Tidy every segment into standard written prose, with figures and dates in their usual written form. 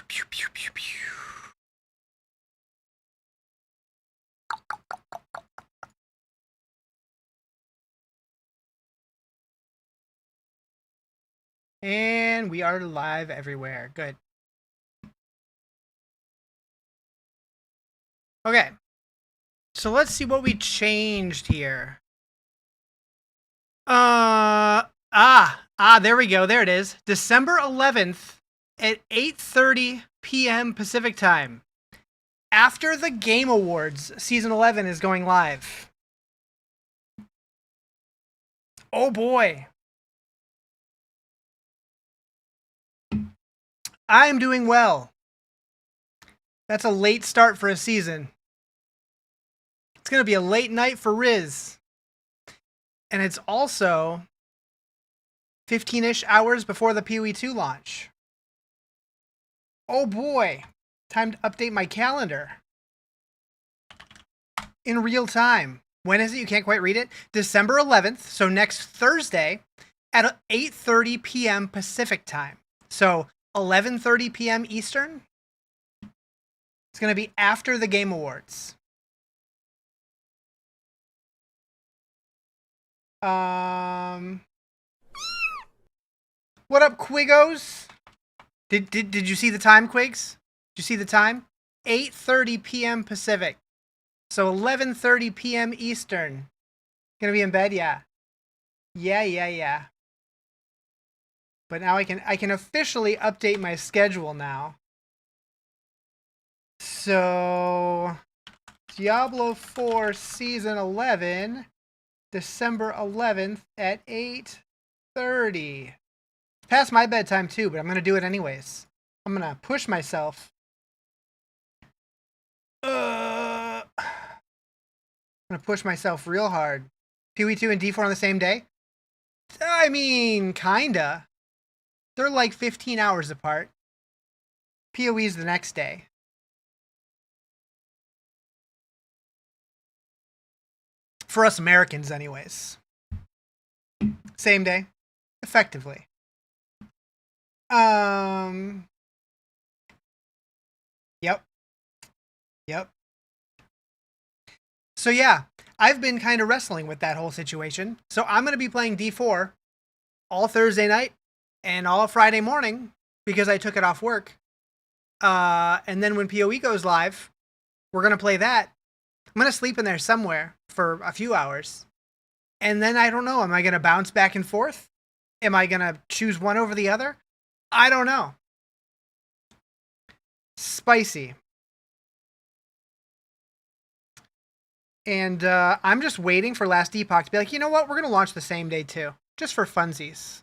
pew, pew, pew, pew. And we are live everywhere. Good. Okay. So let's see what we changed here. There we go. There it is. December 11th at 8:30 p.m. Pacific time. After the Game Awards, Season 11 is going live. Oh boy. I am doing well. That's a late start for a season. It's going to be a late night for Riz. And it's also 15-ish hours before the PoE 2 launch. Oh boy. Time to update my calendar. In real time. When is it? You can't quite read it. December 11th, so next Thursday at 8:30 p.m. Pacific time. So 11:30 p.m. Eastern. It's going to be after the Game Awards. What up, Quiggos? Did you see the time, Quigs? Did you see the time? 8:30 p.m. Pacific. So 11:30 p.m. Eastern. Gonna be in bed, yeah. Yeah. But now I can officially update my schedule now. So Diablo 4 Season 11, December 11th at 8:30. Past my bedtime too, but I'm gonna do it anyways. I'm gonna push myself. I'm gonna push myself real hard. PoE 2 and D4 on the same day? I mean, kinda. They're like 15 hours apart. PoE's the next day. For us Americans, anyways. Same day. Effectively. Yep. So yeah, I've been kind of wrestling with that whole situation. So I'm going to be playing D4 all Thursday night and all Friday morning because I took it off work. And then when PoE goes live, we're going to play that. I'm going to sleep in there somewhere for a few hours. And then I don't know, am I going to bounce back and forth? Am I going to choose one over the other? I don't know. Spicy. And I'm just waiting for Last Epoch to be like, you know what? We're going to launch the same day too. Just for funsies.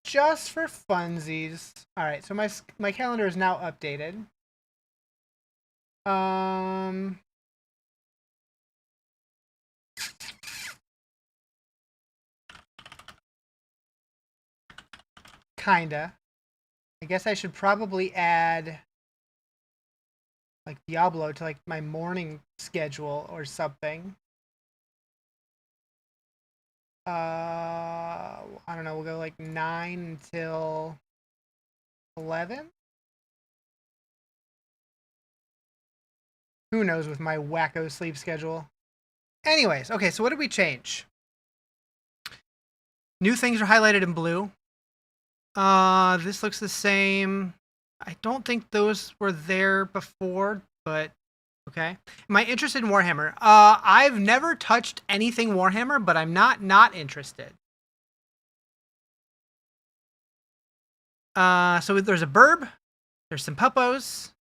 Just for funsies. All right, so my calendar is now updated. Kinda. I guess I should probably add like Diablo to like my morning schedule or something. I don't know, we'll go like 9 until 11? Who knows with my wacko sleep schedule. Anyways, okay, so what did we change? New things are highlighted in blue. This looks the same. I don't think those were there before, but okay. Am I interested in Warhammer? I've never touched anything Warhammer, but I'm not interested. So there's a burb. There's some puppos.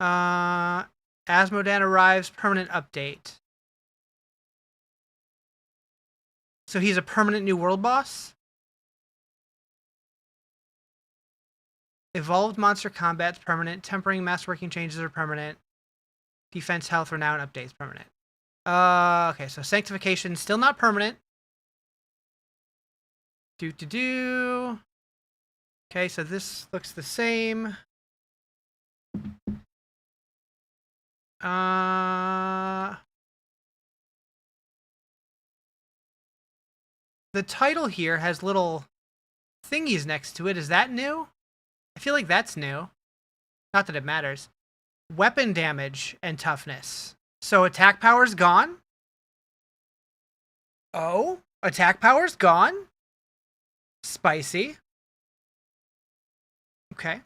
Asmodan arrives, permanent update. So he's a permanent new world boss? Evolved monster combat's permanent. Tempering, masterworking changes are permanent. Defense, health, renown updates permanent. Okay, so Sanctification still not permanent. Okay, so this looks the same. the title here has little thingies next to it. Is that new? I feel like that's new. Not that it matters. Weapon damage and toughness. So attack power's gone? Oh, attack power's gone? Spicy. Okay.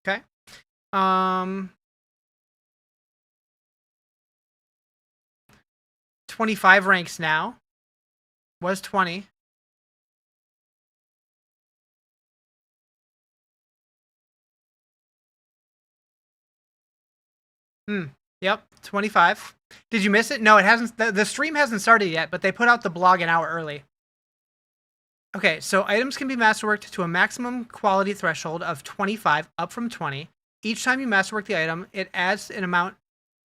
Okay. 25 ranks now. Was 20. Yep, 25. Did you miss it? No, it hasn't. The stream hasn't started yet, but they put out the blog an hour early. Okay, so items can be masterworked to a maximum quality threshold of 25, up from 20. Each time you masterwork the item, it adds an amount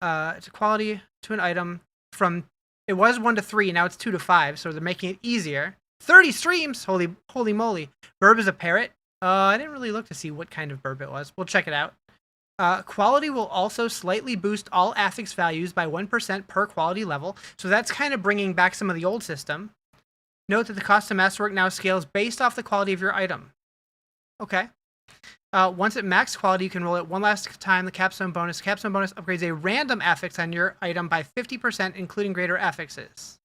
to quality to an item from, it was 1 to 3, now it's 2 to 5, so they're making it easier. 30 streams! Holy moly. Burb is a parrot? I didn't really look to see what kind of burb it was. We'll check it out. Quality will also slightly boost all affix values by 1% per quality level, so that's kind of bringing back some of the old system. Note that the cost of masterwork now scales based off the quality of your item. Okay. Once at max quality, you can roll it one last time. The capstone bonus. Capstone bonus upgrades a random affix on your item by 50%, including greater affixes.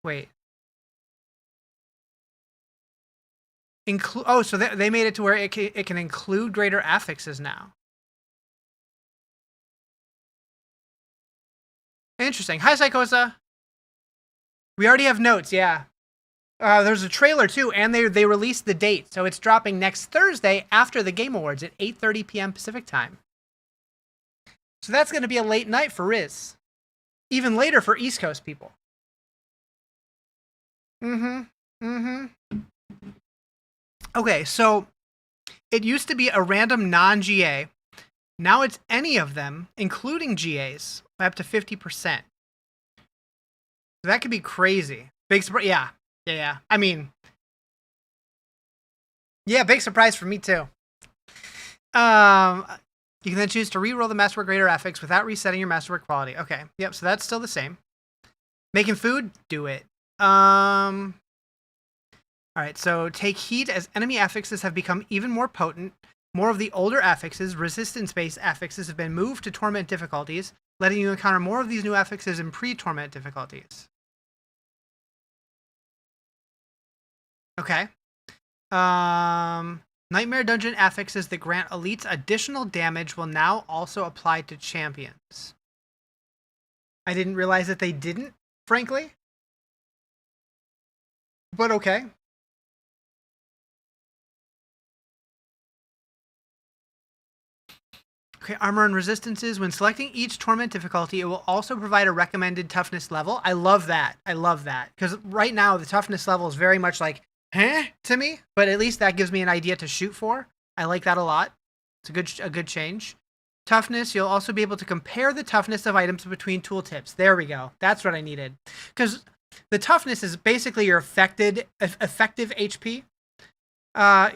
Wait. So they made it to where it can include greater affixes now. Interesting. Hi, Psychosa. We already have notes, yeah. There's a trailer, too, and they released the date. So it's dropping next Thursday after the Game Awards at 8:30 p.m. Pacific time. So that's going to be a late night for Riz. Even later for East Coast people. Okay, so it used to be a random non-GA. Now it's any of them, including GAs, by up to 50%. That could be crazy. Big surprise. Yeah. I mean, yeah, big surprise for me too. You can then choose to re-roll the masterwork greater affix without resetting your masterwork quality. Okay. Yep. So that's still the same. Making food, do it. All right. So take heed as enemy affixes have become even more potent. More of the older affixes, resistance-based affixes, have been moved to torment difficulties, letting you encounter more of these new affixes in pre-torment difficulties. Okay. Nightmare Dungeon affixes that grant elites additional damage will now also apply to champions. I didn't realize that they didn't, frankly. But okay. Okay, armor and resistances. When selecting each torment difficulty, it will also provide a recommended toughness level. I love that. Because right now, the toughness level is very much like, to me, but at least that gives me an idea to shoot for. I like that a lot. It's a good change. Toughness, you'll also be able to compare the toughness of items between tooltips. There we go. That's what I needed. Because the toughness is basically your effective HP.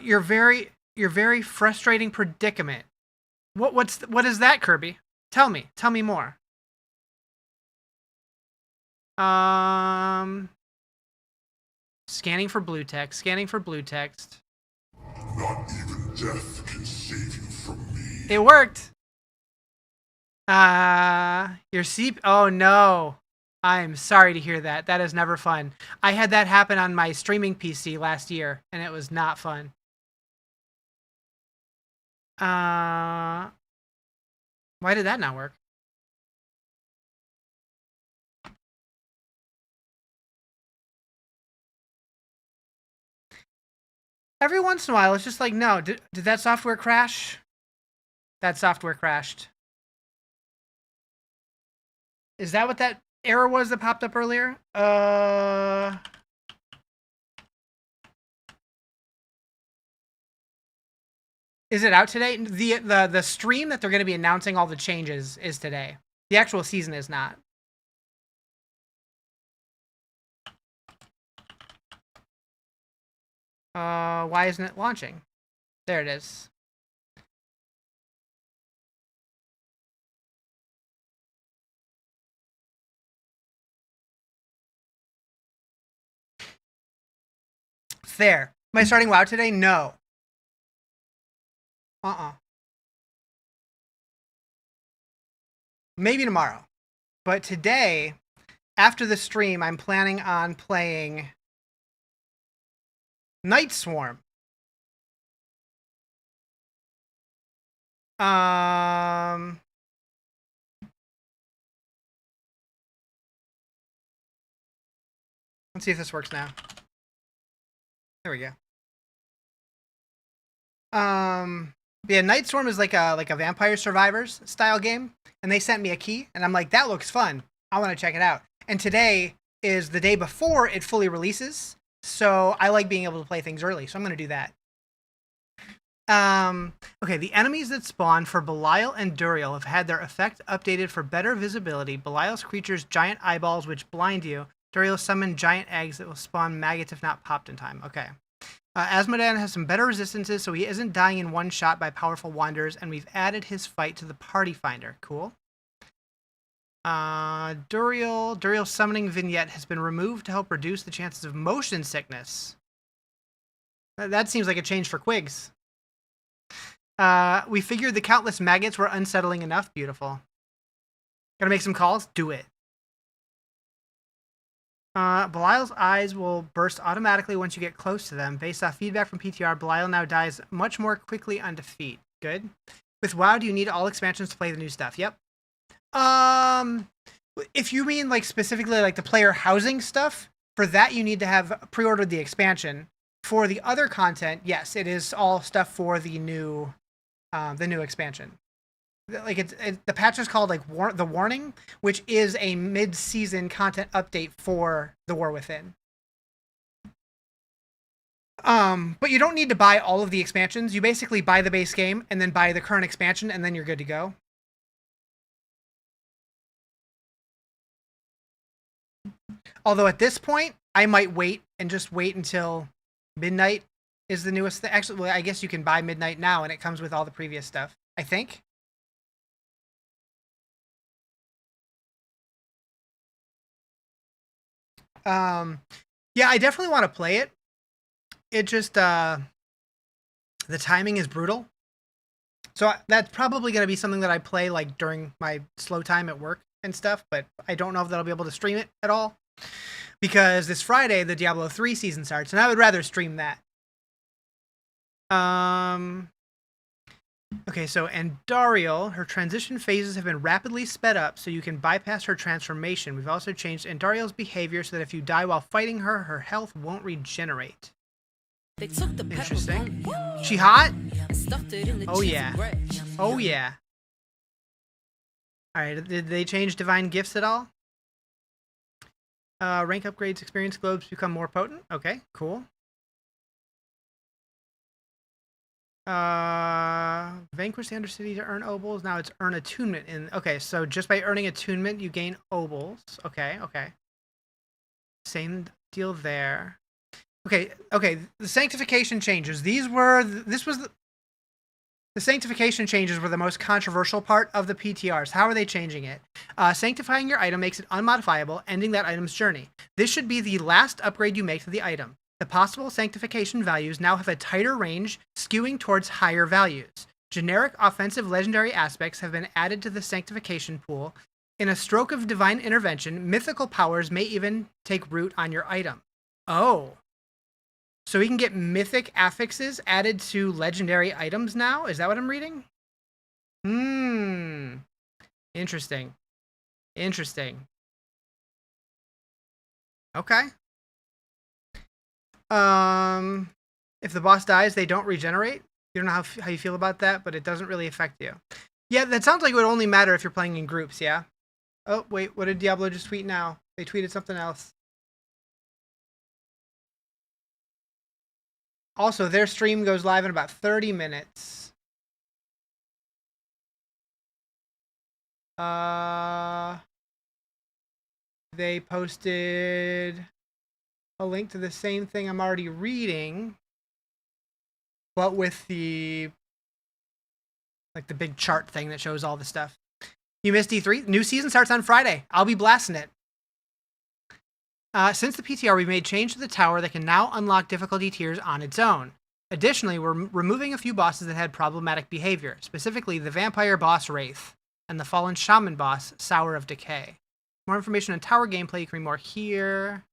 Your very frustrating predicament. What is that, Kirby? Tell me more. Scanning for blue text. Not even death can save you from me. It worked. Your CP. Oh no. I'm sorry to hear that. That is never fun. I had that happen on my streaming PC last year, and it was not fun. Why did that not work? Every once in a while, it's just like, no, did that software crash? That software crashed. Is that what that error was that popped up earlier? Is it out today? The stream that they're going to be announcing all the changes is today. The actual season is not. Why isn't it launching? There it is. There. Am I starting WoW today? No. Maybe tomorrow. But today, after the stream, I'm planning on playing Night Swarm. Let's see if this works now. There we go. Yeah, Night Swarm is like a Vampire Survivors style game, and they sent me a key, and I'm like, that looks fun. I want to check it out. And today is the day before it fully releases, so I like being able to play things early, so I'm going to do that. Okay, the enemies that spawn for Belial and Duriel have had their effect updated for better visibility. Belial's creatures giant eyeballs which blind you. Duriel summon giant eggs that will spawn maggots if not popped in time. Okay. Asmodan has some better resistances, so he isn't dying in one shot by powerful wanderers, and we've added his fight to the party finder. Cool. Duriel's summoning vignette has been removed to help reduce the chances of motion sickness. That seems like a change for Quigs. We figured the countless maggots were unsettling enough. Beautiful. Gotta make some calls? Do it. Belial's eyes will burst automatically once you get close to them. Based off feedback from PTR, Belial now dies much more quickly on defeat. Good. With WoW, do you need all expansions to play the new stuff? Yep. If you mean like specifically like the player housing stuff, for that you need to have pre-ordered the expansion. For the other content, yes, it is all stuff for the new expansion. Like the patch is called like the Warning, which is a mid-season content update for the War Within. But you don't need to buy all of the expansions. You basically buy the base game and then buy the current expansion, and then you're good to go. Although at this point, I might wait and just wait until midnight is the newest thing. Actually, well, I guess you can buy Midnight now, and it comes with all the previous stuff, I think. Yeah, I definitely want to play it. It just, the timing is brutal. So that's probably going to be something that I play like during my slow time at work and stuff, but I don't know if that'll be able to stream it at all. Because this Friday, the Diablo 3 season starts, and I would rather stream that. Okay, so Andariel, her transition phases have been rapidly sped up so you can bypass her transformation. We've also changed Andariel's behavior so that if you die while fighting her, her health won't regenerate. They took the interesting. She hot? Oh yeah. Oh yeah. Alright, did they change divine gifts at all? Rank upgrades, experience globes become more potent. Okay, cool. Vanquish the Undercity to earn obols. Now it's earn attunement. Okay, so just by earning attunement, you gain obols. Okay. Same deal there. Okay. The sanctification changes. The sanctification changes were the most controversial part of the PTRs. How are they changing it? Sanctifying your item makes it unmodifiable, ending that item's journey. This should be the last upgrade you make to the item. The possible sanctification values now have a tighter range, skewing towards higher values. Generic offensive legendary aspects have been added to the sanctification pool. In a stroke of divine intervention, mythical powers may even take root on your item. Oh. So we can get mythic affixes added to legendary items now? Is that what I'm reading? Interesting. Okay. If the boss dies, they don't regenerate. You don't know how you feel about that, but it doesn't really affect you. Yeah, that sounds like it would only matter if you're playing in groups, yeah? Oh, wait, what did Diablo just tweet now? They tweeted something else. Also, their stream goes live in about 30 minutes. They posted a link to the same thing I'm already reading, but with the big chart thing that shows all the stuff. You missed E3? New season starts on Friday. I'll be blasting it. Since the PTR, we've made change to the tower that can now unlock difficulty tiers on its own. Additionally, we're removing a few bosses that had problematic behavior, specifically the vampire boss Wraith and the fallen shaman boss Sour of Decay. More information on tower gameplay, you can read more here.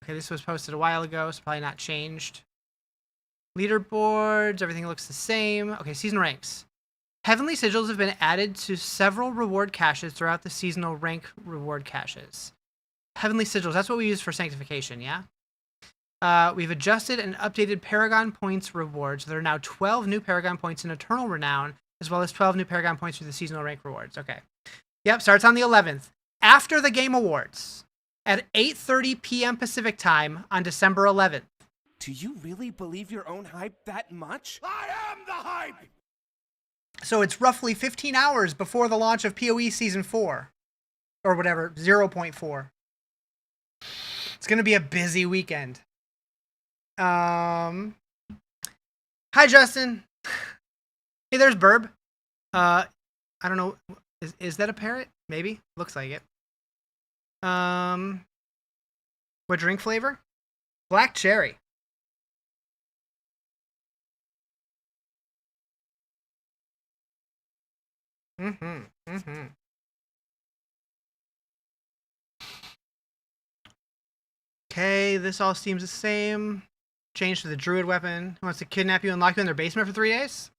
Okay, this was posted a while ago, so probably not changed. Leaderboards, everything looks the same. Okay, season ranks. Heavenly Sigils have been added to several reward caches throughout the seasonal rank reward caches. Heavenly Sigils, that's what we use for Sanctification, yeah? We've adjusted and updated Paragon Points rewards. There are now 12 new Paragon Points in Eternal Renown, as well as 12 new Paragon Points for the seasonal rank rewards. Okay. Yep, starts on the 11th. After the Game Awards, at 8:30 p.m. Pacific Time on December 11th. Do you really believe your own hype that much? I am the hype! So it's roughly 15 hours before the launch of PoE Season 4. Or whatever, 0.4. It's going to be a busy weekend. Hi, Justin. Hey, there's Burb. I don't know. Is that a parrot? Maybe. Looks like it. What drink flavor? Black cherry. Okay, this all seems the same. Change to the druid weapon. Who wants to kidnap you and lock you in their basement for 3 days?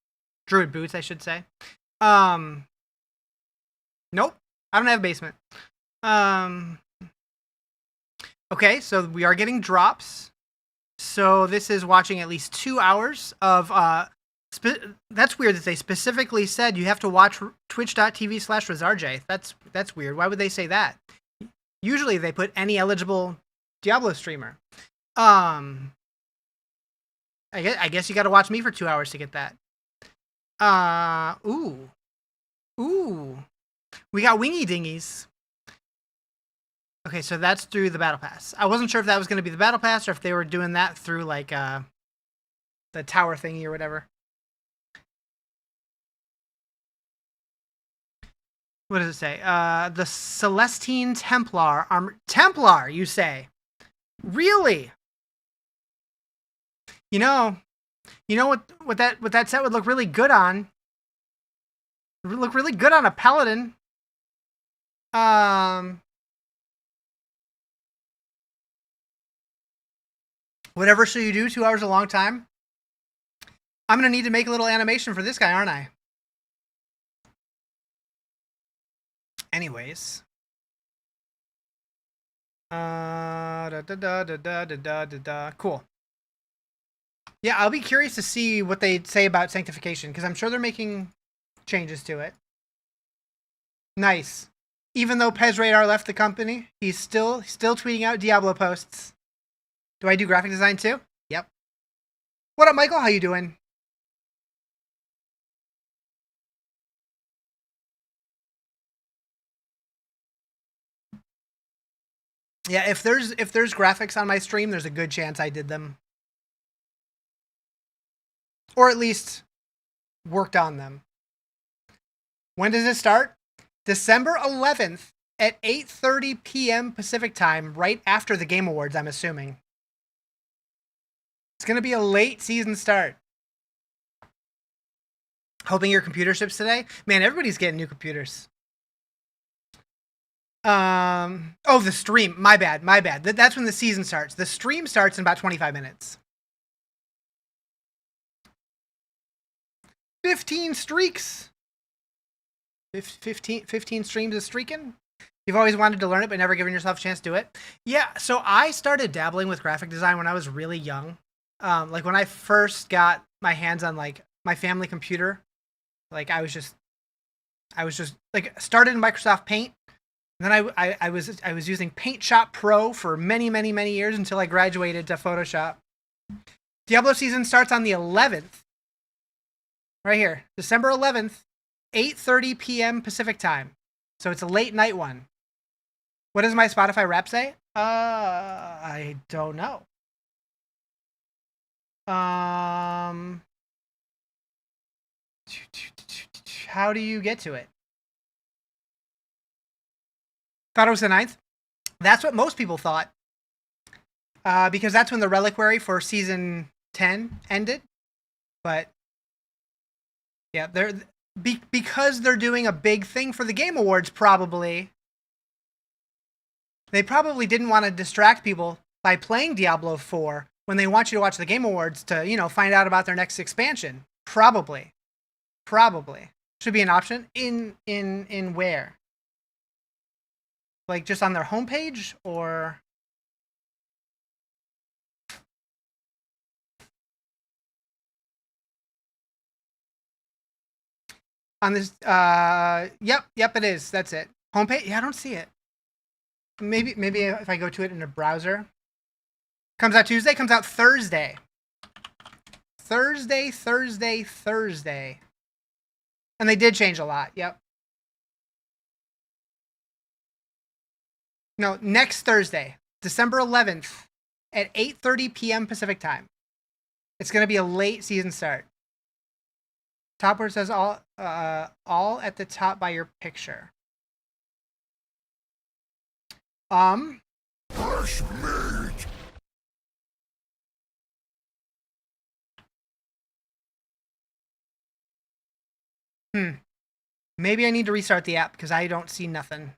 Druid boots, I should say. Nope. I don't have a basement. Okay, so we are getting drops. So this is watching at least 2 hours of that's weird that they specifically said you have to watch twitch.tv/RazarJ. That's weird. Why would they say that? Usually they put any eligible Diablo streamer. I guess you got to watch me for 2 hours to get that. Ooh. We got wingy dingies. Okay, so that's through the battle pass. I wasn't sure if that was going to be the battle pass or if they were doing that through like the tower thingy or whatever. What does it say? The Celestine Templar armor. Templar, you say? Really? You know what that set would look really good on? It would look really good on a paladin. Whatever shall you do? 2 hours is a long time. I'm gonna need to make a little animation for this guy, aren't I? Anyways. Cool. Yeah, I'll be curious to see what they say about Sanctification, because I'm sure they're making changes to it. Nice. Even though Pez Radar left the company, he's still tweeting out Diablo posts. Do I do graphic design too? Yep. What up, Michael? How you doing? Yeah, if there's graphics on my stream, there's a good chance I did them. Or at least worked on them. When does it start? December 11th at 8:30 p.m. Pacific time, right after the Game Awards, I'm assuming. It's going to be a late season start. Hoping your computer ships today? Man, everybody's getting new computers. Oh, the stream. My bad. That's when the season starts. The stream starts in about 25 minutes. 15 streaks. 15 streams of streaking. You've always wanted to learn it, but never given yourself a chance to do it. Yeah, so I started dabbling with graphic design when I was really young. Like when I first got my hands on like my family computer, like I was just like started in Microsoft Paint. And then I was using Paint Shop Pro for many years until I graduated to Photoshop. Diablo season starts on the 11th. Right here, December 11th, 8:30 p.m. Pacific time. So it's a late night one. What does my Spotify rap say? I don't know. How do you get to it? Thought it was the 9th. That's what most people thought. Because that's when the reliquary for season 10 ended. But yeah, because they're doing a big thing for the Game Awards, probably. They probably didn't want to distract people by playing Diablo 4 when they want you to watch the Game Awards to, you know, find out about their next expansion. Probably. Should be an option. In where? Like just on their homepage or... On this, yep, it is. That's it. Homepage? Yeah, I don't see it. Maybe if I go to it in a browser. Comes out Tuesday? Comes out Thursday. Thursday. And they did change a lot, yep. No, next Thursday, December 11th at 8:30 p.m. Pacific time. It's going to be a late season start. Top where it says all at the top by your picture. Push meat. Maybe I need to restart the app because I don't see nothing.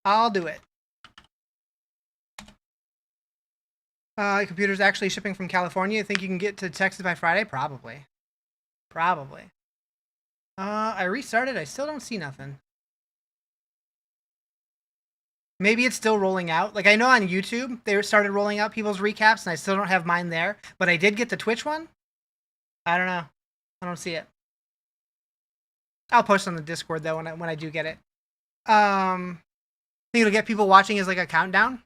I'll do it. Computer's actually shipping from California. You think you can get to Texas by Friday? Probably. I restarted. I still don't see nothing. Maybe it's still rolling out. Like, I know on YouTube, they started rolling out people's recaps, and I still don't have mine there. But I did get the Twitch one. I don't know. I don't see it. I'll post on the Discord, though, when I do get it. Think it'll get people watching as, like, a countdown?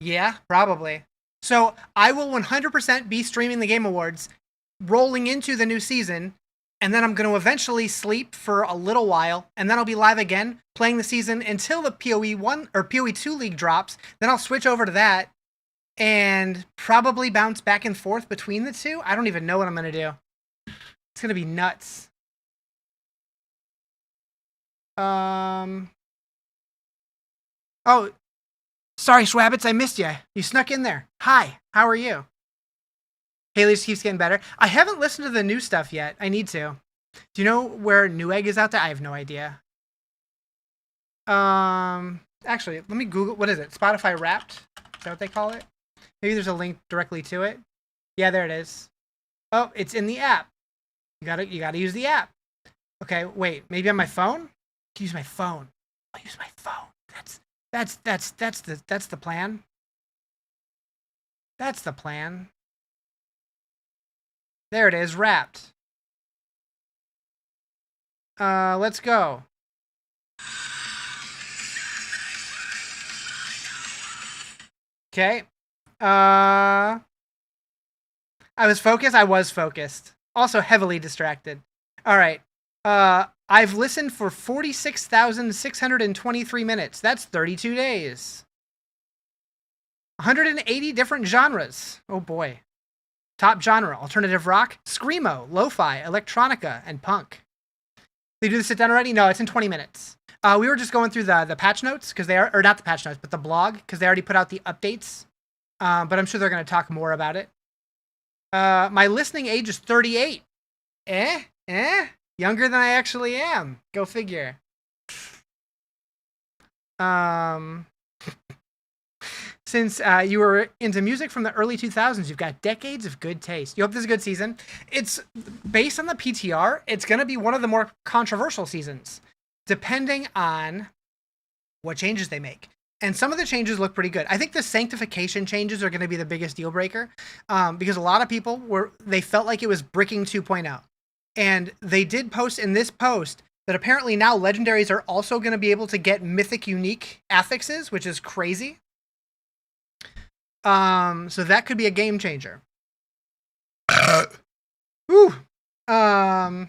Yeah, probably. So, I will 100% be streaming the Game Awards, rolling into the new season, and then I'm going to eventually sleep for a little while, and then I'll be live again, playing the season until the PoE 1 or PoE 2 League drops. Then I'll switch over to that, and probably bounce back and forth between the two. I don't even know what I'm going to do. It's going to be nuts. Oh, sorry, Schwabbits, I missed you. You snuck in there. Hi, how are you? Haley just keeps getting better. I haven't listened to the new stuff yet. I need to. Do you know where Newegg is out there? I have no idea. Actually, let me Google. What is it? Spotify Wrapped? Is that what they call it? Maybe there's a link directly to it. Yeah, there it is. Oh, it's in the app. You gotta use the app. Okay, wait. Maybe on my phone? I can use my phone. I'll use my phone. That's the plan. That's the plan. There it is, Wrapped. Let's go. Okay. I was focused. Also heavily distracted. All right. I've listened for 46,623 minutes. That's 32 days. 180 different genres. Oh boy. Top genre: alternative rock, screamo, lo-fi, electronica, and punk. They do the sit down already? No, it's in 20 minutes. We were just going through the patch notes because they are, or not the patch notes, but the blog because they already put out the updates. But I'm sure they're going to talk more about it. My listening age is 38. Younger than I actually am. Go figure. Since you were into music from the early 2000s, you've got decades of good taste. You hope this is a good season. It's based on the PTR. It's going to be one of the more controversial seasons, depending on what changes they make. And some of the changes look pretty good. I think the Sanctification changes are going to be the biggest deal breaker, because a lot of people they felt like it was Bricking 2.0. And they did post in this post that apparently now legendaries are also going to be able to get mythic unique affixes, which is crazy. So that could be a game changer. Ooh. I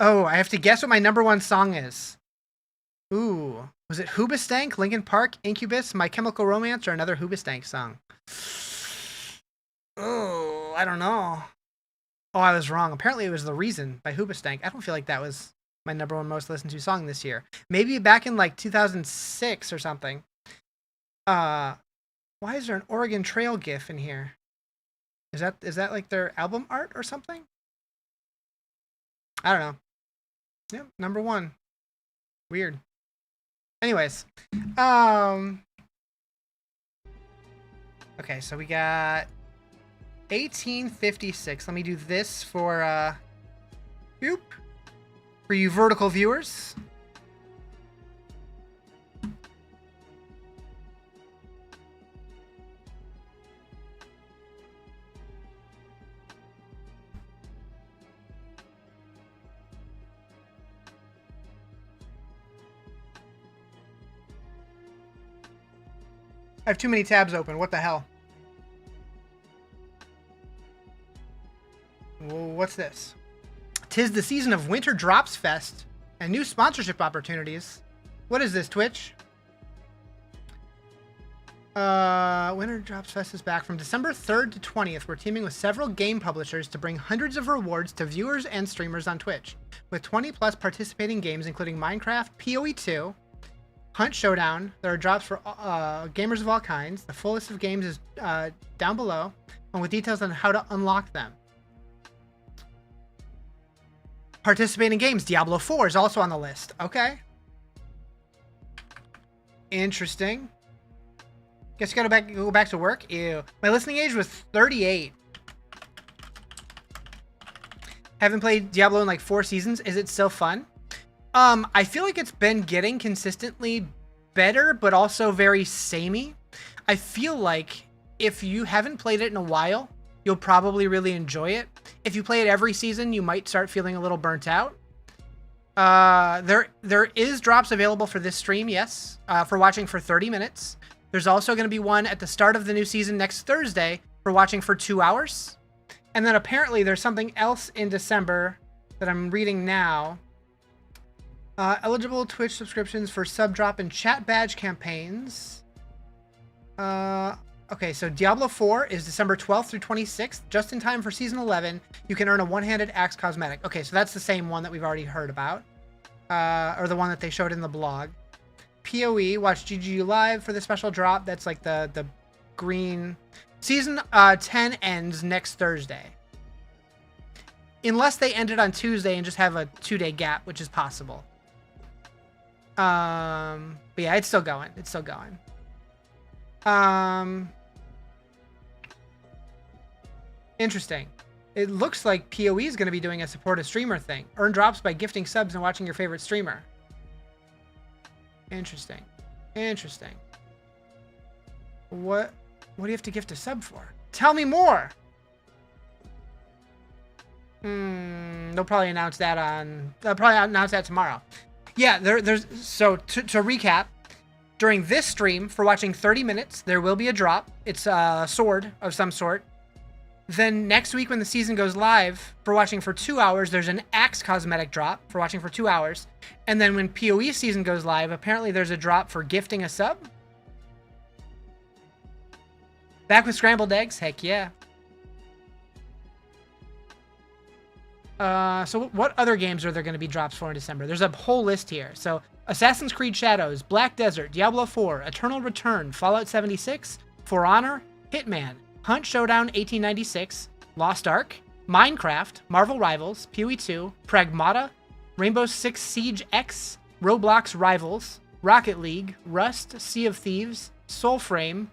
have to guess what my number one song is. Ooh. Was it Hoobastank, Linkin Park, Incubus, My Chemical Romance, or another Hoobastank song? Oh, I don't know. Oh, I was wrong. Apparently it was The Reason by Hoobastank. I don't feel like that was my number one most listened to song this year. Maybe back in like 2006 or something. Why is there an Oregon Trail gif in here? Is that like their album art or something? I don't know. Yep, number one. Weird. Anyways, okay, so we got 1856. Let me do this for for you vertical viewers. I have too many tabs open. What the hell? What's this? 'Tis the season of Winter Drops Fest and new sponsorship opportunities. What is this, Twitch? Winter Drops Fest is back from December 3rd to 20th. We're teaming with several game publishers to bring hundreds of rewards to viewers and streamers on Twitch. With 20 plus participating games, including Minecraft, PoE 2, Hunt Showdown. There are drops for gamers of all kinds. The full list of games is down below, and with details on how to unlock them. Participating games, Diablo 4 is also on the list. Okay. Interesting. Guess you gotta go back to work? Ew. My listening age was 38. Haven't played Diablo in like 4 seasons. Is it still fun? I feel like it's been getting consistently better, but also very samey. I feel like if you haven't played it in a while, you'll probably really enjoy it. If you play it every season, you might start feeling a little burnt out. There is drops available for this stream, yes, for watching for 30 minutes. There's also going to be one at the start of the new season next Thursday for watching for 2 hours. And then apparently there's something else in December that I'm reading now. Eligible Twitch subscriptions for sub drop and chat badge campaigns. Okay, so Diablo 4 is December 12th through 26th, just in time for Season 11. You can earn a one-handed axe cosmetic. Okay, so that's the same one that we've already heard about. Or the one that they showed in the blog. PoE, watch GGU Live for the special drop. That's like the green. Season 10 ends next Thursday. Unless they end it on Tuesday and just have a 2-day gap, which is possible. But yeah, it's still going. It's still going. Interesting. It looks like PoE is going to be doing a support a streamer thing. Earn drops by gifting subs and watching your favorite streamer. Interesting. Interesting. What do you have to gift a sub for? Tell me more! They'll probably announce that tomorrow. Yeah, so to recap, during this stream, for watching 30 minutes, there will be a drop. It's a sword of some sort. Then next week when the season goes live, for watching for 2 hours, there's an axe cosmetic drop for watching for 2 hours. And then when PoE season goes live, apparently there's a drop for gifting a sub. Back with scrambled eggs? Heck yeah. So what other games are there going to be drops for in December? There's a whole list here. So Assassin's Creed Shadows, Black Desert, Diablo 4, Eternal Return, Fallout 76, For Honor, Hitman, Hunt Showdown 1896, Lost Ark, Minecraft, Marvel Rivals, PoE 2, Pragmata, Rainbow Six Siege X, Roblox Rivals, Rocket League, Rust, Sea of Thieves, Soulframe,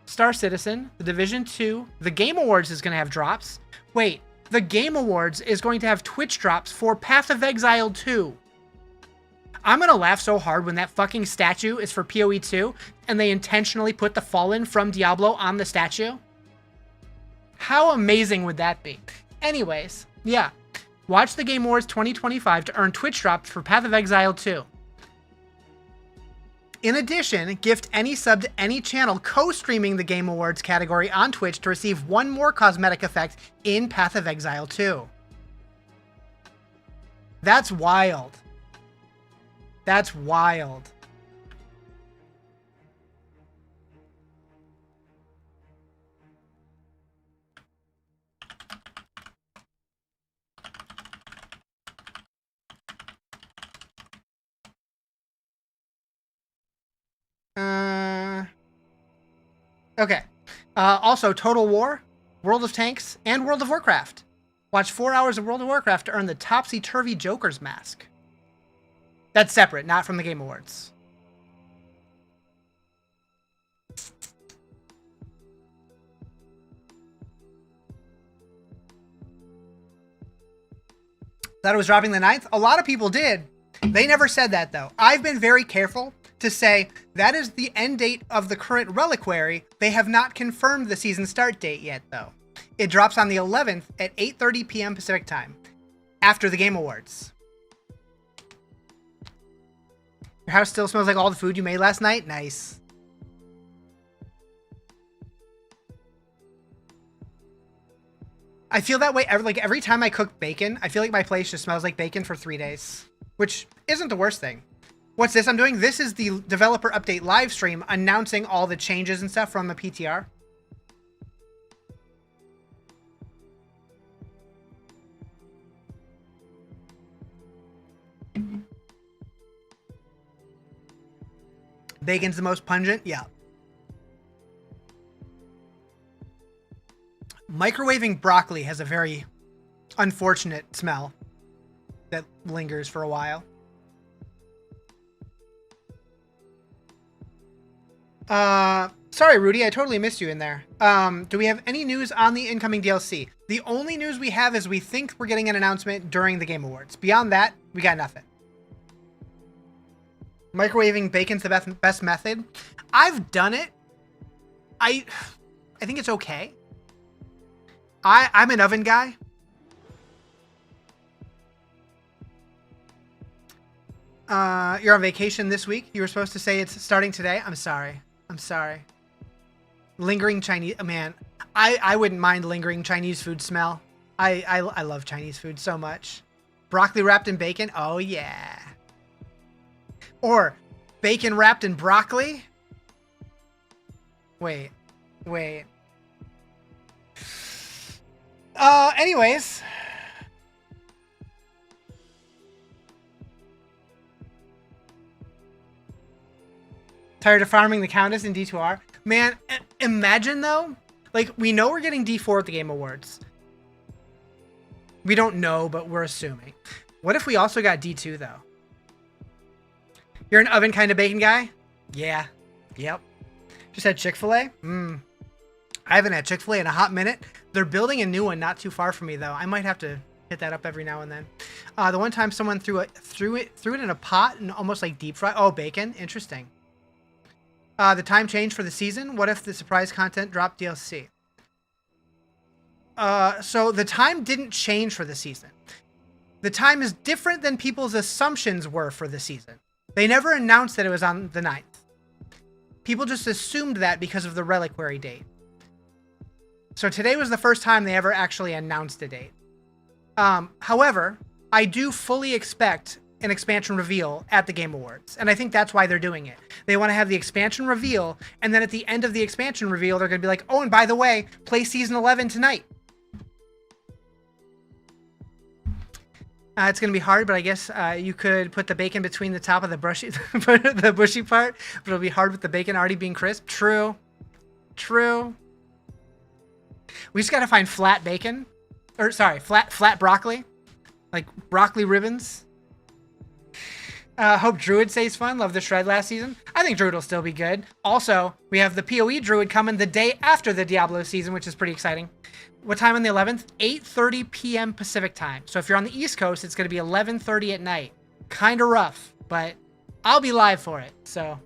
Star Citizen, The Division 2, The Game Awards is going to have drops. Wait, The Game Awards is going to have Twitch drops for Path of Exile 2. I'm going to laugh so hard when that fucking statue is for PoE 2 and they intentionally put the Fallen from Diablo on the statue. How amazing would that be? Anyways, yeah. Watch The Game Awards 2025 to earn Twitch drops for Path of Exile 2. In addition, gift any sub to any channel co-streaming the Game Awards category on Twitch to receive one more cosmetic effect in Path of Exile 2. That's wild. That's wild. Okay. Also, Total War, World of Tanks, and World of Warcraft. Watch 4 hours of World of Warcraft to earn the Topsy-Turvy Joker's Mask. That's separate, not from the Game Awards. Thought it was dropping the 9th? A lot of people did. They never said that, though. I've been very careful to say that is the end date of the current reliquary. They have not confirmed the season start date yet, though. It drops on the 11th at 8:30 p.m. Pacific time, after the Game Awards. Your house still smells like all the food you made last night? Nice. I feel that way every time I cook bacon. I feel like my place just smells like bacon for 3 days, which isn't the worst thing. What's this I'm doing? This is the developer update live stream announcing all the changes and stuff from the PTR. Bacon's the most pungent? Yeah. Microwaving broccoli has a very unfortunate smell that lingers for a while. Sorry, Rudy, I totally missed you in there. Do we have any news on the incoming DLC? The only news we have is we think we're getting an announcement during the Game Awards. Beyond that, we got nothing. Microwaving bacon's the best method. I've done it. I think it's okay. I'm an oven guy. You're on vacation this week. You were supposed to say it's starting today. I'm sorry. Lingering Chinese, man. I wouldn't mind lingering Chinese food smell. I love Chinese food so much. Broccoli wrapped in bacon. Oh yeah. Or bacon wrapped in broccoli. Wait. Anyways. Tired of farming the Countess in D2R? Man, imagine though, like, we know we're getting D4 at the Game Awards. We don't know, but we're assuming. What if we also got D2 though? You're an oven kind of bacon guy? Yeah. Yep. Just had Chick-fil-A? I haven't had Chick-fil-A in a hot minute. They're building a new one not too far from me though. I might have to hit that up every now and then. The one time someone threw it in a pot and almost like deep fry. Oh, bacon. Interesting. The time changed for the season. What if the surprise content dropped DLC? So the time didn't change for the season. The time is different than people's assumptions were for the season. They never announced that it was on the 9th. People just assumed that because of the reliquary date. So today was the first time they ever actually announced a date. However, I do fully expect an expansion reveal at the Game Awards. And I think that's why they're doing it. They want to have the expansion reveal, and then at the end of the expansion reveal, they're going to be like, oh, and by the way, play Season 11 tonight. It's going to be hard, but I guess you could put the bacon between the top of the bushy part, but it'll be hard with the bacon already being crisp. True. We just got to find flat bacon. Or, sorry, flat broccoli. Like broccoli ribbons. Hope Druid stays fun. Love the shred last season. I think Druid will still be good. Also, we have the PoE Druid coming the day after the Diablo season, which is pretty exciting. What time on the 11th? 8:30 p.m. Pacific time. So if you're on the East Coast, it's going to be 11:30 at night. Kind of rough, but I'll be live for it. So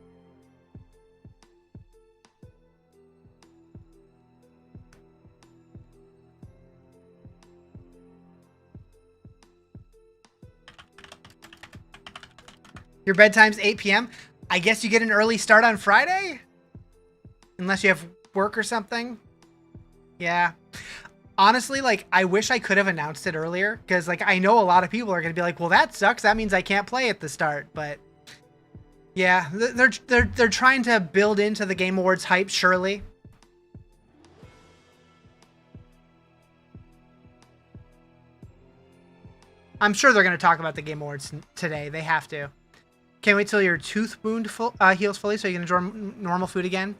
your bedtime's 8 p.m. I guess you get an early start on Friday? Unless you have work or something. Yeah. Honestly, like, I wish I could have announced it earlier, because, like, I know a lot of people are going to be like, well, that sucks. That means I can't play at the start. But yeah, they're trying to build into the Game Awards hype, surely. I'm sure they're going to talk about the Game Awards today. They have to. Can't wait till your tooth wound heals fully so you can enjoy normal food again.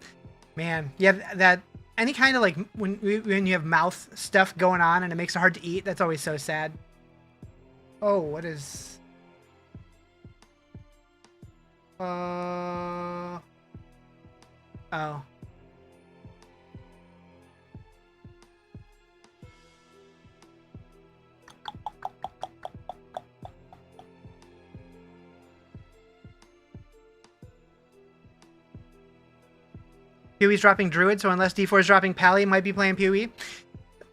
Man, yeah, that any kind of like when you have mouth stuff going on and it makes it hard to eat, that's always so sad. Oh, what is... Oh. PoE's dropping Druid, so unless D4 is dropping Pally, might be playing PoE.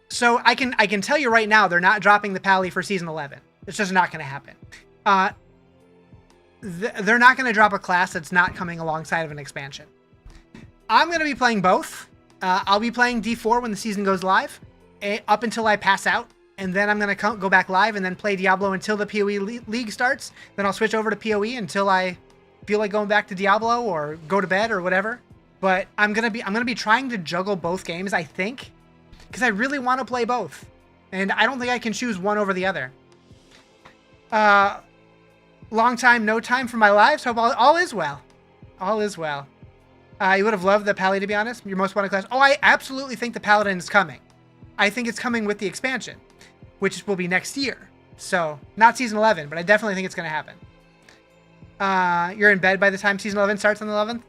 So I can tell you right now, they're not dropping the Pally for Season 11. It's just not going to happen. They're not going to drop a class that's not coming alongside of an expansion. I'm going to be playing both. I'll be playing D4 when the season goes live, up until I pass out. And then I'm going to go back live and then play Diablo until the PoE League starts. Then I'll switch over to PoE until I feel like going back to Diablo or go to bed or whatever. But I'm gonna be trying to juggle both games, I think, because I really want to play both, and I don't think I can choose one over the other. Long time, no time for my lives. Hope all is well. All is well. You would have loved the Pally, to be honest. Your most wanted class. Oh, I absolutely think the Paladin is coming. I think it's coming with the expansion, which will be next year. So not Season 11, but I definitely think it's going to happen. You're in bed by the time Season 11 starts on the 11th?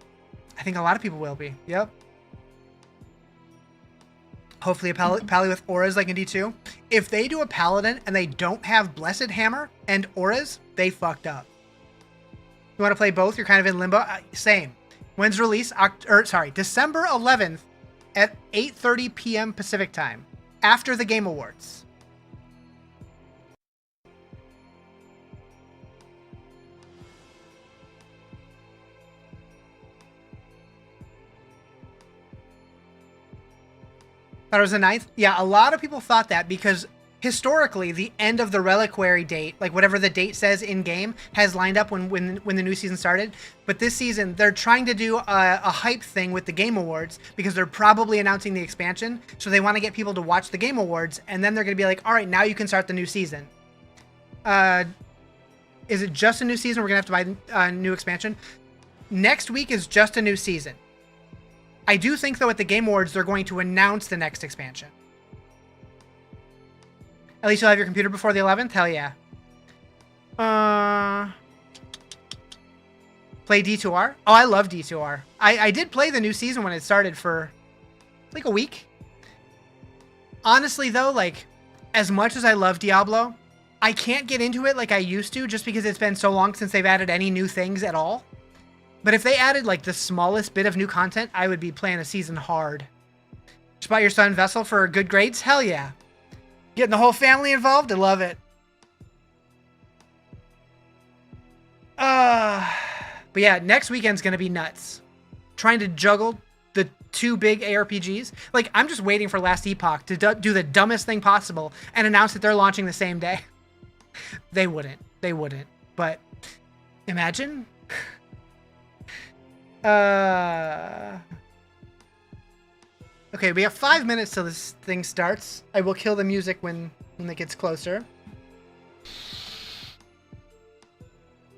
I think a lot of people will be. Yep. Hopefully a Pally with auras like in D2. If they do a Paladin and they don't have Blessed Hammer and auras, they fucked up. You want to play both? You're kind of in limbo? Same. When's release? December 11th at 8:30 p.m. Pacific time. After the Game Awards. Thought it was the 9th? Yeah, a lot of people thought that because historically the end of the reliquary date, like whatever the date says in game, has lined up when the new season started. But this season they're trying to do a hype thing with the Game Awards because they're probably announcing the expansion. So they want to get people to watch the Game Awards, and then they're going to be like, all right, now you can start the new season. Is it just a new season? We're going to have to buy a new expansion. Next week is just a new season. I do think, though, at the Game Awards, they're going to announce the next expansion. At least you'll have your computer before the 11th? Hell yeah. Play D2R? Oh, I love D2R. I did play the new season when it started for, like, a week. Honestly, though, like, as much as I love Diablo, I can't get into it like I used to just because it's been so long since they've added any new things at all. But if they added, like, the smallest bit of new content, I would be playing a season hard. Just bought your son Vessel for good grades? Hell yeah. Getting the whole family involved? I love it. But yeah, next weekend's going to be nuts. Trying to juggle the two big ARPGs. Like, I'm just waiting for Last Epoch to do the dumbest thing possible and announce that they're launching the same day. They wouldn't. They wouldn't. But imagine... Okay, we have 5 minutes till this thing starts. I will kill the music when it gets closer.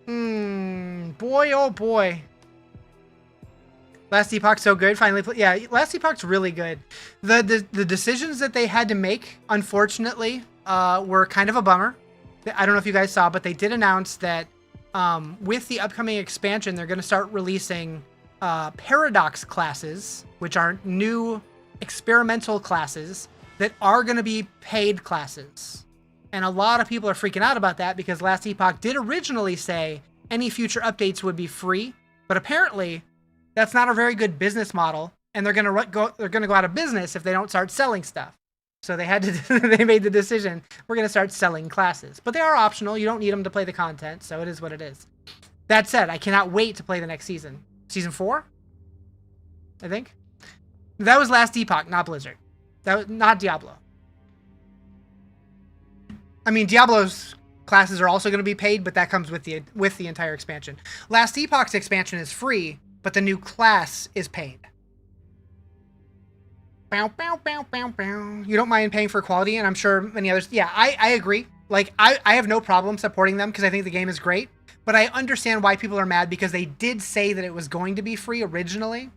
Boy, oh boy. Last Epoch's so good. Finally, yeah, Last Epoch's really good. The decisions that they had to make, unfortunately, were kind of a bummer. I don't know if you guys saw, but they did announce that with the upcoming expansion, they're going to start releasing Paradox classes, which are new experimental classes that are going to be paid classes. And a lot of people are freaking out about that because Last Epoch did originally say any future updates would be free, but apparently that's not a very good business model, and they're going to go out of business if they don't start selling stuff. So they made the decision, we're going to start selling classes. But they are optional. You don't need them to play the content, so it is what it is. That said, I cannot wait to play the next season. Season 4? I think. That was Last Epoch, not Blizzard. That was not Diablo. I mean, Diablo's classes are also going to be paid, but that comes with the entire expansion. Last Epoch's expansion is free, but the new class is paid. Bow, bow, bow, bow, bow. You don't mind paying for quality, and I'm sure many others. Yeah, I agree. Like, I have no problem supporting them because I think the game is great. But I understand why people are mad because they did say that it was going to be free originally.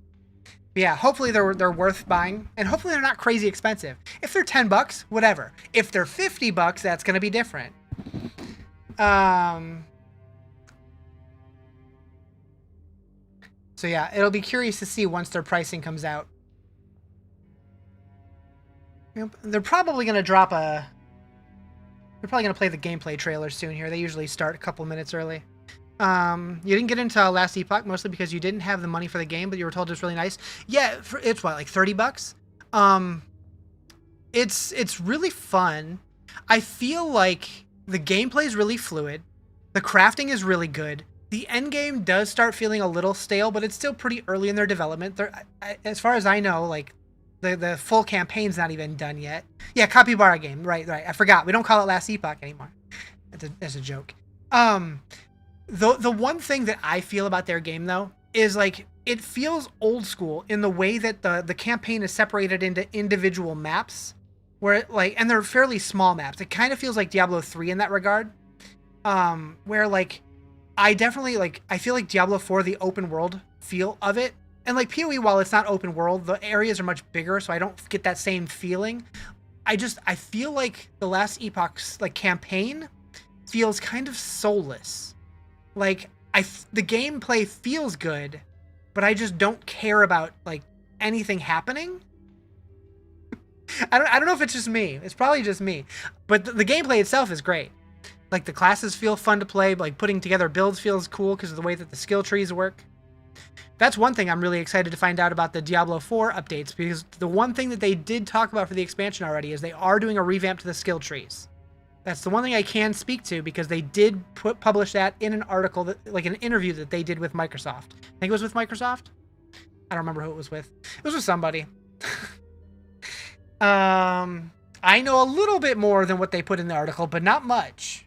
But yeah, hopefully they're worth buying, and hopefully they're not crazy expensive. If they're $10, whatever. If they're $50, that's going to be different. So yeah, it'll be curious to see once their pricing comes out. They're probably going to drop a... They're probably going to play the gameplay trailer soon here. They usually start a couple minutes early. You didn't get into Last Epoch mostly because you didn't have the money for the game, but you were told it's really nice. Yeah, it's what, like $30? It's really fun. I feel like the gameplay is really fluid. The crafting is really good. The end game does start feeling a little stale, but it's still pretty early in their development. As far as I know, like the full campaign's not even done yet. Yeah, Capybara game. Right. I forgot. We don't call it Last Epoch anymore. That's a joke. The one thing that I feel about their game though is like it feels old school in the way that the campaign is separated into individual maps, where and they're fairly small maps. It kind of feels like Diablo 3 in that regard, where like I definitely I feel like Diablo 4, the open world feel of it, and like PoE, while it's not open world, the areas are much bigger, so I don't get that same feeling. I feel like the Last Epoch's campaign feels kind of soulless. Like the gameplay feels good, but I just don't care about anything happening. I don't know if it's just me. It's probably just me. But the gameplay itself is great. Like the classes feel fun to play. Like putting together builds feels cool because of the way that the skill trees work. That's one thing I'm really excited to find out about the Diablo 4 updates, because the one thing that they did talk about for the expansion already is they are doing a revamp to the skill trees. That's the one thing I can speak to, because they did publish that in an article, that, an interview that they did with Microsoft. I think it was with Microsoft. I don't remember who it was with. It was with somebody. I know a little bit more than what they put in the article, but not much.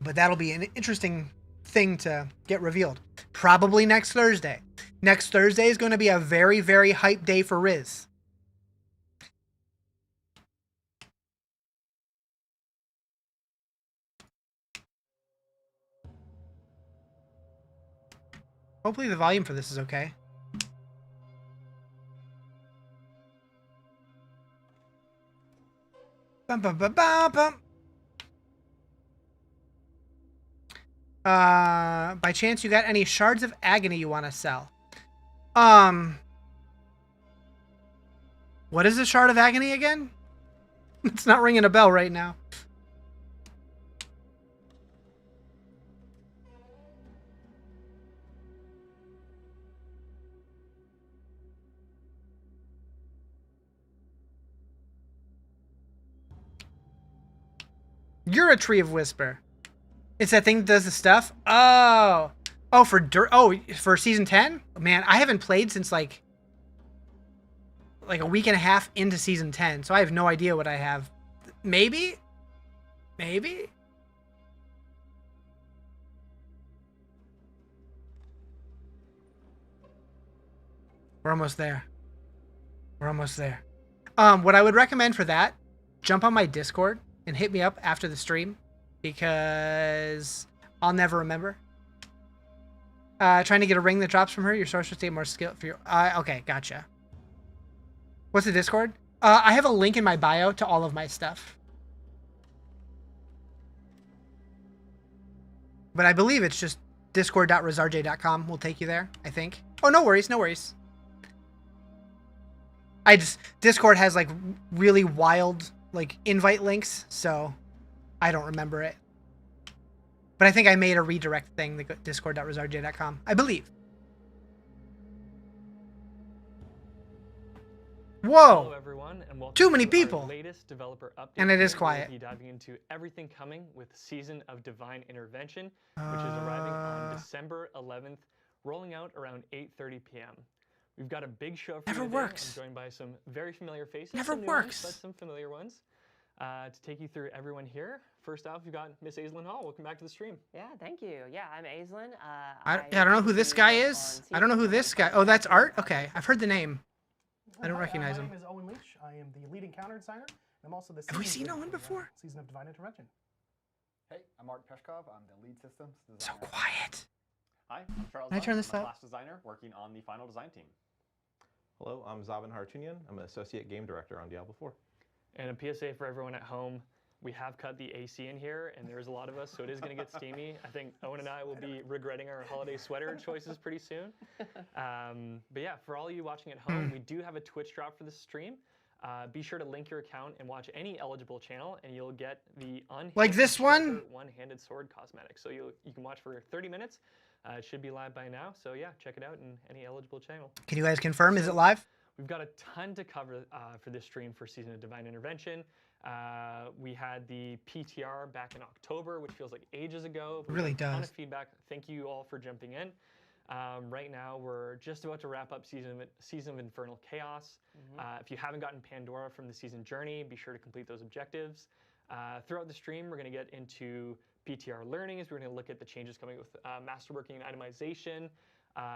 But that'll be an interesting thing to get revealed. Probably next Thursday. Next Thursday is going to be a very, very hype day for Riz. Hopefully the volume for this is okay. Bum, bum, bum, bum, bum. By chance you got any shards of agony you want to sell? What is a shard of agony again? It's not ringing a bell right now. You're a Tree of Whisper. It's that thing that does the stuff? Oh, for season 10? Man, I haven't played since like a week and a half into season 10, so I have no idea what I have. Maybe? Maybe? We're almost there. We're almost there. What I would recommend for that, jump on my Discord and hit me up after the stream, because I'll never remember. Trying to get a ring that drops from her. Your source will stay more skill for your... okay, gotcha. What's the Discord? I have a link in my bio to all of my stuff. But I believe it's just discord.rezarj.com will take you there, I think. Oh, no worries, no worries. Discord has really wild invite links, so I don't remember it. But I think I made a redirect thing, the discord.rezarj.com, I believe. Whoa! Hello everyone, and welcome Too many to people! Our latest developer update. And it is We'll quiet. be diving into everything coming with Season of Divine Intervention, which is arriving on December 11th, rolling out around 8:30 p.m. We've got a big show for you today. Works. I'm joined by some very familiar faces. Never some new works. ones, but some familiar ones. To take you through everyone here. First off, you've got Miss Aislinn Hall. Welcome back to the stream. Yeah, thank you. Yeah, I'm Aislinn. I don't know who this guy is. I don't know who this guy... Oh, that's Art? Okay, I've heard the name. I don't recognize him. My name is Owen Leach. I am the lead encounter designer. I'm also the Have we seen Owen before? Season of Divine Intervention. Hey, I'm Mark Peshkov. I'm the lead systems So designer. quiet. Hi, I'm Charles. Can I turn Dunn. this I'm a up? class designer working on the final design team. Hello, I'm Zaban Hartunian. I'm an associate game director on Diablo 4. And a PSA for everyone at home, we have cut the AC in here, and there's a lot of us, so it is going to get steamy. I think Owen and I will be regretting our holiday sweater choices pretty soon. But yeah, for all you watching at home, we do have a Twitch drop for this stream. Be sure to link your account and watch any eligible channel, and you'll get the Like this one? one-handed sword cosmetic. So you can watch for 30 minutes. It should be live by now. So yeah, check it out in any eligible channel. Can you guys confirm? Is it live? We've got a ton to cover for this stream for Season of Divine Intervention. We had the PTR back in October, which feels like ages ago. It really A ton does. of feedback. Thank you all for jumping in. Right now, we're just about to wrap up Season of Infernal Chaos. If you haven't gotten Pandora from the season journey, be sure to complete those objectives. Throughout the stream, we're going to get into PTR learnings. We're going to look at the changes coming with Masterworking and Itemization.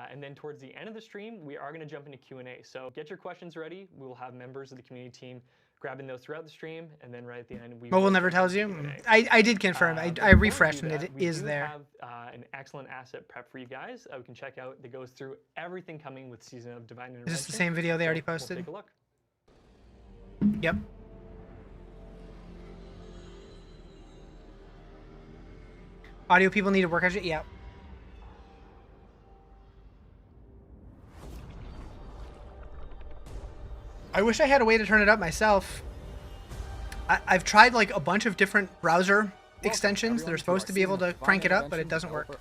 And then towards the end of the stream, we are going to jump into Q&A. So get your questions ready. We will have members of the community team grabbing those throughout the stream. And then right at the end, Mobile never tells you? I did confirm. I refreshed and it is there. We have an excellent asset prep for you guys. We can check out that goes through everything coming with Season of Divine Intervention. Is this the same video they already posted? We'll take a look. Yep. Audio people need to work on it? Yeah. I wish I had a way to turn it up myself. I've tried like a bunch of different browser extensions that are supposed to be able to crank it up, but it doesn't work.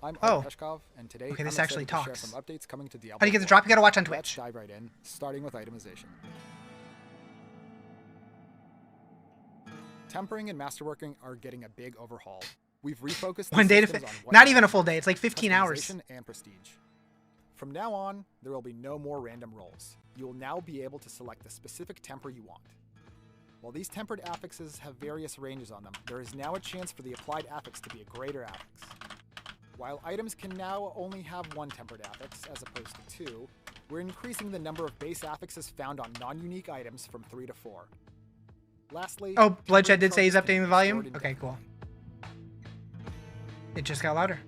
I'm Oh. Peshkov, and today Okay, this I'm actually excited to share talks. some updates coming to Diablo How do you get the 4. drop? You gotta watch on Let's Twitch. dive right in, starting with itemization. Tempering and Masterworking are getting a big overhaul. We've refocused the One day to systems fit. on what Not even a matters, full day. It's like 15 hours. customization and prestige. From now on, there will be no more random rolls. You will now be able to select the specific temper you want. While these tempered affixes have various ranges on them, there is now a chance for the applied affix to be a greater affix. While items can now only have one tempered affix as opposed to two, we're increasing the number of base affixes found on non-unique items from 3 to 4. Lastly, Oh, Bloodshed did say he's charges can updating be the volume? stored Okay, cool. indefinitely. It just got louder.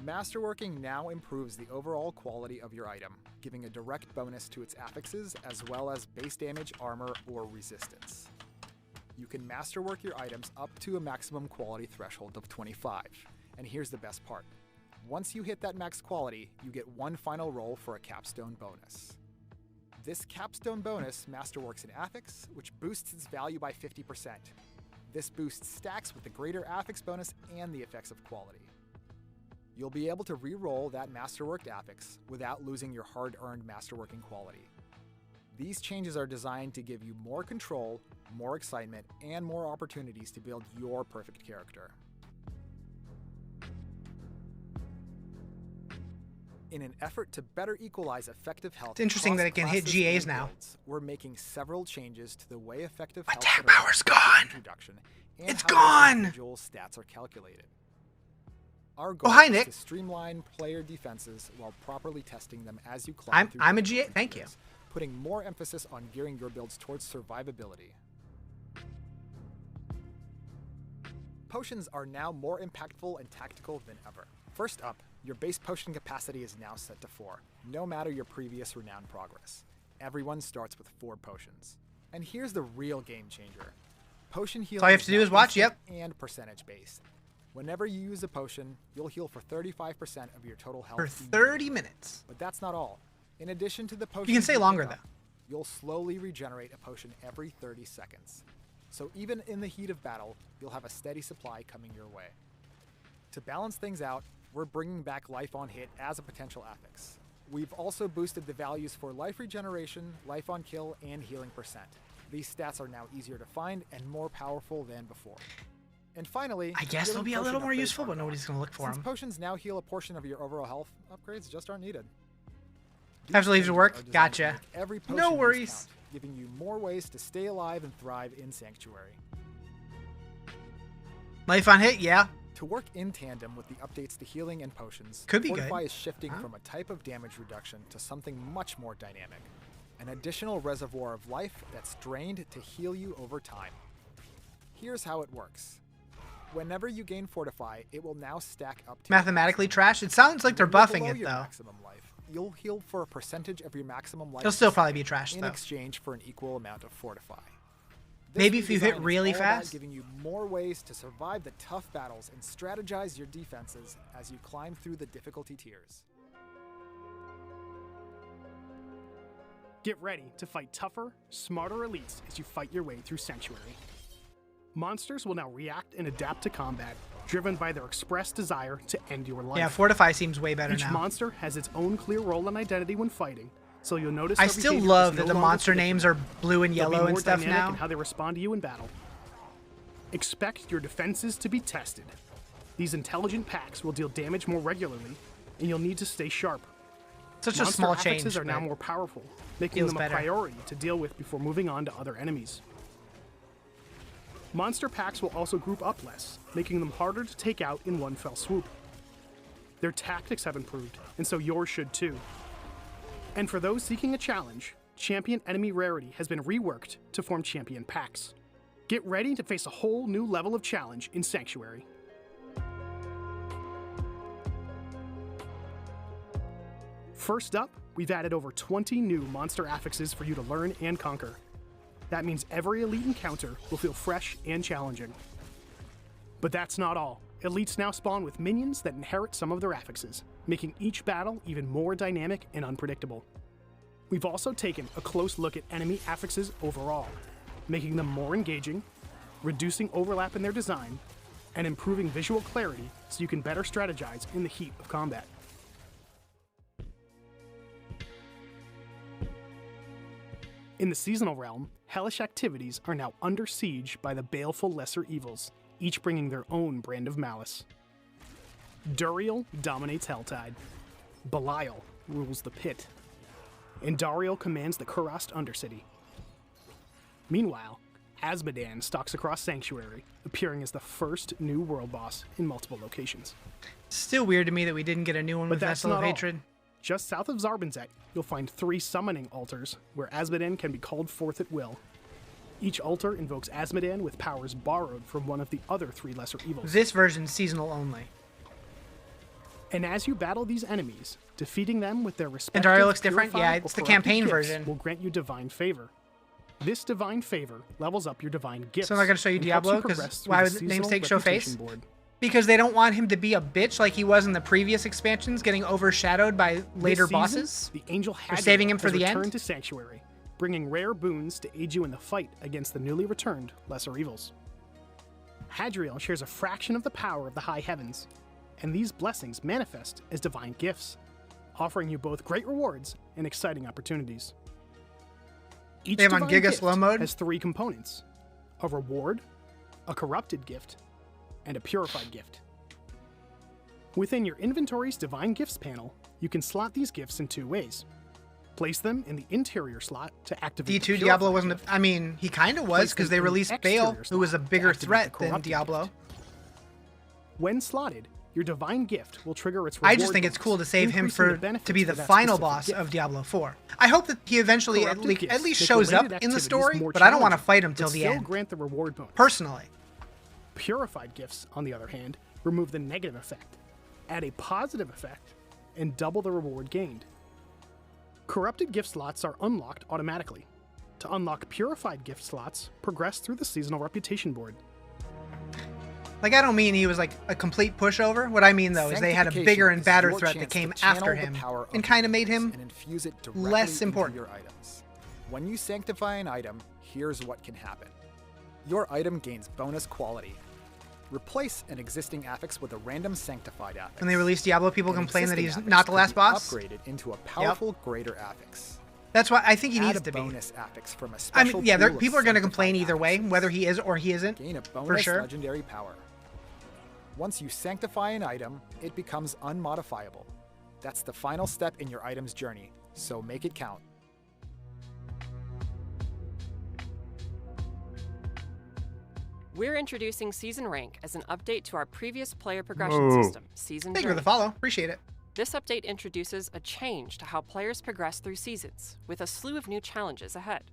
Masterworking now improves the overall quality of your item, giving a direct bonus to its affixes as well as base damage, armor, or resistance. You can masterwork your items up to a maximum quality threshold of 25. And here's the best part. Once you hit that max quality, you get one final roll for a capstone bonus. This capstone bonus masterworks an affix, which boosts its value by 50%. This boost stacks with the greater affix bonus and the effects of quality. You'll be able to re-roll that masterworked affix without losing your hard-earned masterworking quality. These changes are designed to give you more control, more excitement, and more opportunities to build your perfect character. In an effort to better equalize effective health, It's interesting that it can hit across classes GAs and now. builds, we're making several changes to the way effective My health attack interacts power's with the gone! introduction and It's how those gone! individual stats are calculated. Our goal hi, is Nick. to streamline player defenses while properly testing them as you climb through I'm a difficult GA. Thank you. tiers, putting more emphasis on gearing your builds towards survivability. Potions are now more impactful and tactical than ever. First up, your base potion capacity is now set to 4, no matter your previous renown progress. Everyone starts with 4 potions. And here's the real game changer. Potion healing all you have to do now is watch, instant yep. and percentage based. Whenever you use a potion, you'll heal for 35% of your total health. For immediately. 30 minutes. But that's not all. In addition to the potions You can stay pick longer, up, though. You'll slowly regenerate a potion every 30 seconds. So even in the heat of battle, you'll have a steady supply coming your way. To balance things out, we're bringing back life on hit as a potential affix. We've also boosted the values for life regeneration, life on kill, and healing percent. These stats are now easier to find and more powerful than before. And finally, I guess they'll healing be a potion little more upgrades useful, but aren't nobody's gone. gonna look for Since them. potions now heal a portion of your overall health, upgrades just aren't needed. Have to leave to These work? changes are designed to Gotcha. make every No potion use worries. count, giving you more ways to stay alive and thrive in Sanctuary. Life on hit, yeah. To work in tandem with the updates to healing and potions, Could be Fortify good. is shifting Huh? from a type of damage reduction to something much more dynamic. An additional reservoir of life that's drained to heal you over time. Here's how it works. Whenever you gain Fortify, it will now stack up to Mathematically trash? It sounds like they're When you're buffing below it, your though. maximum life, you'll heal for a percentage of your maximum life It'll still probably be trash, in though. exchange for an equal amount of Fortify. Maybe if you hit redesign is really all about fast? giving you more ways to survive the tough battles and strategize your defenses as you climb through the difficulty tiers. Get ready to fight tougher, smarter elites as you fight your way through Sanctuary. Monsters will now react and adapt to combat, driven by their express desire to end your life. Yeah, Fortify seems way better Each now. monster has its own clear role and identity when fighting, so you'll notice I their still behavior love is that no the longer monster names are blue and They'll be yellow and more stuff dynamic now. in how they respond to you in battle. Expect your defenses to be tested. These intelligent packs will deal damage more regularly, and you'll need to stay sharp. Such a Monster small affixes change. are now but more powerful, making feels them better. a priority to deal with before moving on to other enemies. Monster packs will also group up less, making them harder to take out in one fell swoop. Their tactics have improved, and so yours should too. And for those seeking a challenge, Champion Enemy Rarity has been reworked to form Champion Packs. Get ready to face a whole new level of challenge in Sanctuary. First up, we've added over 20 new monster affixes for you to learn and conquer. That means every elite encounter will feel fresh and challenging. But that's not all. Elites now spawn with minions that inherit some of their affixes, making each battle even more dynamic and unpredictable. We've also taken a close look at enemy affixes overall, making them more engaging, reducing overlap in their design, and improving visual clarity so you can better strategize in the heat of combat. In the seasonal realm, hellish activities are now under siege by the baleful lesser evils, each bringing their own brand of malice. Duriel dominates Helltide. Belial rules the pit. And Dariel commands the Kurast Undercity. Meanwhile, Azmodan stalks across Sanctuary, appearing as the first new world boss in multiple locations. Still weird to me that we didn't get a new one But with that's Vessel of not all. Hatred. Just south of Zarbinzet, you'll find 3 summoning altars, where Azmodan can be called forth at will. Each altar invokes Azmodan with powers borrowed from one of the other 3 lesser evils. This version's seasonal only. And as you battle these enemies, defeating them with their And respective Dario looks different? purified Yeah, or it's the corrupted campaign gifts version. will grant you divine favor. This divine favor levels up your divine gifts. So I'm not gonna show you and helps Diablo, 'cause progress through why the would seasonal namesake show reputation face? board. Because they don't want him to be a bitch like he was in the previous expansions, getting overshadowed by later This season, bosses. The angel They're Hadriel saving him for has the returned end? to Sanctuary, bringing rare boons to aid you in the fight against the newly returned lesser evils. Hadriel shares a fraction of the power of the high heavens, and these blessings manifest as divine gifts, offering you both great rewards and exciting opportunities. Each They have on divine Giga gift slow mode? has 3 components: a reward, a corrupted gift, and a purified gift. Within your inventory's divine gifts panel, you can slot these gifts in 2 ways. Place them in the interior slot to activate D2 the Diablo purified wasn't. gift. I mean, he kind of was Place because them they in the released exterior Bale, who was a slot to bigger activate threat the than corrupted Diablo. gift. When slotted, your divine gift will trigger its I reward just think it's bonus, cool to save him increasing for the benefits to be for the that final specific boss gift. of Diablo 4. I hope that he eventually at Corrupted least gifts shows make up related in the activities story, more but I don't want to challenging, fight him but till the still end. grant the reward bonus. Personally, Purified gifts, on the other hand, remove the negative effect, add a positive effect, and double the reward gained. Corrupted gift slots are unlocked automatically. To unlock purified gift slots, progress through the seasonal reputation board. like I don't mean he was like a complete pushover. What I mean though is they had a bigger and badder Sanctification threat is that your came chance to after channel him the power of and the kind of made universe him and infuse it directly less into important. your items. When you sanctify an item, here's what can happen. Your item gains bonus quality. Replace an existing affix with a random sanctified affix. When they released Diablo, people An complain that existing he's affix not the could last be boss. Upgraded into a powerful greater affix. That's why I think he Add needs a to be. bonus affix from a I special mean, yeah, pool of people are going to sanctified complain either way, affixes. whether he is or he isn't. Gain a bonus sure. legendary power. Once you sanctify an item, it becomes unmodifiable. That's the final step in your item's journey, so make it count. We're introducing Season Rank as an update to our previous player progression system, Season Thank you for Journey. the follow. Appreciate it. This update introduces a change to how players progress through seasons, with a slew of new challenges ahead.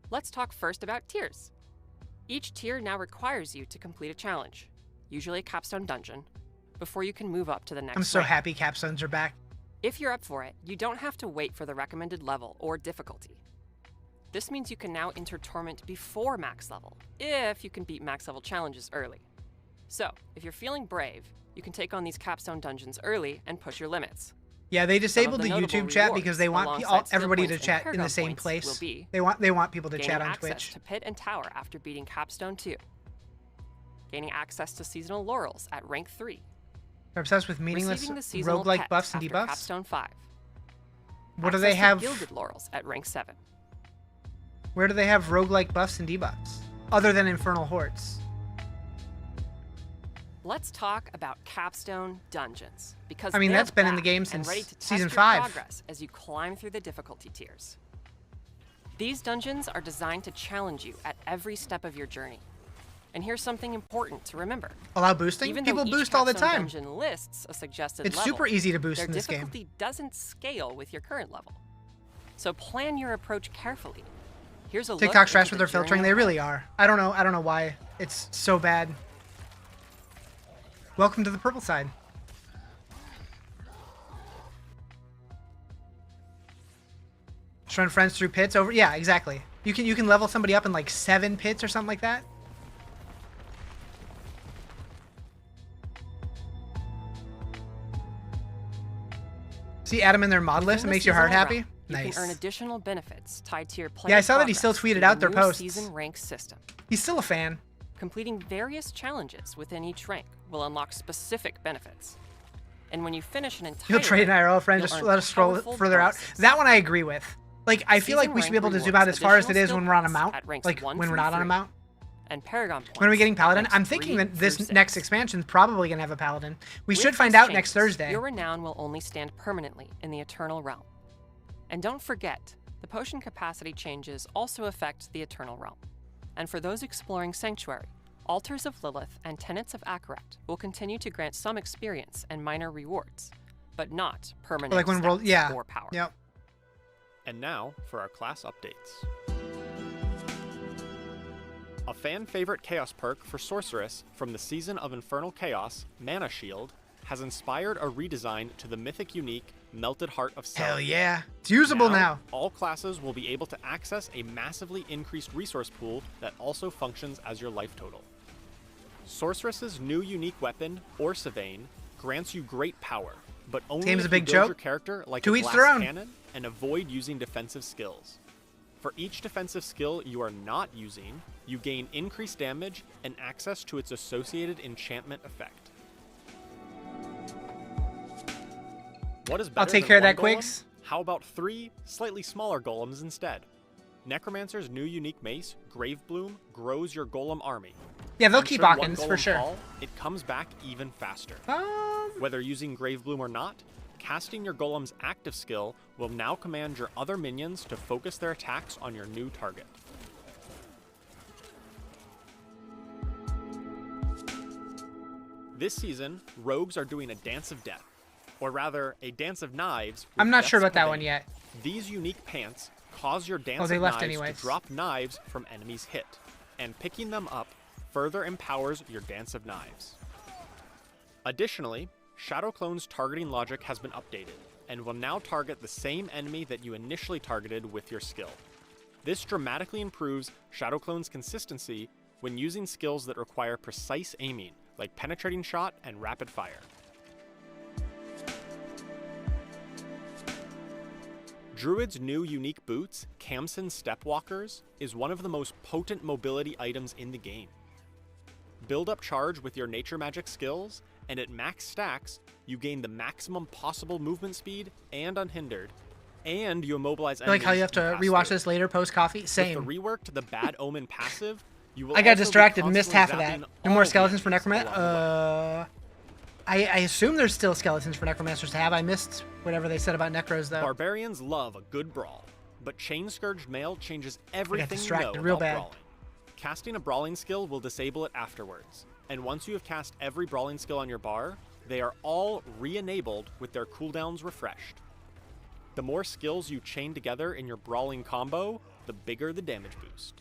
Let's talk first about tiers. Each tier now requires you to complete a challenge. usually a capstone dungeon, before you can move up to the next I'm so rank. happy capstones are back. If you're up for it, you don't have to wait for the recommended level or difficulty. This means you can now enter Torment before max level, if you can beat max level challenges early. So, if you're feeling brave, you can take on these capstone dungeons early and push your limits. Yeah, they disabled the notable YouTube chat because they want rewards, alongside everybody skill to points and chat in the Paragon same points, place. will be They want people to gaining chat on access Twitch. to Pit and Tower after beating Capstone 2. Gaining access to seasonal laurels at rank 3. They're obsessed with meaningless Receiving the seasonal roguelike pets buffs and after debuffs. Capstone 5. What do Access they to have? Gilded laurels at rank 7. Where do they have roguelike buffs and debuffs? Other than Infernal Hordes. Let's talk about Capstone Dungeons, because I mean, they're that's been in the back game and since ready to test Season your 5. progress as you climb through the difficulty tiers. These dungeons are designed to challenge you at every step of your journey. And here's something important to remember. Allow boosting? Even People though each boost all the Capstone time. dungeon lists a suggested It's level, super easy to boost their in this game. difficulty doesn't scale with your current level. So plan your approach carefully. Here's a TikTok's look trash into with the their filtering. journey They really are. I don't know why it's so bad. Welcome to the purple side. Just run friends through pits over. Yeah, exactly. You can level somebody up in like 7 pits or something like that. See Adam in their mod list. It Within the makes your heart seasonal happy. realm, You Nice. can earn additional benefits tied to your player Yeah, I saw that he still progress tweeted through out the their new posts. season rank system. He's still a fan. Completing various challenges within each rank will unlock specific benefits. And when you finish an entire He'll trade an rank, IRL friend. you'll Just earn let us scroll powerful further out. bonuses. That one I agree with. Like, I feel like Season we should be able to rank zoom out as far as it rewards is when we're on a additional mount. at ranks Like, 1 when we're through not on a 3. mount. And Paragon points. When are we getting at Paladin? ranks I'm thinking 3 that this through 6. next expansion's probably going to have a Paladin. We With should find these out next changes, Thursday. Your renown will only stand permanently in the Eternal Realm. And don't forget, the potion capacity changes also affect the Eternal Realm. And for those exploring Sanctuary, Altars of Lilith and Tenets of Akarat will continue to grant some experience and minor rewards, but not permanent Like when stats yeah. or power. Yep. And now for our class updates. A fan favorite chaos perk for Sorceress from the Season of Infernal Chaos, Mana Shield, has inspired a redesign to the mythic unique Melted Heart of Self. Hell yeah. It's usable now. All classes will be able to access a massively increased resource pool that also functions as your life total. Sorceress's new unique weapon, Orsavane, grants you great power, but only Game's if a big you build joke. your character like To a each glass their own. cannon and avoid using defensive skills. For each defensive skill you are not using, you gain increased damage and access to its associated enchantment effect. What is better I'll take than care of one that, golem? Quigs. How about 3 slightly smaller golems instead? Necromancer's new unique mace, Gravebloom, grows your golem army. Yeah, they'll And keep should one Hawkins for golem sure. fall, it comes back even faster. Whether using Gravebloom or not, casting your golem's active skill will now command your other minions to focus their attacks on your new target. This season, rogues are doing a Dance of Death, or rather, a Dance of Knives. with I'm not sure Death's about that one Pavane. yet. These unique pants cause your Dance Oh, they of left Knives anyways. to drop knives from enemies hit, and picking them up further empowers your Dance of Knives. Additionally, Shadow Clone's targeting logic has been updated, and will now target the same enemy that you initially targeted with your skill. This dramatically improves Shadow Clone's consistency when using skills that require precise aiming, like Penetrating Shot and Rapid Fire. Druid's new unique boots, Kamson Stepwalkers, is one of the most potent mobility items in the game. Build up charge with your nature magic skills, and at max stacks, you gain the maximum possible movement speed and unhindered, and you immobilize I like enemies how you have to who pass rewatch through. this later post coffee. With Same. the rework to the Bad Omen passive, you will I got also be distracted, missed half of constantly that. zapping No all more the skeletons for enemies Necromancer. along the way. I assume there's still skeletons for Necromancers to have. I missed whatever they said about Necros though. Barbarians love a good brawl, but Chain Scourged Mail changes everything you distracted know real about bad. brawling. Casting a brawling skill will disable it afterwards, and once you have cast every brawling skill on your bar, they are all re-enabled with their cooldowns refreshed. The more skills you chain together in your brawling combo, the bigger the damage boost.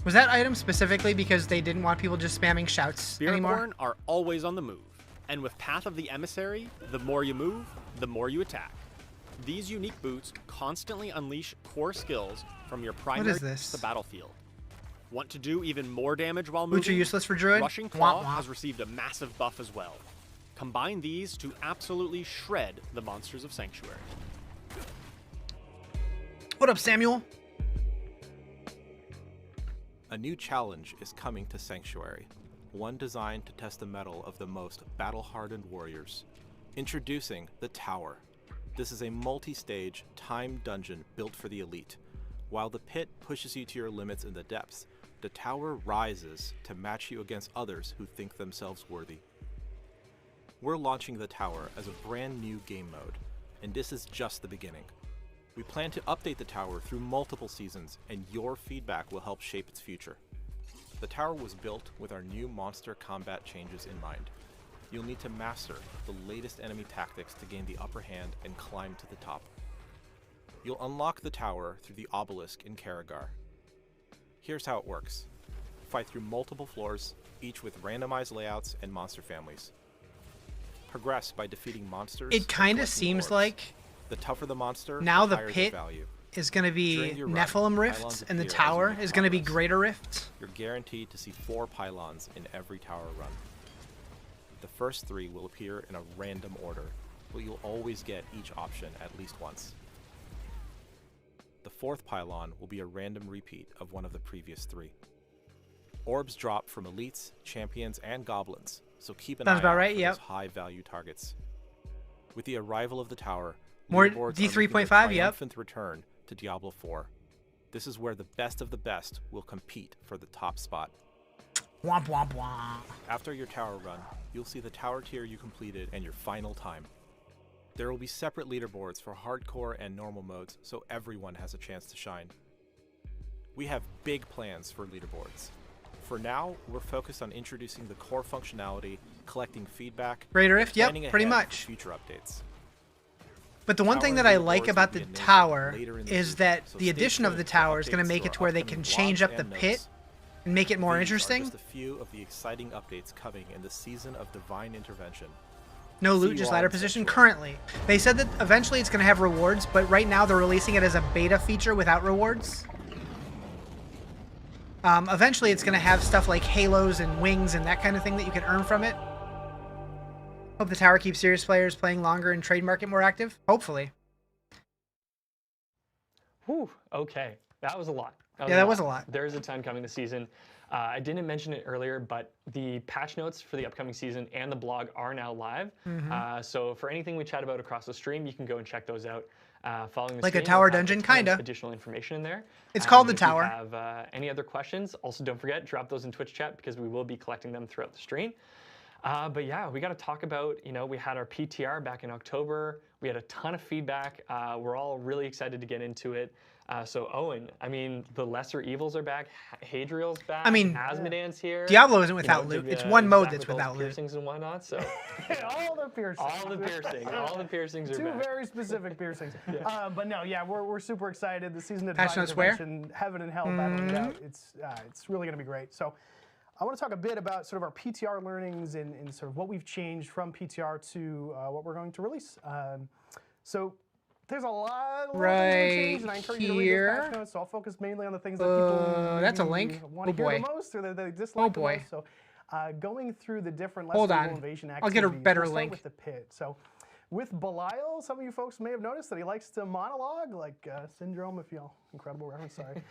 Was that item specifically because they didn't want people just spamming shouts anymore? Spiritborn are always on the move, and with Path of the Emissary, the more you move, the more you attack. These unique boots constantly unleash core skills from your primary is this? to the battlefield. Want to do even more damage while moving? Boots are useless for Druid? Rushing Claw Womp womp. has received a massive buff as well. Combine these to absolutely shred the monsters of Sanctuary. What up, Samuel? A new challenge is coming to Sanctuary, one designed to test the mettle of the most battle-hardened warriors. Introducing the Tower. This is a multi-stage, timed dungeon built for the elite. While the pit pushes you to your limits in the depths, the Tower rises to match you against others who think themselves worthy. We're launching the Tower as a brand new game mode, and this is just the beginning. We plan to update the Tower through multiple seasons, and your feedback will help shape its future. The Tower was built with our new monster combat changes in mind. You'll need to master the latest enemy tactics to gain the upper hand and climb to the top. You'll unlock the Tower through the obelisk in Karagar. Here's how it works. Fight through multiple floors, each with randomized layouts and monster families. Progress by defeating monsters. It kind of seems like the tougher the monster, now the the higher pit their value. is going to be During your run, Nephilim rifts, pylons and the appear as tower you make is going to be progress. greater rifts. You're guaranteed to see 4 pylons in every tower run. The first 3 will appear in a random order, but you'll always get each option at least once. The 4th pylon will be a random repeat of one of the previous 3. Orbs drop from elites, champions, and goblins, so keep an Sounds eye about out right, for yep. those high-value targets. With the arrival of the tower, More leaderboards are D3.5, making their yep. triumphant return to Diablo 4. This is where the best of the best will compete for the top spot. Womp womp womp. After your tower run, you'll see the tower tier you completed and your final time. There will be separate leaderboards for hardcore and normal modes, so everyone has a chance to shine. We have big plans for leaderboards. For now, we're focused on introducing the core functionality, collecting feedback, Greater Rift, yep, planning pretty ahead much. for future updates. But the one thing that I like about the tower is that the addition of the tower is going to make it to where they can change up the pit and make it more These are interesting. just a few of the exciting updates coming in the season of Divine Intervention. No See loot, you just all ladder in position Sanctuary. currently. They said that eventually it's going to have rewards, but right now they're releasing it as a beta feature without rewards. Eventually it's going to have stuff like halos and wings and that kind of thing that you can earn from it. Hope the tower keeps serious players playing longer and trade market more active. Hopefully. Whew, okay. That was a lot. That was a lot. There's a ton coming this season. I didn't mention it earlier, but the patch notes for the upcoming season and the blog are now live. So for anything we chat about across the stream, you can go and check those out. Following the Like a stream, tower we'll have dungeon, ton of kinda. additional information in there. It's called the if tower. you have any other questions, also don't forget, drop those in Twitch chat because we will be collecting them throughout the stream. But yeah, we got to talk about, we had our PTR back in October. We had a ton of feedback. We're all really excited to get into it. So Owen, I mean, the lesser evils are back. Hadriel's back. I mean, Asmodan's here. Diablo isn't without loot. It's one mode that's with all without the loot. piercings and whatnot. So all the piercings. all the piercings are Two back. very specific piercings. But no, yeah, we're super excited. The season of Patch Divine notes where? Intervention, Heaven and Hell battling it out. It's really going to be great. So I want to talk a bit about sort of our PTR learnings and sort of what we've changed from PTR to what we're going to release. So there's a lot of things that changed, and I encourage you to read those patch notes. So I'll focus mainly on the things that people that's a maybe link. want Oh, to hear boy. the most or that they dislike the boy. most. So going through the different Hold less on. legal invasion I'll get a activities, better we'll start link. with the pit. So with Belial, some of you folks may have noticed that he likes to monologue, like Syndrome, if you incredible reference, sorry.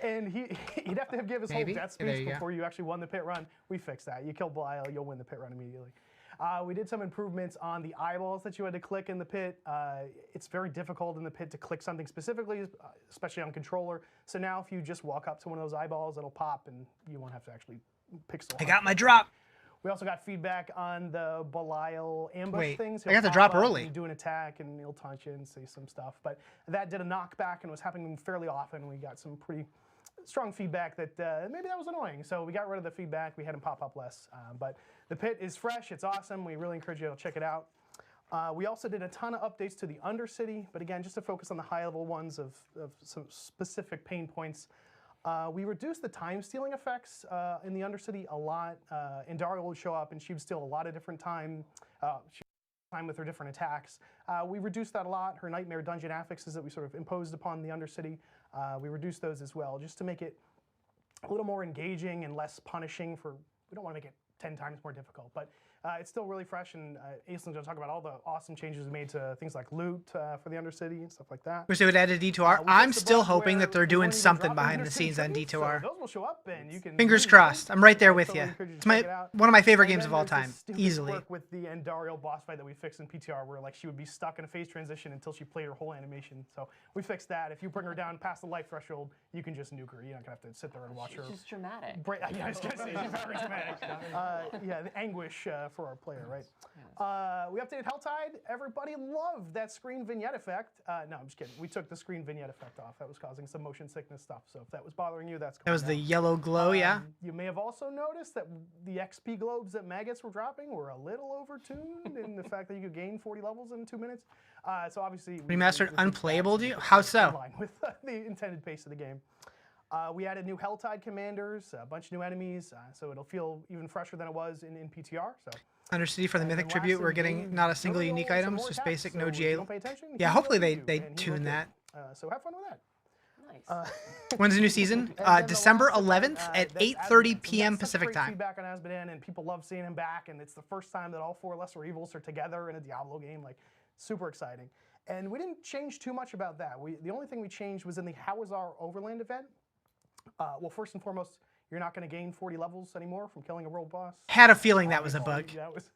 And he'd have to give his Maybe. whole death There speech you go. before you actually won the pit run. We fixed that. You kill Belial, you'll win the pit run immediately. We did some improvements on the eyeballs that you had to click in the pit. It's very difficult in the pit to click something specifically, especially on controller. So now if you just walk up to one of those eyeballs, it'll pop and you won't have to actually pixel. I got my drop. We also got feedback on the Belial ambush Wait, things. I got the He'll drop pop up early. and do an attack and he'll taunt you and say some stuff. But that did a knockback and was happening fairly often. We got some pretty strong feedback that maybe that was annoying. So we got rid of the feedback. We had him pop up less. But the pit is fresh. It's awesome. We really encourage you to check it out. We also did a ton of updates to the Undercity. But again, just to focus on the high-level ones of some specific pain points. We reduced the time stealing effects in the Undercity a lot. Indaria would show up and she would steal a lot of different time. With her different attacks. We reduced that a lot. Her Nightmare Dungeon affixes that we sort of imposed upon the Undercity, we reduced those as well, just to make it a little more engaging and less punishing we don't want to make it 10 times more difficult, but it's still really fresh, and Aislin's going to talk about all the awesome changes we made to things like loot for the Undercity and stuff like that. Wish they would add a D2R. I'm still hoping that they're doing something behind the scenes on D2R. So those will show up, and you can Fingers crossed. I'm right there with you. It's one of my favorite games of all time, easily. Work with the Endario boss fight that we fixed in PTR, where like she would be stuck in a phase transition until she played her whole animation. So we fixed that. If you bring her down past the life threshold, you can just nuke her. You're not gonna have to sit there and watch her. She's dramatic. Yeah, I was gonna say she's very dramatic. Yeah, the anguish for our player, right? We updated Helltide. Everybody loved that screen vignette effect. No, I'm just kidding. We took the screen vignette effect off. That was causing some motion sickness stuff. So if that was bothering you, that's gone. That was the yellow glow, yeah. You may have also noticed that the XP globes that maggots were dropping were a little overtuned in the fact that you could gain 40 levels in 2 minutes. So obviously remastered unplayable. How so? In line with the intended pace of the game. We added new Helltide commanders, a bunch of new enemies, so it'll feel even fresher than it was in PTR. So. Undercity for the Mythic Tribute, we're getting not a single unique items, just basic no GA. Yeah, hopefully they tune that. So have fun with that. Nice. When's the new season? December 11th at 8:30 p.m. Pacific time. Feedback on Asmodean, and people love seeing him back, and it's the first time that all 4 Lesser Evils are together in a Diablo game. Like, super exciting. And we didn't change too much about that. The only thing we changed was in the How Is Our Overland event. Well, first and foremost, you're not going to gain 40 levels anymore from killing a world boss. Had a feeling that was a bug. That was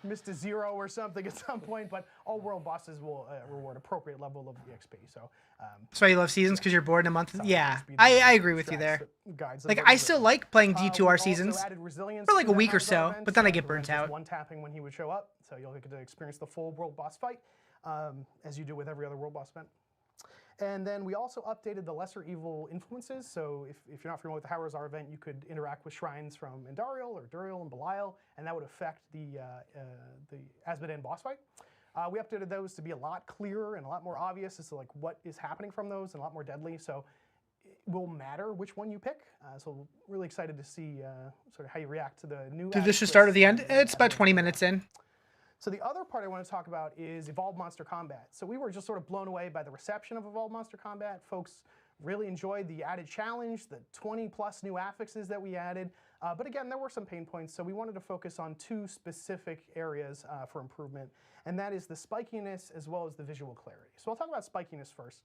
missed a 0 or something at some point, but all world bosses will reward appropriate level of XP. So that's why you love seasons, because you're bored in a month. Yeah, I agree with you there. Like, I still like playing D2R seasons for like a week or so, but then I get burnt out. One tapping when he would show up, so you'll get to experience the full world boss fight, as you do with every other world boss event. And then we also updated the Lesser Evil influences. So if you're not familiar with the How Is Our event, you could interact with shrines from Endariel or Duriel and Belial, and that would affect the Asmodean boss fight. We updated those to be a lot clearer and a lot more obvious as to like what is happening from those and a lot more deadly. So it will matter which one you pick. So really excited to see sort of how you react to the new. Did this just start at the end? It's about 20 minutes in. So the other part I want to talk about is Evolved Monster Combat. So we were just sort of blown away by the reception of Evolved Monster Combat. Folks really enjoyed the added challenge, the 20+ new affixes that we added. But again, there were some pain points, so we wanted to focus on 2 specific areas for improvement, and that is the spikiness as well as the visual clarity. So I'll talk about spikiness first.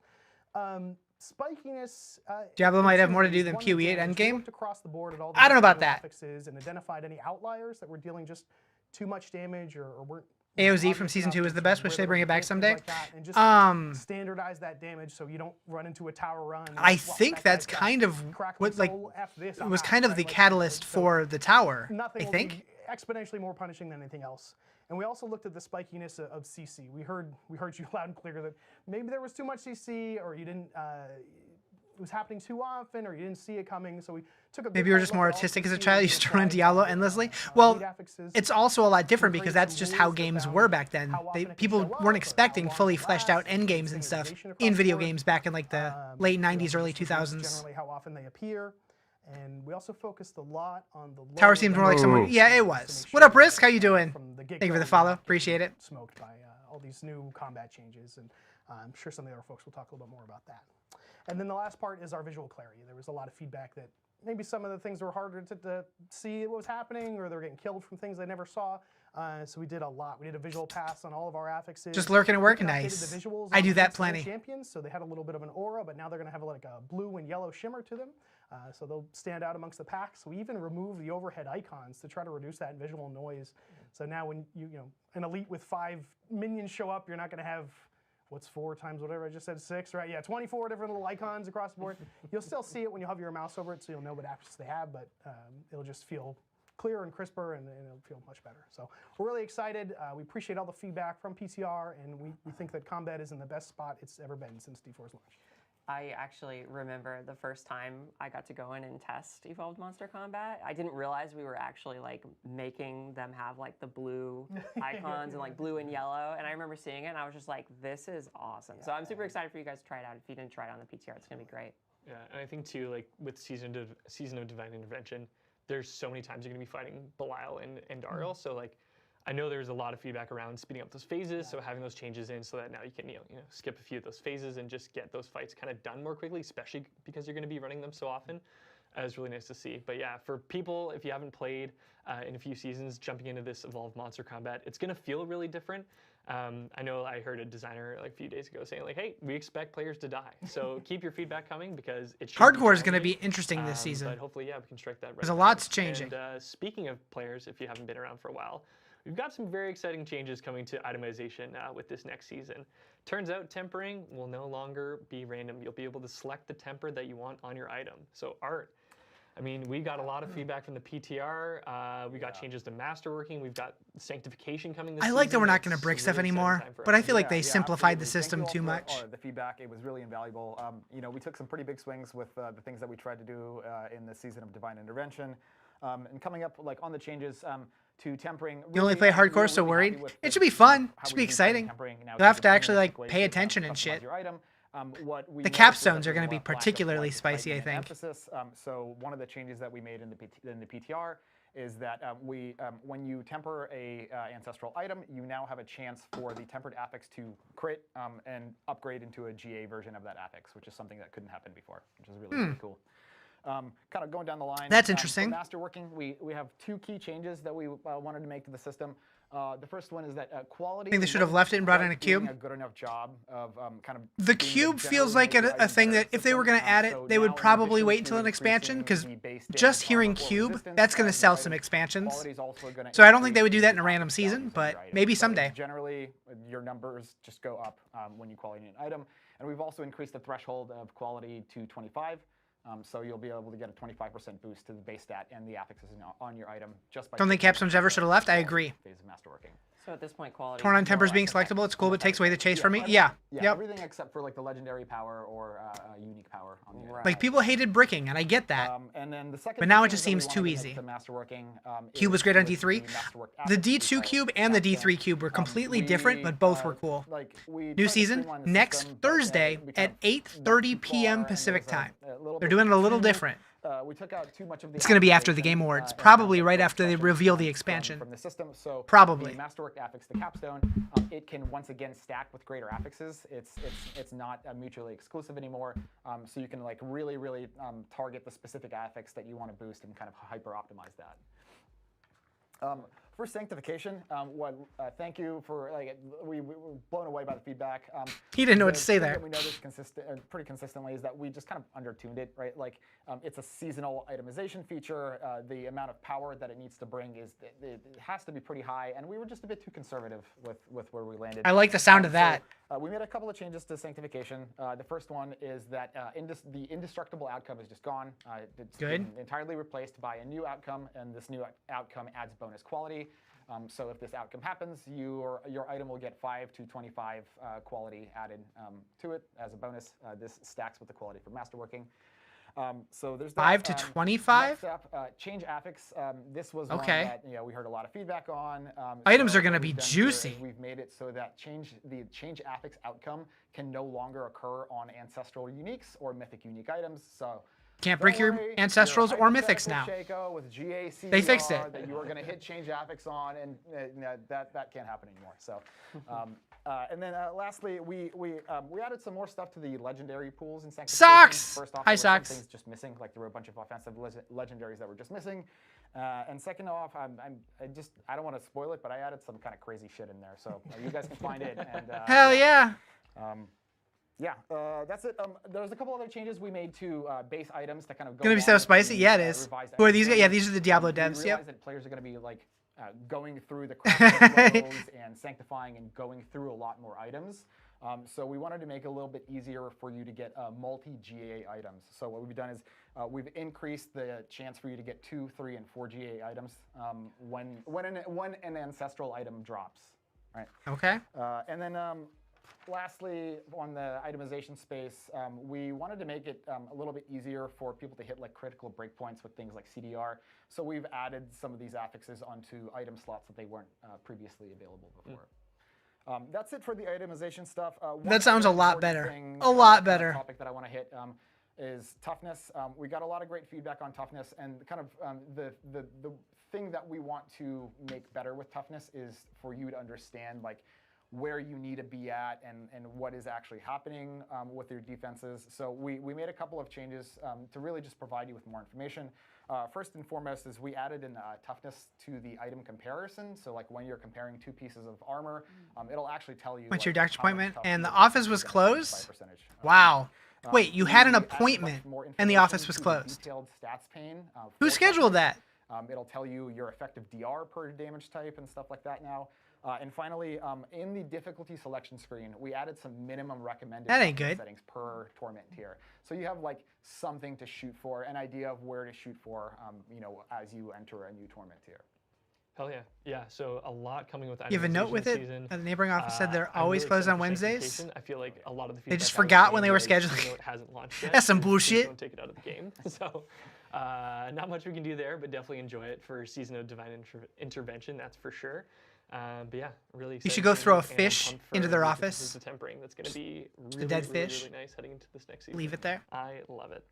Spikiness. Diablo might have more to do than PoE8 endgame. Across the board at all the I don't know about that. Affixes and identified any outliers that were dealing just too much damage or weren't. AOZ from season 2 is the best. Wish they bring it back someday. And just standardize that damage so you don't run into a tower run. I think that's kind of what it was kind of the catalyst for the tower. I think exponentially more punishing than anything else. And we also looked at the spikiness of CC. We heard you loud and clear that maybe there was too much CC, or you didn't. It was happening too often, or you didn't see it coming. So we took a. Maybe you were just more artistic as a child. You used to run Diablo endlessly. Well, it's also a lot different because that's just how games were back then. People weren't expecting fully fleshed out end games and stuff in video games back in like the late 90s, early 2000s. Generally, how often they appear. And we also focused a lot on the tower seems more like someone. Yeah, it was. What up, Risk? How you doing? Thank you for the follow. Appreciate it. Smoked by all these new combat changes, and I'm sure some of the other folks will talk a little bit more about that. And then the last part is our visual clarity. There was a lot of feedback that maybe some of the things were harder to see what was happening, or they were getting killed from things they never saw. So we did a lot. We did a visual pass on all of our affixes. Just lurking at work, nice. I do that plenty. Champions, so they had a little bit of an aura, but now they're going to have like a blue and yellow shimmer to them. So they'll stand out amongst the pack. So we even removed the overhead icons to try to reduce that visual noise. So now when you know an elite with 5 minions show up, you're not going to have what's 4 times whatever I just said, 6, right? Yeah, 24 different little icons across the board. You'll still see it when you hover your mouse over it, so you'll know what affixes they have, but it'll just feel clearer and crisper, and it'll feel much better. So we're really excited. We appreciate all the feedback from PTR, and we think that combat is in the best spot it's ever been since D4's launch. I actually remember the first time I got to go in and test Evolved Monster Combat. I didn't realize we were actually like making them have like the blue icons and like blue and yellow. And I remember seeing it and I was just like, this is awesome. So I'm super excited for you guys to try it out. If you didn't try it on the PTR, it's gonna be great. Yeah, and I think too, like with Season of Divine Intervention, there's so many times you're going to be fighting Belial and Dariel. So like, I know there's a lot of feedback around speeding up those phases. So having those changes in so that now you can skip a few of those phases and just get those fights kind of done more quickly, especially because you're going to be running them so often. Is really nice to see. But yeah, for people, if you haven't played in a few seasons, jumping into this Evolved Monster Combat, it's going to feel really different. I know I heard a designer like a few days ago saying like, hey, we expect players to die. So keep your feedback coming because it should Hardcore is going to challenging. be interesting this season. But hopefully, yeah, we can strike that right. Because a lot's balance. changing. And speaking of players, if you haven't been around for a while, we've got some very exciting changes coming to itemization with this next season. Turns out tempering will no longer be random. You'll be able to select the temper that you want on your item. So Art, I mean, we got a lot of feedback from the PTR. We got changes to Masterworking. We've got Sanctification coming this season. I like that we're not going to break stuff anymore, but I feel like they simplified the system too much. All the feedback, it was really invaluable. We took some pretty big swings with the things that we tried to do in the Season of Divine Intervention. And coming up like on the changes to tempering. You only play hardcore, so worried? It should be fun. It should be exciting. You'll have to actually like pay attention and shit. The capstones are going to be particularly spicy, I think. So one of the changes that we made in the PTR is that when you temper a ancestral item, you now have a chance for the tempered affix to crit and upgrade into a GA version of that affix, which is something that couldn't happen before, which is really cool. Kind of going down the line. That's interesting. For Masterworking, we have two key changes that we wanted to make to the system. The first one is that quality. I think they should have left it and brought in a cube. A good enough job of kind of. The cube feels like a thing that if they were going to add it, they would probably wait until an expansion, because just hearing cube, that's going to sell some expansions. So I don't think they would do that in a random season, but maybe someday. Generally, your numbers just go up when you quality an item. And we've also increased the threshold of quality to 25. So you'll be able to get a 25% boost to the base stat and the affixes on your item just by. Don't think capstones ever should have left. I agree. Phase of Masterworking. So at this point, quality. Torn on tempers being selectable, it's cool, but it takes away the chase from me. Yeah. Yeah. Yep. Everything except for like the legendary power or unique power on the item. Like people hated bricking, and I get that. And then the second. But now it just seems too easy. Cube was great on D3. The D2 cube and the D3 cube were completely different, but both were cool. New season next Thursday at 8:30 p.m. Pacific time. They're doing it a little different. We took out too much of the. It's going to be after the Game Awards, probably right after they reveal the expansion. From the system, so probably. The Masterwork affix, the capstone, it can once again stack with greater affixes. It's not mutually exclusive anymore. So you can like really target the specific affix that you want to boost and kind of hyper optimize that. For Sanctification, thank you for we were blown away by the feedback. He didn't know what to say there. What we noticed pretty consistently is that we just kind of undertuned it, right? Like it's a seasonal itemization feature. The amount of power that it needs to bring it has to be pretty high, and we were just a bit too conservative with where we landed. I like the sound of that. So, we made a couple of changes to Sanctification. The first one is that the indestructible outcome is just gone. It's been entirely replaced by a new outcome, and this new outcome adds bonus quality. So if this outcome happens, your item will get 5 to 25 quality added to it as a bonus. This stacks with the quality for Masterworking. So there's that. 5 to 25? Next up, change affix. This was one that we heard a lot of feedback on. Items are going to be juicy. We've made it so that the change affix outcome can no longer occur on ancestral uniques or mythic unique items. So. Can't break your ancestrals or mythics now. With They fixed it. That you were going to hit change affix on, and that can't happen anymore. So, and then lastly, we added some more stuff to the legendary pools in Sanctification. Socks. First off, Hi, there were some Socks. things just missing, like there were a bunch of offensive legendaries that were just missing. And second off, I don't want to spoil it, but I added some kind of crazy shit in there, so you guys can find it. And, hell yeah. Yeah, that's it. There's a couple other changes we made to base items to kind of go. Gonna be so spicy? Yeah, it is. Who are these guys? Yeah, these are the Diablo devs. Yep. That players are gonna be like going through the craft flows and sanctifying and going through a lot more items. So we wanted to make it a little bit easier for you to get multi-GA items. So what we've done is we've increased the chance for you to get 2, 3, and 4 GA items when an ancestral item drops. Right. Okay. And then. Lastly, on the itemization space, we wanted to make it a little bit easier for people to hit like critical breakpoints with things like CDR. So we've added some of these affixes onto item slots that they weren't previously available before. That's it for the itemization stuff. That sounds a lot better. A lot better. Topic that I want to hit is toughness. We got a lot of great feedback on toughness, and kind of the thing that we want to make better with toughness is for you to understand like where you need to be at and what is actually happening with your defenses. So we made a couple of changes to really just provide you with more information. First and foremost is we added in toughness to the item comparison. So like when you're comparing two pieces of armor, it'll actually tell you Went to your like, doctor's how much appointment, tough and you the are office was by closed? percentage. Wow. Wait, you had an We added much appointment, more and the information office was to the closed. Detailed stats pane. Who for scheduled toughness. that? It'll tell you your effective DR per damage type and stuff like that now. And finally, in the difficulty selection screen, we added some minimum recommended That ain't toughness good. settings per torment tier. So you have like something to shoot for, an idea of where to shoot for, as you enter a new torment tier. Hell yeah. Yeah, so a lot coming with You have a note itemization with this it? season. The neighboring office said they're I'm always really closed excited on for Wednesdays. Sanctification. I feel like a lot of the They feedback just I was forgot when they getting were was, scheduling. It hasn't launched yet. That's some please bullshit. Don't take it out of the game. So not much we can do there, but definitely enjoy it for Season of Divine Intervention, that's for sure. But yeah, really excited. You should go throw a and fish pumped for into their the office. Differences of Tempering. That's going to be a really, dead really, fish. really nice heading into this next season. Leave it there. I love it.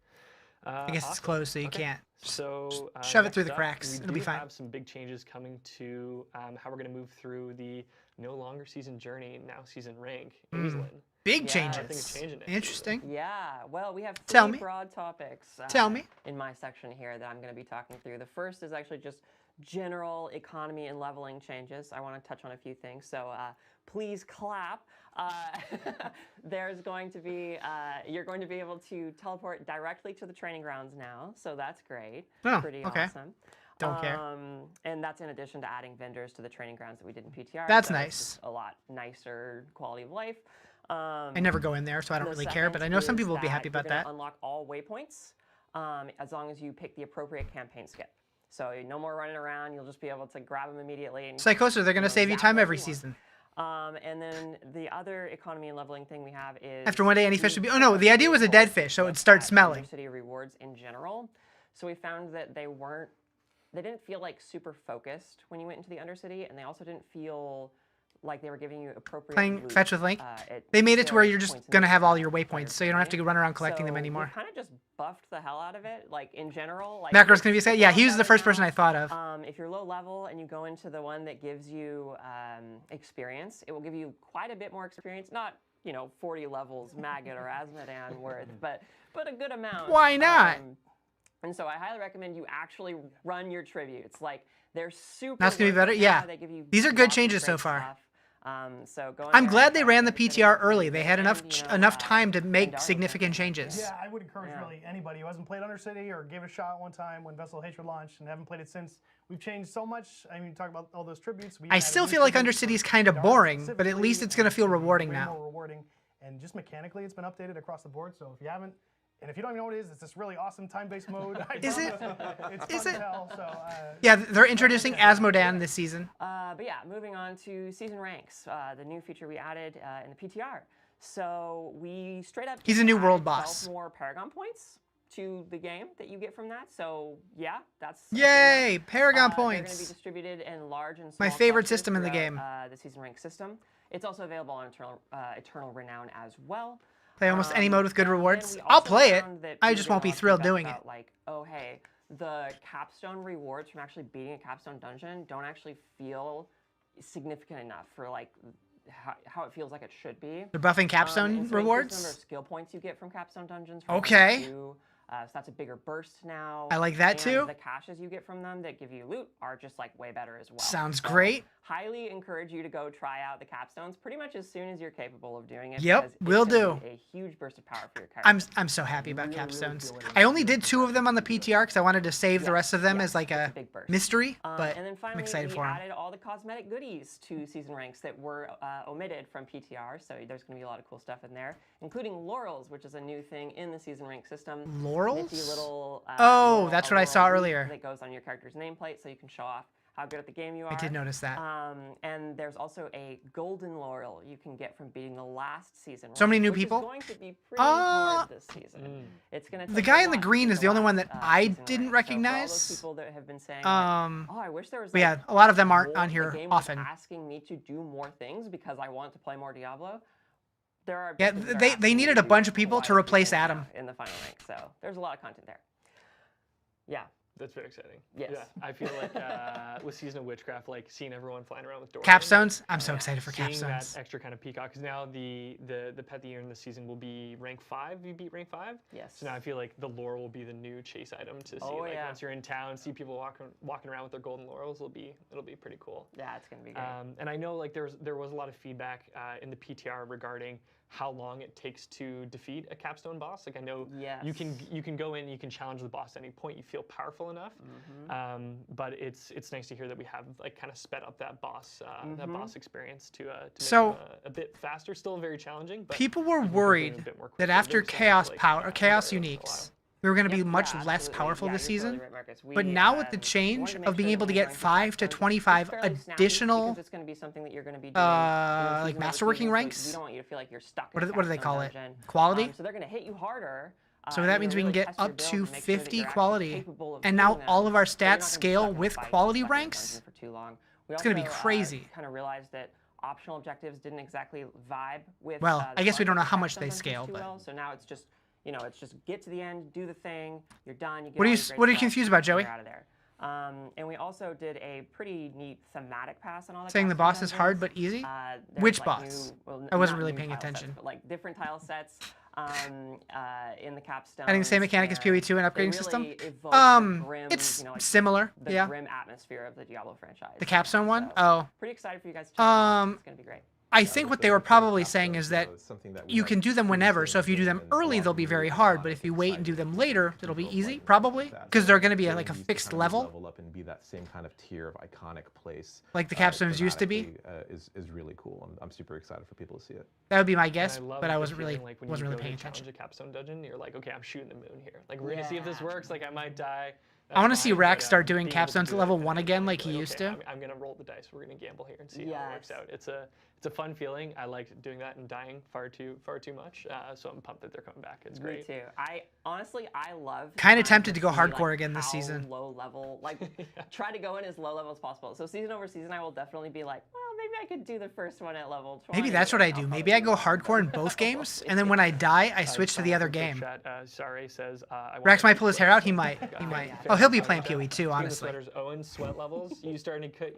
I guess it's Awesome. closed, so you Okay. can't. So shove it through next the up, cracks. We It'll be do fine. have some big changes coming to how we're going to move through the no longer season journey, now season rank. Aislinn. Big Yeah, changes. Nothing's changing next Interesting. Yeah, well, we have Tell three me. broad topics Tell me. in my section here that I'm going to be talking through. The first is actually just general economy and leveling changes. I want to touch on a few things, so please clap. There's going to be, you're going to be able to teleport directly to the training grounds now, so that's great. Oh, Pretty okay. awesome. Don't care. And that's in addition to adding vendors to the training grounds that we did in PTR. That's so it's nice. just a lot nicer quality of life. I never go in there, so I don't The really care, but I second know some is people will be that happy you're about gonna that. Unlock all waypoints as long as you pick the appropriate campaign skip. So no more running around. You'll just be able to grab them immediately. And, Psychosis, they're going to save you zap time where every you want. season. And then the other economy and leveling thing we have is After one day, any fish you would be. Oh pick no, up the idea was a dead vehicles fish, so it would with, start smelling. University rewards in general. So we found that they didn't feel like super focused when you went into the Undercity, and they also didn't feel like they were giving you appropriate Playing loot, Fetch with Link. at They made it to where various you're just points in going to the have all entire your waypoints, so you don't have to journey. go run around collecting them So anymore. We kind of just buffed the hell out of it, like in general. Like Macro's it's going to be a excited. Yeah, lot he was the better first person now. I thought of. If you're low level and you go into the one that gives you experience, it will give you quite a bit more experience. Not 40 levels Maggot or Asmodan worth, but a good amount. Why not? And so I highly recommend you actually run your tributes. Like they're super. That's gonna be worth better? it Yeah. now. They give you These are good lots of changes so great far. stuff. So go in I'm there glad and they try ran the to finish PTR it. early. They had enough And, enough time to and make Darwin significant did that. changes. Yeah, I would encourage Yeah. really anybody who hasn't played Undercity or gave it a shot one time when Vessel Hatred launched and haven't played it since. We've changed so much. I mean, talk about all those tributes. We I added still new feel like tributes Undercity is for kind of Darwin boring, but at specifically, least it's going to and feel it's rewarding way now. more rewarding, and just mechanically, it's been updated across the board. So if you haven't, and if you don't even know what it is, it's this really awesome time-based mode. Is it? It's Is fun it? as hell. So Yeah, they're introducing Asmodan this season. But yeah, moving on to season ranks, the new feature we added in the PTR. So we straight up. He's a new world added boss. 12 more Paragon points to the game that you get from that. So yeah, that's. a thing Yay, now. Paragon They're going to be points. distributed in large and small. My favorite clusters system in the throughout, game. The season rank system. It's also available on Eternal Renown as well. Play almost any mode with good And then rewards. we I'll also play it. found that I we were just getting won't be a lot of thrilled feedback doing it. about, like, oh hey, the capstone rewards from actually beating a capstone dungeon don't actually feel significant enough for like how it feels like it should be. They're buffing capstone And so it increased the number rewards. of skill points you get from capstone dungeons. from Okay. 2, so that's a bigger burst now. I like that and too. The caches you get from them that give you loot are just like way better as well. Sounds So, great. highly encourage you to go try out the capstones pretty much as soon as you're capable of doing it. Yep, because it's will gonna do. be a huge burst of power for your character. I'm so happy about Really, really capstones. feel it. I only did 2 of them on the PTR because I wanted to save the Yeah, rest of them yeah, as like it's a big burst. mystery, but And then finally, I'm excited we for them. added all the cosmetic goodies to season ranks that were omitted from PTR. So there's going to be a lot of cool stuff in there, including laurels, which is a new thing in the season rank system. Laurels? Nifty little. Oh, laurel- that's a what I laurel saw wreath earlier. That goes on your character's nameplate, so you can show off how good at the game you are. I did notice that. And there's also a golden laurel you can get from beating the last season. So many new which is people? going to be pretty hard this season. It's going to. The guy in the green is the only one that I didn't recognize. So for all those people that have been saying, Um, oh, I wish there was. but yeah, like, a lot of them aren't more- on the here game was often. asking me to do more things because I want to play more Diablo. There are Yeah, objectives that are they asking needed you a to bunch of people to utilize replace people Adam. in the final rank, so there's a lot of content there. Yeah. That's very exciting. Yes. Yeah, I feel like with Season of Witchcraft, like seeing everyone flying around with doors. Capstones. I'm so excited for Seeing capstones. that extra kind of peacock, because now the pet that you're in this season will be rank 5. You beat rank 5. Yes. So now I feel like the lore will be the new chase item to see. Oh, like yeah. once you're in town, see people walking around with their golden laurels. It'll be pretty cool. Yeah, it's gonna be great. And I know like there was a lot of feedback in the PTR regarding how long it takes to defeat a capstone boss. Like I know you can go in, you can challenge the boss at any point. You feel powerful enough, but it's nice to hear that we have like kind of sped up that boss experience to So, make it, a bit faster. Still very challenging. But People were worried that after Chaos Uniques, we were going to be much less powerful this season. But now with the change of being able to get 5 to 25 additional it's going to be something that you're going to be doing, like masterworking ranks. We don't want you to feel like you're stuck. What do they call it? Quality? So they're going to hit you harder. So that means we can get up to 50 quality. And now all of our stats scale with quality ranks. It's going to be crazy. Kind of realized that optional objectives didn't exactly vibe with. Well, I guess we don't know how much they scale, but. So now it's just, it's just get to the end, do the thing, you're done. You get What are you confused about, Joey? You're out of there. And we also did a pretty neat thematic pass on all the. Saying the boss is hard but easy? Which boss? I wasn't really paying tile attention. Sets, but like different tile sets in the capstone. Adding the same mechanic as PoE 2 and upgrading system? It's similar, the yeah. grim atmosphere of the Diablo franchise. The capstone one? So, Oh. Pretty excited for you guys to check it out. It's gonna be great. I think what they were probably saying is that you can do them whenever, so if you do them early, they'll be very hard, but if you wait and do them later, it'll be easy, probably, because they're going to be like a fixed level. Up and be that same kind of tier of iconic place. Like the capstones used to be. Is really cool. I'm super excited for people to see it. That would be my guess, but I the wasn't really feeling, like, when wasn't you really go paying to challenge attention. a capstone dungeon, you're like, okay, I'm shooting the moon here. Like we're gonna see if this works. Like I might die. I want to see Rax start doing being able to capstones do at level it, 1 again like he used to. I'm gonna roll the dice. We're gonna gamble here and see how it works out. It's a fun feeling. I like doing that and dying far too much. So I'm pumped that they're coming back. It's great. Me too. I love. Kind of tempted to go see, hardcore like, again this how season. Low level, like try to go in as low level as possible. So season over season, I will definitely be like, well, maybe I could do the first one at level 20. Maybe that's what I do. Maybe I go hardcore in both games, and then when I die, I switch to the other game. Sorry says. Rax might pull his hair out. He might. He might. Oh, he'll be playing PoE too, honestly. Owen, sweat levels. You starting to cut.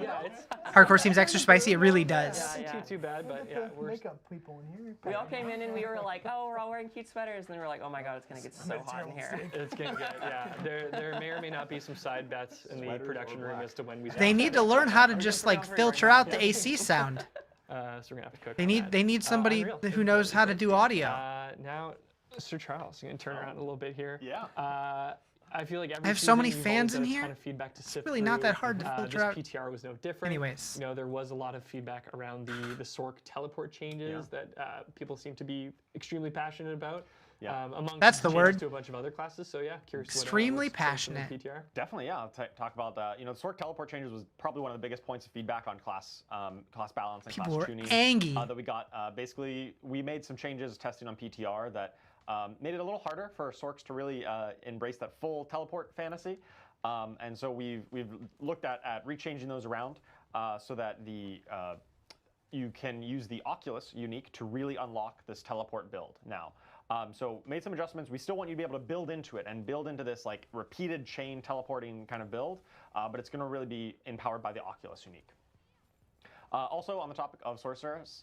Yeah, it's Hardcore seems extra spicy. It really does. too bad, but yeah, we're Makeup people in here. We all came in and we were like, oh, we're all wearing cute sweaters, and then we're like, oh my god, it's gonna get so hot in here. It's getting good. Yeah, there may or may not be some side bets in the production room as to when we. They need to learn how to just like filter out the AC sound. So we're gonna have to cook. They need somebody who knows how to do audio. Now, Sir Charles, you're gonna turn around a little bit here. Yeah. I feel like every I have so many season fans in you've always here. had a ton of feedback to sift It's really not through. that hard to filter out. This PTR was no different. Anyways. There was a lot of feedback around the Sork teleport changes that people seem to be extremely passionate about. Yeah. Among That's the changes word. to a bunch of other classes. So yeah, curious. Extremely what's from the passionate. PTR. Definitely, yeah. I'll talk about that. The Sork teleport changes was probably one of the biggest points of feedback on class balance and People class were tuning angry. that we got. Basically, we made some changes testing on PTR that made it a little harder for Sorks to really embrace that full teleport fantasy. And so we've looked at rechanging those around so that you can use the Oculus unique to really unlock this teleport build now. So made some adjustments. We still want you to be able to build into it and build into this like repeated chain teleporting kind of build, but it's going to really be empowered by the Oculus unique. Also on the topic of sorcerers,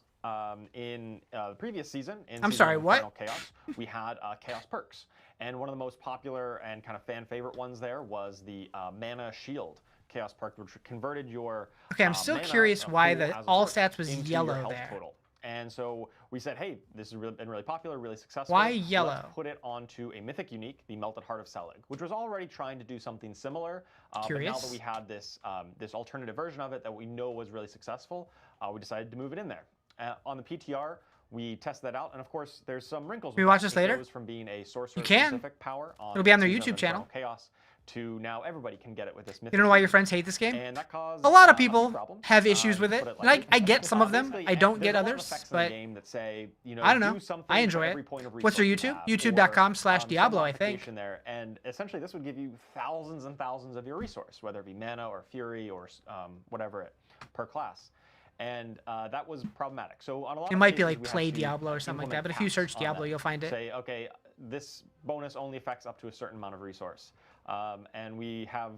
in the previous season, in Final Chaos, we had Chaos perks, and one of the most popular and kind of fan favorite ones there was the Mana Shield Chaos perk, which converted your Okay, I'm still curious why the all stats was yellow there. Total. And so we said, hey, this has been really popular, really successful. Why yellow? Let's put it onto a mythic unique, the Melted Heart of Selig, which was already trying to do something similar. But now that we had this this alternative version of it that we know was really successful, we decided to move it in there. On the PTR, we tested that out, and of course, there's some wrinkles. Can we watch this later? It goes from being a sorcerer You can. specific power It'll be on their Season YouTube of channel. Infernal Chaos to now everybody can get it with this mythic. You don't know why your unique. friends hate this game? And that caused A lot of a few people problems, have issues with to it. put And I get some of them. Basically, I don't there's get a lot of others, effects in the but game that say, I don't know. do something I for enjoy every it. point of What's their resource you YouTube? have, YouTube.com/Diablo, some I think. modification there, and essentially this would give you thousands and thousands of your resource, whether it be mana or fury or whatever it per class. and that was problematic. So on a lot It of might be cases, like we had play to Diablo or something like that, implement but if you caps search on Diablo, that. you'll find it. Say, okay, this bonus only affects up to a certain amount of resource, and we have.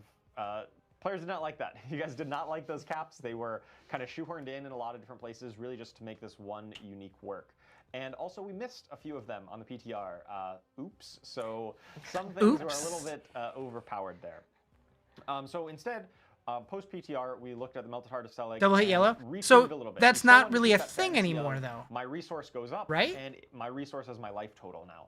Players did not like that. You guys did not like those caps. They were kind of shoehorned in a lot of different places, really just to make this one unique work. And also, we missed a few of them on the PTR. Oops. So some things were a little bit overpowered there. So instead, post PTR, we looked at the Melted Heart of Selig. Double hit and yellow. retweeted So a little bit. that's We still not wanted to really keep a that thing fantasy anymore, of though. My resource goes up, Right? And my resource has my life total now.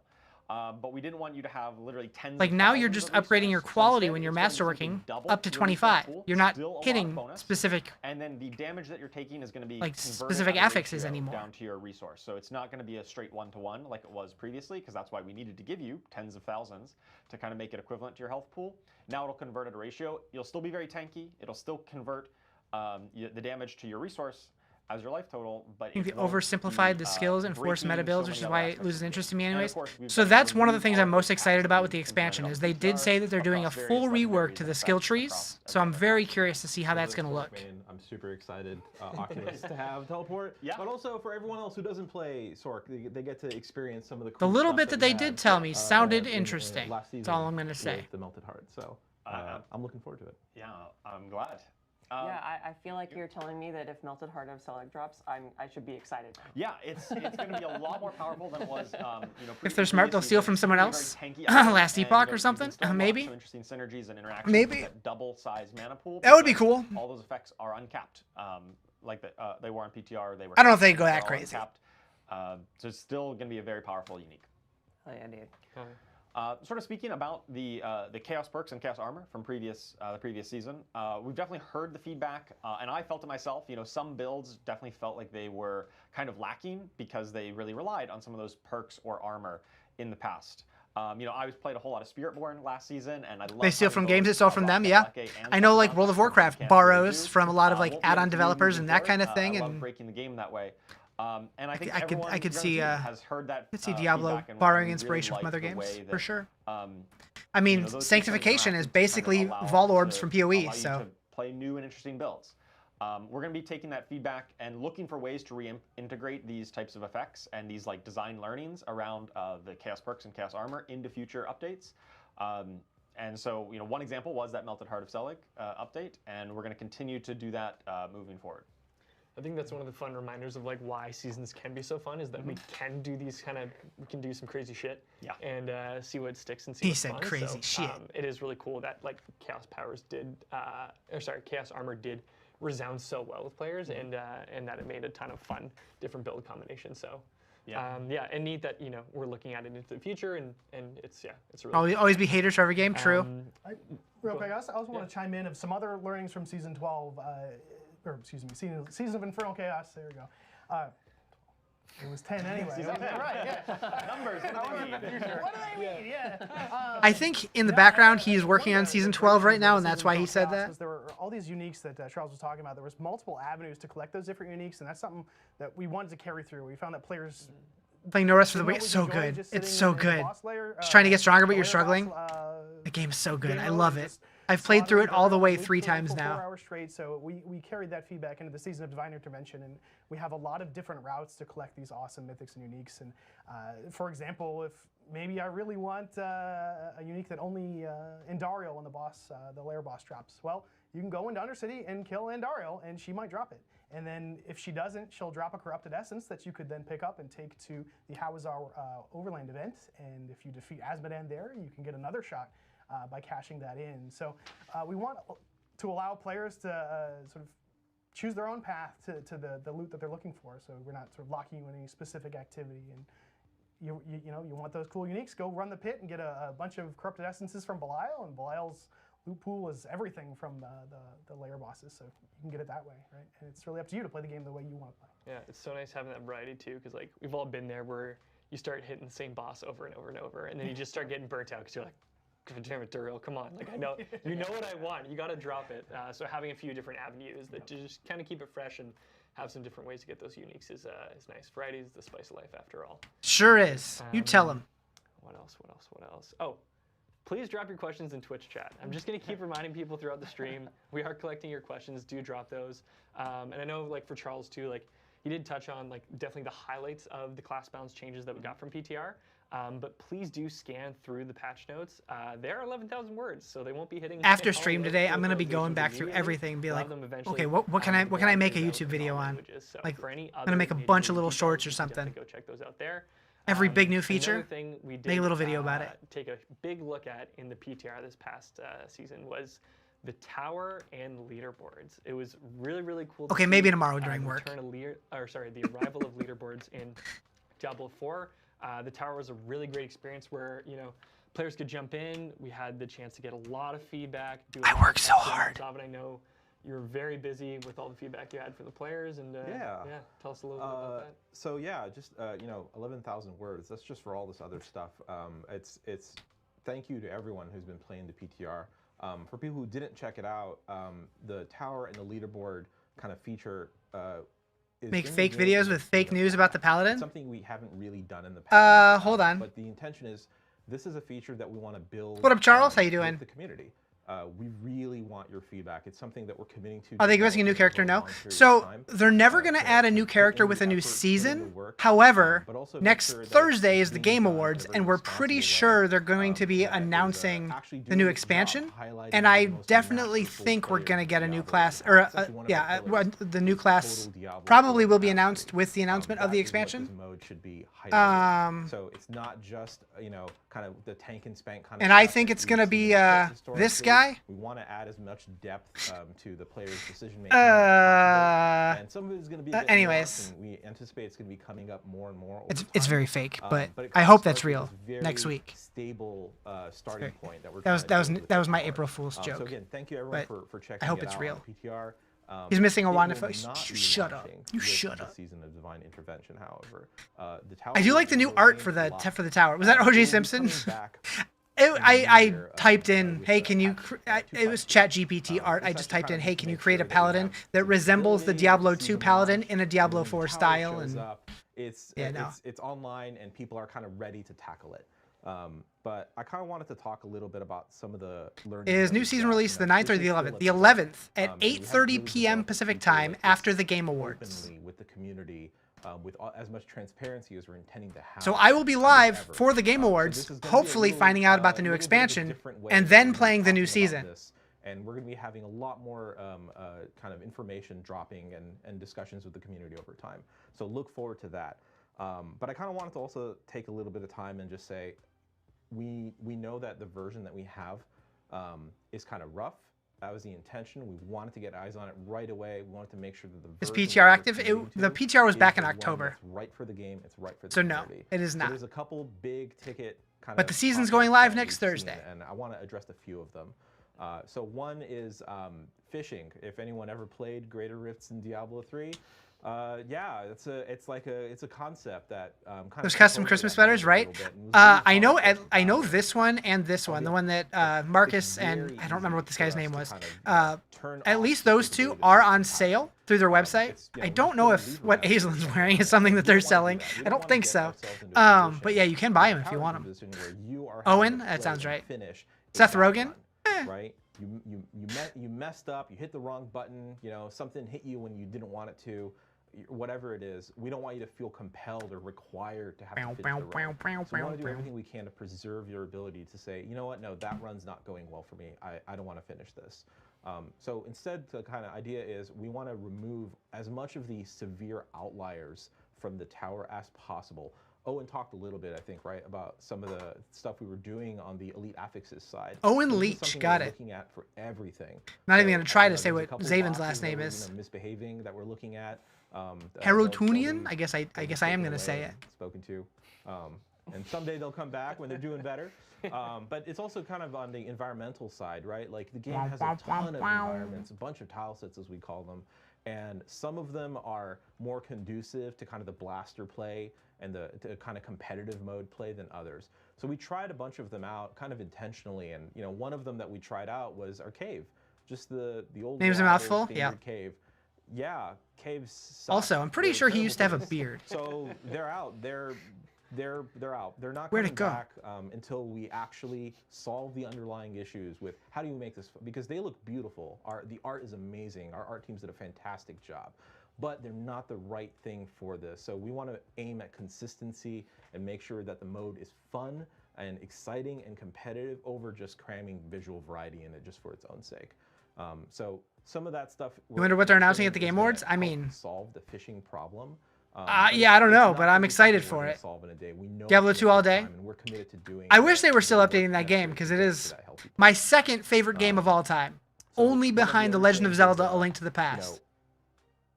But we didn't want you to have literally tens. Like of now you're thousands just of upgrading your resources. So quality instead, when you're it's going to masterworking simply double up to your 25. resource pool, You're not still a lot hitting bonus, specific and then the damage that you're taking is going to be like converted specific at a affixes ratio anymore. down to your resource. So it's not going to be a straight 1-to-1 like it was previously, because that's why we needed to give you tens of thousands to kind of make it equivalent to your health pool. Now it'll convert at a ratio. You'll still be very tanky. It'll still convert the damage to your resource as your life total, but I think they it won't oversimplified be, the skills and forced breaking meta builds, so which is many why other it aspects loses of the interest game. to me And of anyways. course, we've So done that's one of the remove things all I'm of most those excited caps about that with the we've expansion implemented is on they did PTR say that they're doing a across full various rework legendaries to and the skill effects trees. across So I'm every very curious to see how For that's the going to Force look. main, I'm super excited. Oculus to have teleport, Yeah. but also for everyone else who doesn't play Sork, they get to experience some of the The cool little stuff bit that we they had, did tell me sounded in interesting. last That's season all I'm going to say. with the Melted Heart. So I'm looking forward to it. Yeah, I'm glad. Yeah, I feel like you're telling me that if Melted Heart of Selig drops, I should be excited. Yeah, it's going to be a lot more powerful than it was. If they're smart, they'll steal from someone else. Last Epoch or something? Maybe. Some interesting synergies and interactions. Maybe. With that double size mana pool. That would be because cool. All those effects are uncapped. Like they were on PTR. They were. I don't know if they'd go they're that all crazy. Uncapped. So it's still going to be a very powerful unique. Oh yeah, dude. Sort of speaking about the Chaos perks and Chaos armor from the previous season, we've definitely heard the feedback, and I felt it myself. Some builds definitely felt like they were kind of lacking because they really relied on some of those perks or armor in the past. I played a whole lot of Spiritborn last season, and I love. They steal from games that stole from them, yeah. I know like World of Warcraft borrows from a lot of like add-on developers and that kind of thing, I love and breaking the game that way. And I think I could see has heard that. could see Diablo borrowing inspiration from other games for sure. I mean, Sanctification is basically Vol Orbs from PoE, so to play new and interesting builds. We're going to be taking that feedback and looking for ways to reintegrate these types of effects and these like design learnings around the Chaos perks and Chaos armor into future updates. And so, one example was that Melted Heart of Selig update, and we're going to continue to do that moving forward. I think that's one of the fun reminders of like why seasons can be so fun is that we can do these we can do some crazy shit and see what sticks and see what's fun. Crazy shit. It is really cool that like Chaos powers Chaos armor did resound so well with players and that it made a ton of fun different build combinations. So and neat that we're looking at it into the future and it's really always be haters for every game. True. Real quick, I also want to chime in of some other learnings from season 12. Or excuse me, season of Infernal Chaos. There we go. It was 10 anyway. Right, yeah. Numbers. What do they mean? Yeah. I think in the background he's working on season 12 right now, and that's why he said that. There were all these uniques that Charles was talking about. There was multiple avenues to collect those different uniques, and that's something that we wanted to carry through. We found that players playing No Rest for the Wicked, it's so good. It's so good. Just trying to get stronger, but you're struggling. The game is so good. I love it. I've played through it all the way 3 times now. 4 hours straight, so we carried that feedback into the season of Divine Intervention, and we have a lot of different routes to collect these awesome mythics and uniques. And for example, if maybe I really want a unique that only Andariel on the lair boss drops, well, you can go into Undercity and kill Andariel, and she might drop it. And then if she doesn't, she'll drop a Corrupted Essence that you could then pick up and take to the Hawazar Overland event. And if you defeat Azmodan there, you can get another shot by cashing that in. So we want to allow players to sort of choose their own path to the loot that they're looking for. So we're not sort of locking you in any specific activity. And you want those cool uniques, go run the pit and get a bunch of Corrupted Essences from Belial, and Belial's loot pool is everything from the lair bosses, so you can get it that way, right? And it's really up to you to play the game the way you want to play. Yeah, it's so nice having that variety too, because like we've all been there where you start hitting the same boss over and over and over, and then you just start getting burnt out because you're like, God damn it, Duriel, come on! Like I know, you know what I want. You got to drop it. So having a few different avenues that just kind of keep it fresh and have some different ways to get those uniques is nice. Variety is the spice of life, after all. Sure is. You tell him. What else? Oh, please drop your questions in Twitch chat. I'm just going to keep reminding people throughout the stream. We are collecting your questions. Do drop those. And I know, like, for Charles, too, like, he did touch on, like, definitely the highlights of the class balance changes that we got from PTR. But please do scan through the patch notes. They are 11,000 words, so they won't be hitting. After stream today, I'm gonna be going back through everything and be like, okay, what can I make a YouTube video on? Like, I'm gonna make a bunch of little shorts or something. Go check those out there. Every big new feature, Another thing we did, make a little video about it. Take a big look at in the PTR this past season was the tower and leaderboards. It was really, really cool. Okay, maybe tomorrow during work. The arrival of leaderboards in Diablo 4. The tower was a really great experience where, you know, players could jump in. We had the chance to get a lot of feedback. I work so hard. I know you're very busy with all the feedback you had for the players, and tell us a little bit about that. So yeah, just 11,000 words. That's just for all this other stuff. It's thank you to everyone who's been playing the PTR. For people who didn't check it out, the tower and the leaderboard kind of feature. Make fake videos with fake news about the Paladin? Something we haven't really done in the past. Hold on. But the intention is, this is a feature that we want to build. What up, Charles? How you doing? With the community. We really want your feedback. It's something that we're committing to. Are they giving us a new character? No. So they're never going to add a new character with a new season. However, next Thursday is the Game Awards, and we're pretty sure they're going to be announcing the new expansion. And I definitely think we're going to get a new class, or the new class probably will be announced with the announcement of the expansion. So it's not just kind of the tank and spank kind of. And I think it's going to be this guy. We want to add as much depth to the player's decision making. And some of it is going to be. Anyways, and we anticipate it's going to be coming up more and more. It's very fake, but I hope that's real next week. Stable starting point that we're. That was my April Fool's joke. So again, thank you everyone for checking. I hope it's real. PTR. He's missing a wand. You shut up. You shut up. Season of Divine Intervention, however, I do like the new art for the tower. Was that O.J. Simpson? I typed in, hey, can you? It was ChatGPT art. I just typed in, hey, can you create a paladin that resembles the Diablo 2 paladin in a Diablo 4 style? And it's online, and people are kind of ready to tackle it. But I kind of wanted to talk a little bit about some of the learning. Is new season released the 9th or the 11th? The 11th at 8:30 p.m. Pacific time after the Game Awards. With the community. With as much transparency as we're intending to have. So I will be live for the Game Awards, hopefully finding out about the new expansion, and then playing the new season. And we're going to be having a lot more kind of information dropping and discussions with the community over time. So look forward to that. But I kind of wanted to also take a little bit of time and just say, we know that the version that we have is kind of rough. That was the intention. We wanted to get eyes on it right away. We wanted to make sure that the is PTR active? The PTR was back in October. It's right for the game. It's right for the community. No, it is not. So there's a couple big ticket kind of. But the season's going live next Thursday, and I want to address a few of them. So one is fishing. If anyone ever played Greater Rifts in Diablo 3. Yeah, it's a concept that there's custom Christmas sweaters, right? I know this one and this one, the one that Marcus and I don't remember what this guy's name was. At least those two are on sale through their website. I don't know if what Aislin's wearing is something that they're selling. I don't think so. But yeah, you can buy them if you want them. Owen, that sounds right. Seth Rogen, right? You messed up. You hit the wrong button. Something hit you when you didn't want it to. Whatever it is, we don't want you to feel compelled or required to have to fit the run. So we want to do everything we can to preserve your ability to say, you know what, no, that run's not going well for me. I don't want to finish this. So instead, the kind of idea is we want to remove as much of the severe outliers from the tower as possible. Owen talked a little bit, I think, right, about some of the stuff we were doing on the elite affixes side. Owen Leach, got it. Looking at for everything. Not even going to try to say what Zaven's last name is. Misbehaving that we're looking at. Herotunian? I guess I am going to say it. Spoken to. And someday they'll come back when they're doing better. But it's also kind of on the environmental side, right? Like the game has a ton of environments, a bunch of tile sets as we call them. And some of them are more conducive to kind of the blaster play and the kind of competitive mode play than others. So we tried a bunch of them out kind of intentionally. And one of them that we tried out was our cave. Just the old name's a mouthful. Yeah. Cave. Yeah, caves suck. Also, I'm pretty sure he used to have a beard. So they're out. They're They're out. They're not Where'd coming it go? back until we actually solve the underlying issues with how do you make this, because they look beautiful. The art is amazing. Our art teams did a fantastic job, but they're not the right thing for this. So we want to aim at consistency and make sure that the mode is fun and exciting and competitive over just cramming visual variety in it just for its own sake. So some of that stuff. You wonder what they're announcing at the Game Awards? I mean, solve the fishing problem. Yeah, I don't know, but I'm excited for it. Diablo 2 all day. I wish they were still updating that game because it is my second favorite game of all time, only behind The Legend of Zelda: A Link to the Past.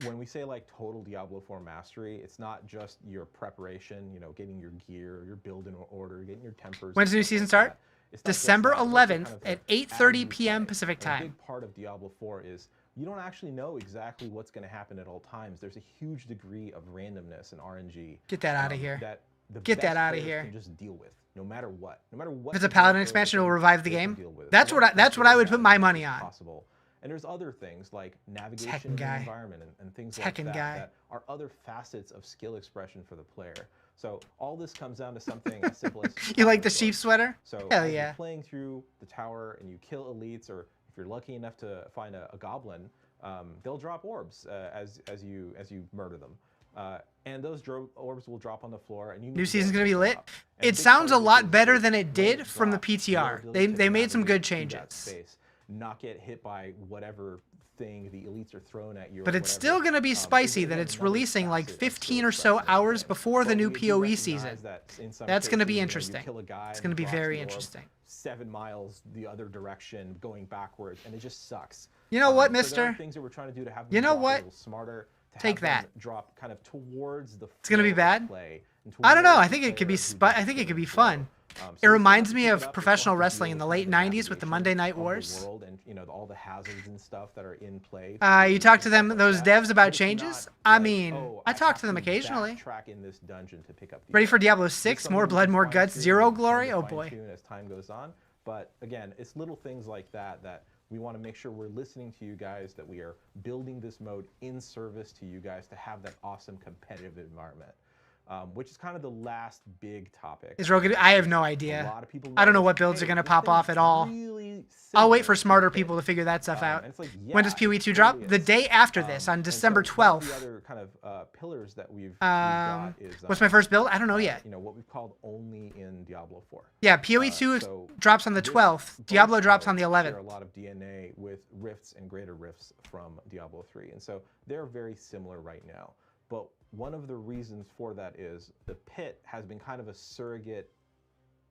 When we say like total Diablo 4 mastery, it's not just your preparation, getting your gear, your build in order, getting your tempers. When's the new season start? December 11th at 8:30 p.m. Pacific time. A big part of Diablo 4 is you don't actually know exactly what's going to happen at all times. There's a huge degree of randomness and RNG. Get that out of here. That the Get that best out of players here. Can just deal with no matter what. No matter what. If it's a Paladin expansion, it will revive the game. That's what I would put my money on. Possible. And there's other things like navigation in the environment and things like that that are other facets of skill expression for the player. So all this comes down to something as simple as you like the sheep sweater? So hell as yeah. you're playing through the tower and you kill elites, or if you're lucky enough to find a goblin, they'll drop orbs as you murder them. And those orbs will drop on the floor. And new season's gonna be lit. It sounds a lot better than it did from the PTR. They made some good changes. Not get hit by whatever thing the elites are throwing at you. But it's still going to be spicy that it's releasing like 15 or so hours before the new PoE season. That's going to be interesting. It's going to be very interesting. 7 miles the other direction going backwards, and it just sucks. You know what, So mister? there are things that we're trying to do to have them You know drop what? a little smarter. Take that. Drop kind of towards the. It's going to be bad. Play, I don't know. I think it could be. I think it could be fun. It reminds me of professional wrestling in the late 90s with the Monday Night Wars. And, all the hazards and stuff that are in play. You talk to them, those devs, about changes? I mean, I talk to them occasionally. In this dungeon to pick up Ready for Diablo 6? More blood, more guts, zero glory? Oh boy. As time goes on. But again, it's little things like that we want to make sure we're listening to you guys, that we are building this mode in service to you guys to have that awesome competitive environment. Which is kind of the last big topic. Is Rogue? I have no idea. I don't know what builds are going to pop off at all. I'll wait for smarter people to figure that stuff out. Like, when does PoE 2 drop? The day after this, on December 12th. The other kind of pillars that we've got is, what's my first build? I don't know yet. What we've called only in Diablo 4. Yeah, PoE 2 drops on the 12th. Diablo drops on the 11th. Share a lot of DNA with rifts and greater rifts from Diablo 3, and so they're very similar right now. But one of the reasons for that is the pit has been kind of a surrogate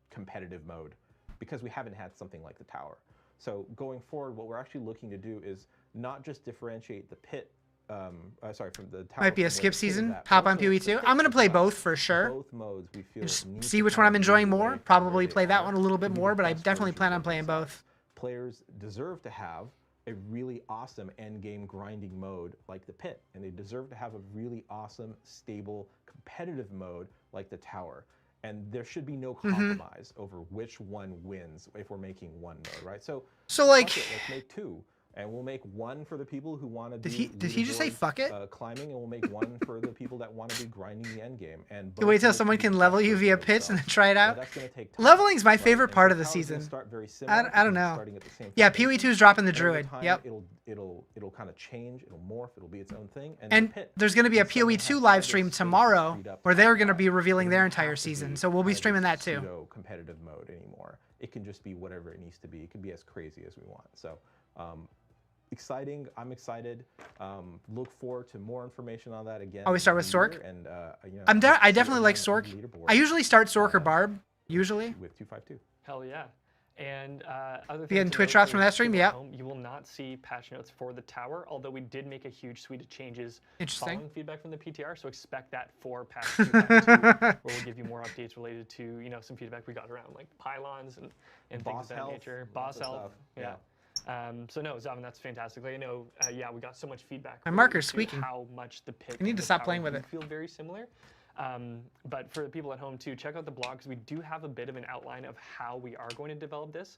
competitive mode because we haven't had something like the tower. So going forward, what we're actually looking to do is not just differentiate the pit, from the tower. Might be a skip season. Hop on PoE 2. I'm going to play both for sure. Both modes we feel just see which one I'm enjoying more. Probably play that one a little bit more, but I definitely plan on playing both. Players deserve to have a really awesome endgame grinding mode like the pit, and they deserve to have a really awesome, stable, competitive mode like the tower. And there should be no compromise over which one wins if we're making one mode, right? So like, let's make 2. And we'll make one for the people who want to do. Did he just say fuck it? Climbing, and we'll make one for the people that want to be grinding the end game. And you wait till someone can level you via pits and then try it out. That's gonna take time, Leveling's my favorite part of the season. I don't know. Yeah, PoE 2 is dropping the druid. Yep. It'll kind of change. It'll morph. It'll be its own thing. And there's going to be a PoE 2 live stream tomorrow where they're going to be revealing their entire season. So we'll be streaming that too. No competitive mode anymore. It can just be whatever it needs to be. It can be as crazy as we want. So. Exciting. I'm excited. Look forward to more information on that again. Always start with Sork. And I definitely like Sork. I usually start Sork or Barb. Usually. With 252. Hell yeah. And other getting Twitch drops from that stream, yeah. You will not see patch notes for the tower, although we did make a huge suite of changes following feedback from the PTR. So expect that for patch 2.2, where we'll give you more updates related to some feedback we got around like pylons and things of that nature. Boss health. Yeah. So no, Zavin, that's fantastic. I know, we got so much feedback. My marker's squeaking. How much the pit. I need to stop playing with it. Feel very similar. But for the people at home too, check out the blog because we do have a bit of an outline of how we are going to develop this.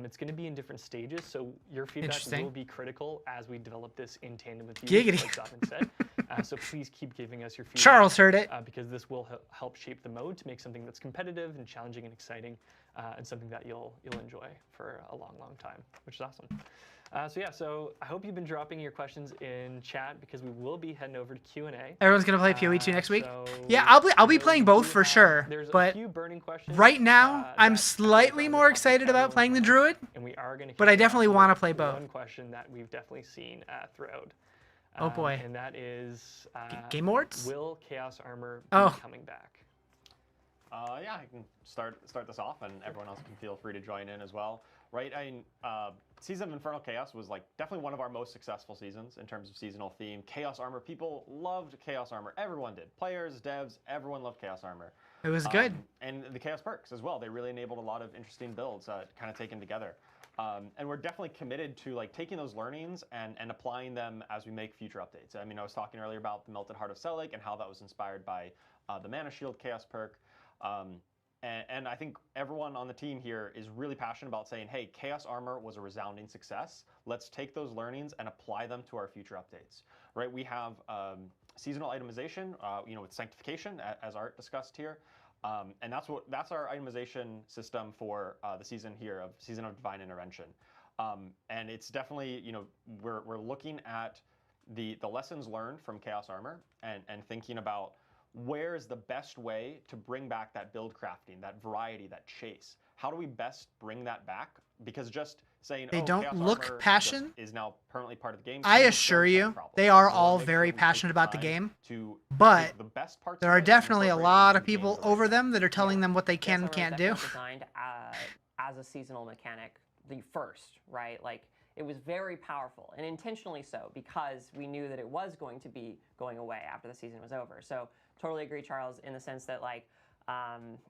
It's going to be in different stages, so your feedback will be critical as we develop this in tandem with you. Giggity. Like Zotman said. So please keep giving us your feedback. Charles heard it. Because this will help shape the mode to make something that's competitive and challenging and exciting, and something that you'll enjoy for a long, long time, which is awesome. So I hope you've been dropping your questions in chat because we will be heading over to Q&A. Everyone's gonna play PoE 2 next week. Yeah, I'll be playing both for sure. But a few burning questions, right now, I'm slightly more excited about playing the Druid. And we are gonna. But I definitely want to play both. One question that we've definitely seen throughout. Oh boy. And that is Game Lords? Will Chaos Armor be coming back? Yeah, I can start this off, and everyone else can feel free to join in as well. Right, Season of Infernal Chaos was like definitely one of our most successful seasons in terms of seasonal theme. Chaos Armor, people loved Chaos Armor. Everyone did. Players, devs, everyone loved Chaos Armor. It was good. And the Chaos perks as well. They really enabled a lot of interesting builds kind of taken together. And we're definitely committed to like taking those learnings and applying them as we make future updates. I mean, I was talking earlier about the Melted Heart of Sellig and how that was inspired by the Mana Shield Chaos perk. And I think everyone on the team here is really passionate about saying, hey, Chaos Armor was a resounding success. Let's take those learnings and apply them to our future updates. Right? We have seasonal itemization, with Sanctification, as Art discussed here. And that's our itemization system for the season here of Season of Divine Intervention. And it's definitely, we're looking at the lessons learned from Chaos Armor and thinking about where is the best way to bring back that build crafting, that variety, that chase? How do we best bring that back? Because just saying they don't Chaos look Armor passionate is now permanently part of the game. I assure you, they are all very passionate about the game, but there are definitely a lot of people over them that are telling them what they can and can't do. Designed as a seasonal mechanic, the first, right? Like, it was very powerful, and intentionally so, because we knew that it was going to be going away after the season was over. So totally agree, Charles, in the sense that, like,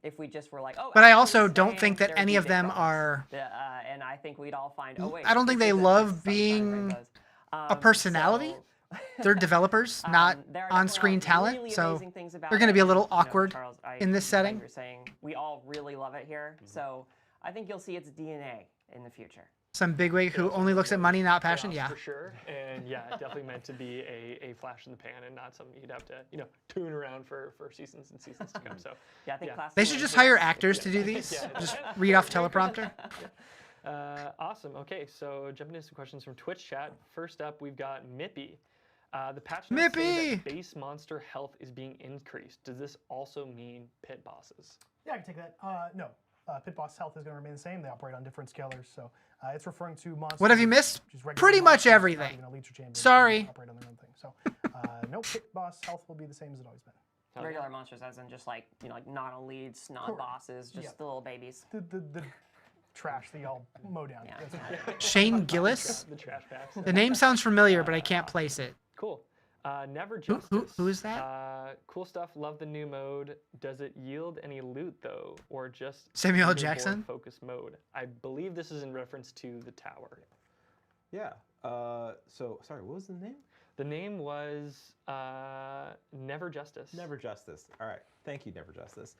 if we just were like, oh, but I also don't think that any of them are. And I think we'd all find. Oh wait. I don't think they love being a personality. They're developers, not on-screen talent, really so they're going to be a little awkward Charles, in this setting. You're saying we all really love it here, so I think you'll see its DNA in the future. Some bigwig who only looks at money, not passion. Yeah, for sure. And yeah, definitely meant to be a flash in the pan and not something you'd have to tune around for seasons and seasons to come. So yeah, I think they should just hire actors to do these. Just read off teleprompter. Awesome. Okay, so jumping into some questions from Twitch chat. First up, we've got Mippy. The patch notes say that base monster health is being increased. Does this also mean pit bosses? Yeah, I can take that. No. Pit boss health is going to remain the same. They operate on different scalars, so it's referring to monsters. What have you missed? Pretty much everything. Sorry. Operate on their own thing. So, no, pit boss health will be the same as it always been. Regular monsters, as in just like like non-elites, non-bosses, just the little babies. The trash that y'all mow down. Yeah. Shane Gillis. The trash packs. The name sounds familiar, but I can't place it. Cool. Never Justice. Who is that? Cool stuff. Love the new mode. Does it yield any loot though, or just Samuel L. Jackson focus mode? I believe this is in reference to the tower. Yeah. So sorry, what was the name? The name was Never Justice. Never Justice. All right. Thank you, Never Justice.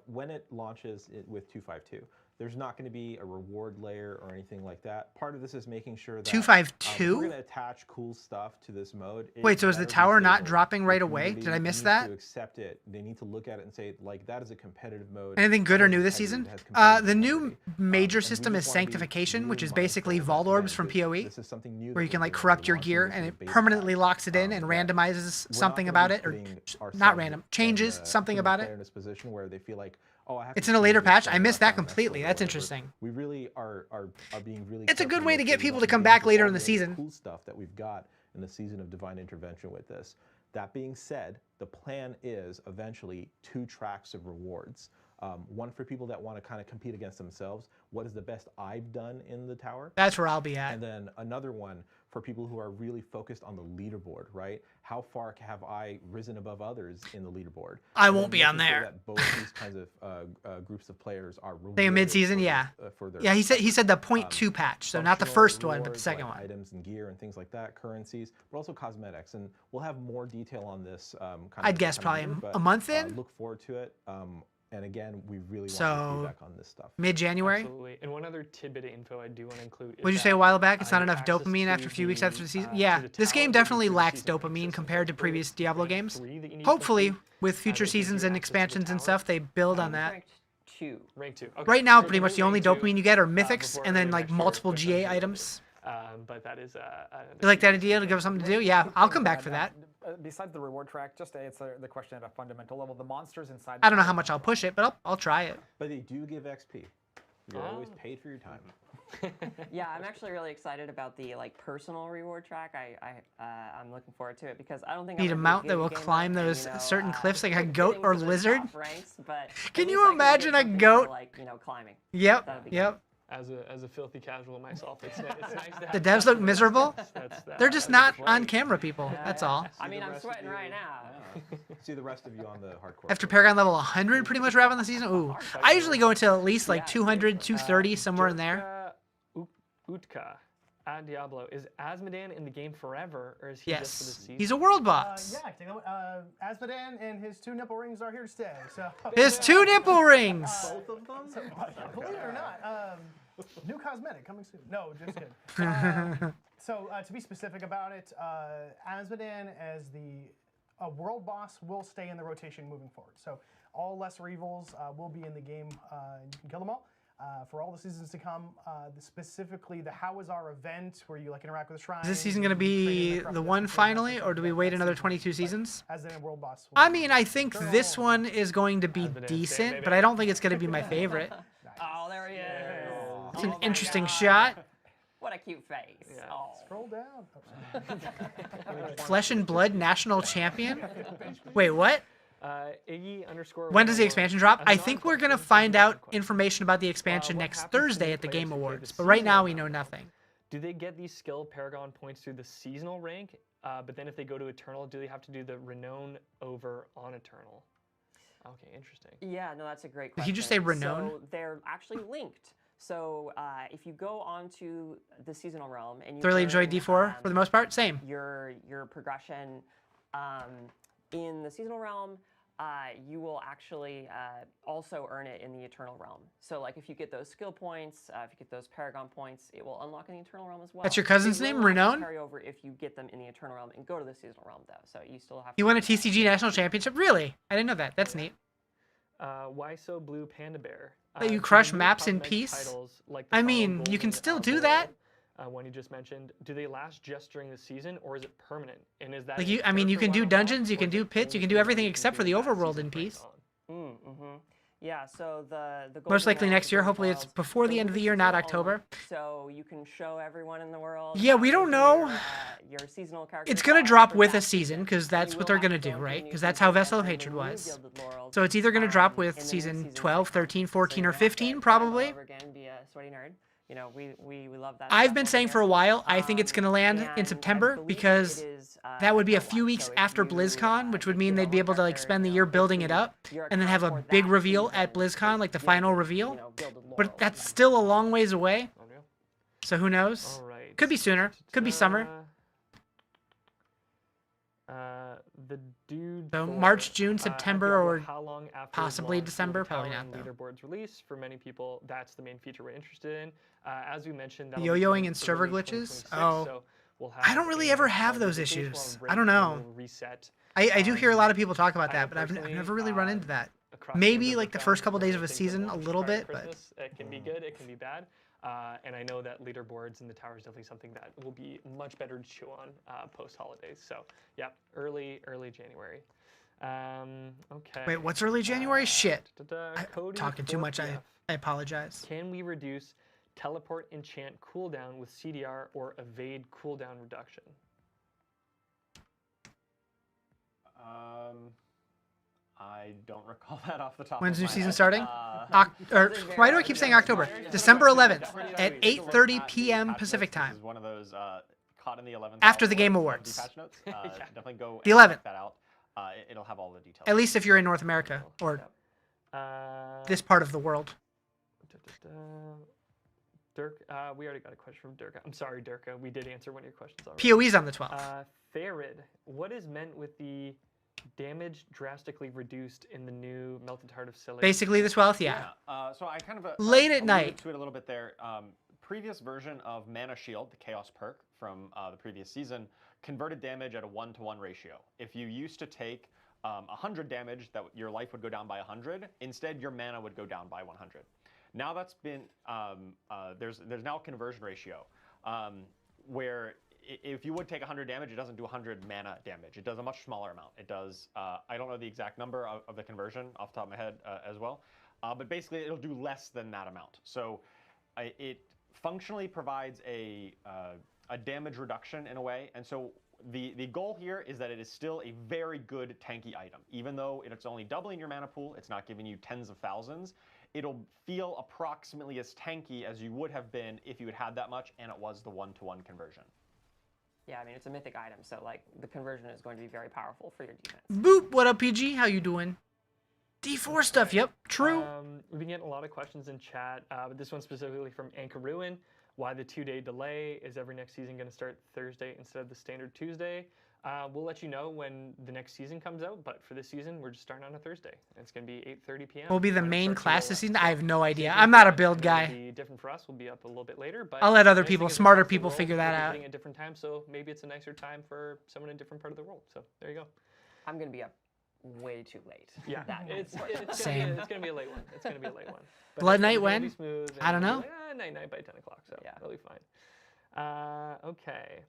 When it launches with 252. There's not going to be a reward layer or anything like that. Part of this is making sure that 252. We're going to attach cool stuff to this mode. Wait, so is the tower not dropping right away? Did I miss that? To accept it, they need to look at it and say like that is a competitive mode. Anything good or new this season? The new major system is Sanctification, which is basically Vault Orbs from PoE, This is something new where you can like corrupt your gear and it permanently locks it in and randomizes something about it, or not random, changes something about it. In this position where they feel like, oh, I have it's in a later patch. I missed that completely. That's interesting. We really are being really. It's a good way to get people to come back later in the season. Cool stuff that we've got in the Season of Divine Intervention with this. That being said, the plan is eventually 2 tracks of rewards. One for people that want to kind of compete against themselves. What is the best I've done in the tower? That's where I'll be at. And then another one for people who are really focused on the leaderboard, right? How far have I risen above others in the leaderboard? I won't be on there. That both these kinds of groups of players are rewarded mid-season, yeah. For their he said the 0.2 patch, so not the first one, but the second one. Items and gear and things like that, currencies, but also cosmetics. And we'll have more detail on this. I'd guess probably a month in. Look forward to it. And again, we really want So, your feedback on this stuff. Mid-January. Absolutely. And one other tidbit of info I do want to include. Would you say a while back? It's not enough access dopamine to after a few weeks after the season. to Yeah, the this game tower definitely through the lacks season rank dopamine system. compared to So previous for Diablo rank games. 3 that you need to Hopefully, complete, with future that gives you seasons and access to the expansions and tower. stuff, they build on that. Ranked 2. Rank 2. Okay. Right now, So pretty much the rank only 2, dopamine you get are mythics before and then early like next year, multiple which I'm GA sure we'll items. do. But that is You like that idea to give us something to do? Yeah, I'll come back for that. Besides the reward track, just to answer the question at a fundamental level, the monsters inside. I don't know how much I'll push it, but I'll try it. But they do give XP. You're always paid for your time. Yeah, I'm actually really excited about the like personal reward track. I'm looking forward to it because I don't think Need a I'm mount that will climb those certain cliffs like a goat or lizard. Ranks, but Can at you least I get imagine a something for, goat? like climbing. Yep, That'd be yep. As a filthy casual myself, it's nice to have The devs look miserable. that. They're just not on camera people. That's all. I mean, I'm sweating right now. See the rest of you on the hardcore. After Paragon level 100, pretty much wrapping the season. Ooh, I usually go until at least like 200, 230, somewhere in there. Utka at Diablo. Is Asmodan in the game forever, or is he just for the Yes, season? he's a world boss. Yeah, take that one. Asmodan and his 2 nipple rings are here to stay. So His 2 nipple rings. Both of them? So, believe it or not, new cosmetic coming soon. No, just kidding. So to be specific about it, Asmodan as the world boss will stay in the rotation moving forward. So all lesser evils will be in the game, and you can kill them all. For all the seasons to come, specifically the How Is Our event where you interact with the shrine. Is this season going to be the one finally, or do we wait another 22 seasons? As the world boss. I mean, I think this one is going to be decent, but I don't think it's going to be my favorite. Oh, there he is. It's an interesting shot. What a cute face. Yeah. Oh. Scroll down. Flesh and Blood National Champion? Wait, what? Iggy_. When does the expansion drop? I think we're going to find out information about the expansion next Thursday at the Game Awards, but right now we know nothing. Do they get these skill Paragon points through the seasonal rank? But then if they go to Eternal, do they have to do the Renown over on Eternal? Okay, interesting. Yeah, no, that's a great Did question. he just say Renown? So they're actually linked. So if you go onto the seasonal realm and you Thoroughly learn, enjoyed D4 for the most part? Same. Your progression in the seasonal realm, you will actually also earn it in the Eternal realm. So like if you get those skill points, if you get those Paragon points, it will unlock in the Eternal realm as well. That's your cousin's It will name, not Renown? Carry over if you get them in the Eternal realm and go to the seasonal realm though. So you still have. He won a TCG National Championship? Really? I didn't know that. That's neat. Why so blue Panda Bear? That you do crush new maps in cosmetic peace? titles, like the I Follow mean, you can Golden, still do Gold, that. One you just mentioned. Do they last just during the season, or is it permanent? And is that Like a I mean, you character can do one-off, dungeons, you or can is do it pits, you only can do for everything when you except for the do that overworld season in ranks peace. on? Yeah, so the Most Golden likely World, next the year. Golden Hopefully it's Wilds, before the those end are of the year, not seasonal October. only. So you can show everyone in the world. Yeah, we don't know. Your seasonal characters. It's going to are drop for with that a season because You that's what will they're have going to to do, go into right? the new Because that's how season Vessel of and Hatred the new was. Gilded Laurels, So it's either going to drop with and the new season season 12, to come. 13, So 14, you or have to 15, start all probably. over again, be a sweaty nerd. You know, we love that. I've stuff been over saying here. for a while, I think it's going to land And in I September believe because it is, that would be a year few one. weeks So if after you, BlizzCon, which would mean get they'd be able to like character, spend the year building it up your and then have a account for big that reveal at season BlizzCon, is like the with, final reveal. you know, Gilded But Laurels. that's still a long ways away. Unreal. So who knows? All right. Could be sooner. Could be summer. The dude. So for, March, June, at September, Diablo, or how long after possibly launch will December, the probably tower not, and though. leaderboards release. For many people, that's the main feature we're interested in. As we mentioned, that'll be Yo-yoing coming and server early glitches? 2026, Oh. so we'll I don't really ever have those notification, we'll issues. have I don't rank, know. we'll reset. I do hear a lot of people talk about I that, know but I've personally, never really run into that. across Maybe games like I've the found first couple there days are of a things that season, a launch little prior to bit, but Christmas. It can be good, it can be bad. And I know that leaderboards in the tower is definitely something that will be much better to chew on post holidays. So yeah, early January. Okay. wait, what's early January? Shit. Cody Talking too much. 4PF. I apologize. Can we reduce teleport enchant cooldown with CDR or evade cooldown reduction? I don't recall that off the top. When's of new my season head. starting? Why do I keep saying October? December 11th at 8:30 p.m. Pacific This time. is one of those caught in the 11th After the hour Game of Awards. patch notes. Definitely go The and 11th. check that out. It'll have all the details. At least if you're in North America or this part of the world. Dirk, we already got a question from Dirk. I'm sorry, Dirk. We did answer one of your questions already. PoE's on the 12th. Farid, what is meant with the damage drastically reduced in the new Melted Heart of Scylla. Basically the 12th, yeah. So I kind of Late at alluded night. to it a little bit there. Previous version of Mana Shield, the Chaos perk from the previous season, converted damage at a 1-to-1 ratio. If you used to take 100 damage, that your life would go down by 100. Instead, your mana would go down by 100. Now that's been there's now a conversion ratio where if you would take 100 damage, it doesn't do 100 mana damage. It does a much smaller amount. It does, I don't know the exact number of the conversion off the top of my head as well, but basically it'll do less than that amount. So it functionally provides a damage reduction in a way. And so the goal here is that it is still a very good tanky item. Even though it's only doubling your mana pool, it's not giving you tens of thousands, it'll feel approximately as tanky as you would have been if you had had that much and it was the 1-to-1 conversion. Yeah, I mean, it's a mythic item, so like the conversion is going to be very powerful for your defense. Boop, what up, PG? How you doing? D4 stuff, yep, true. We've been getting a lot of questions in chat, but this one specifically from Anchor Ruin. Why the 2-day delay? Is every next season going to start Thursday instead of the standard Tuesday? We'll let you know when the next season comes out, but for this season, we're just starting on a Thursday. It's going to be 8:30 p.m. Will be the When it main starts to class roll this out. season? So I have no idea. stay I'm not a tuned. build It'll guy. be different for us. We'll be up a little bit later, but I'll let other nice people, thing is smarter across the people world, figure that we'll be out. hitting at different times, so maybe it's a nicer time for someone in a different part of the world. So there you go. I'm going to be up way too late. Yeah, that night. it's Same. It's gonna be a late one. It's gonna be a late one. But Blood night everything will when? be smooth, and I don't it'll know. be like, night by 10 o'clock, so Yeah. it'll be fine. Okay.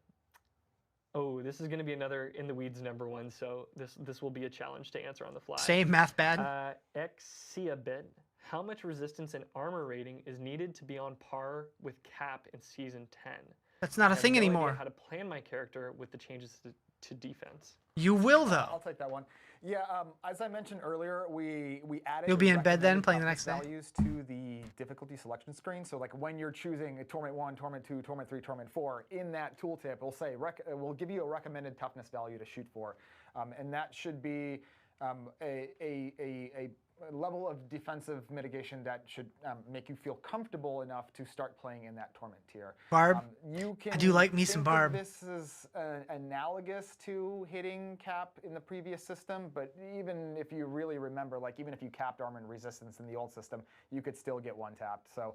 Oh, this is gonna be another in the weeds number one, so this will be a challenge to answer on the fly. Same, math bad. Exiabit. How much resistance and armor rating is needed to be on par with Cap in season 10? That's not a I have thing no idea anymore. how to plan my character with the changes to defense. You will, though. I'll take that one. Yeah, as I mentioned earlier, we added You'll be in bed then, recommended playing the next toughness day? values to the difficulty selection screen. So like when you're choosing a Torment 1, Torment 2, Torment 3, Torment 4, in that tooltip, it'll say, we'll give you a recommended toughness value to shoot for. And that should be a level of defensive mitigation that should make you feel comfortable enough to start playing in that Torment tier. Barb. You can I do like me some think of Barb. This is analogous to hitting Cap in the previous system, but even if you really remember, like even if you capped armor and resistance in the old system, you could still get one tapped. So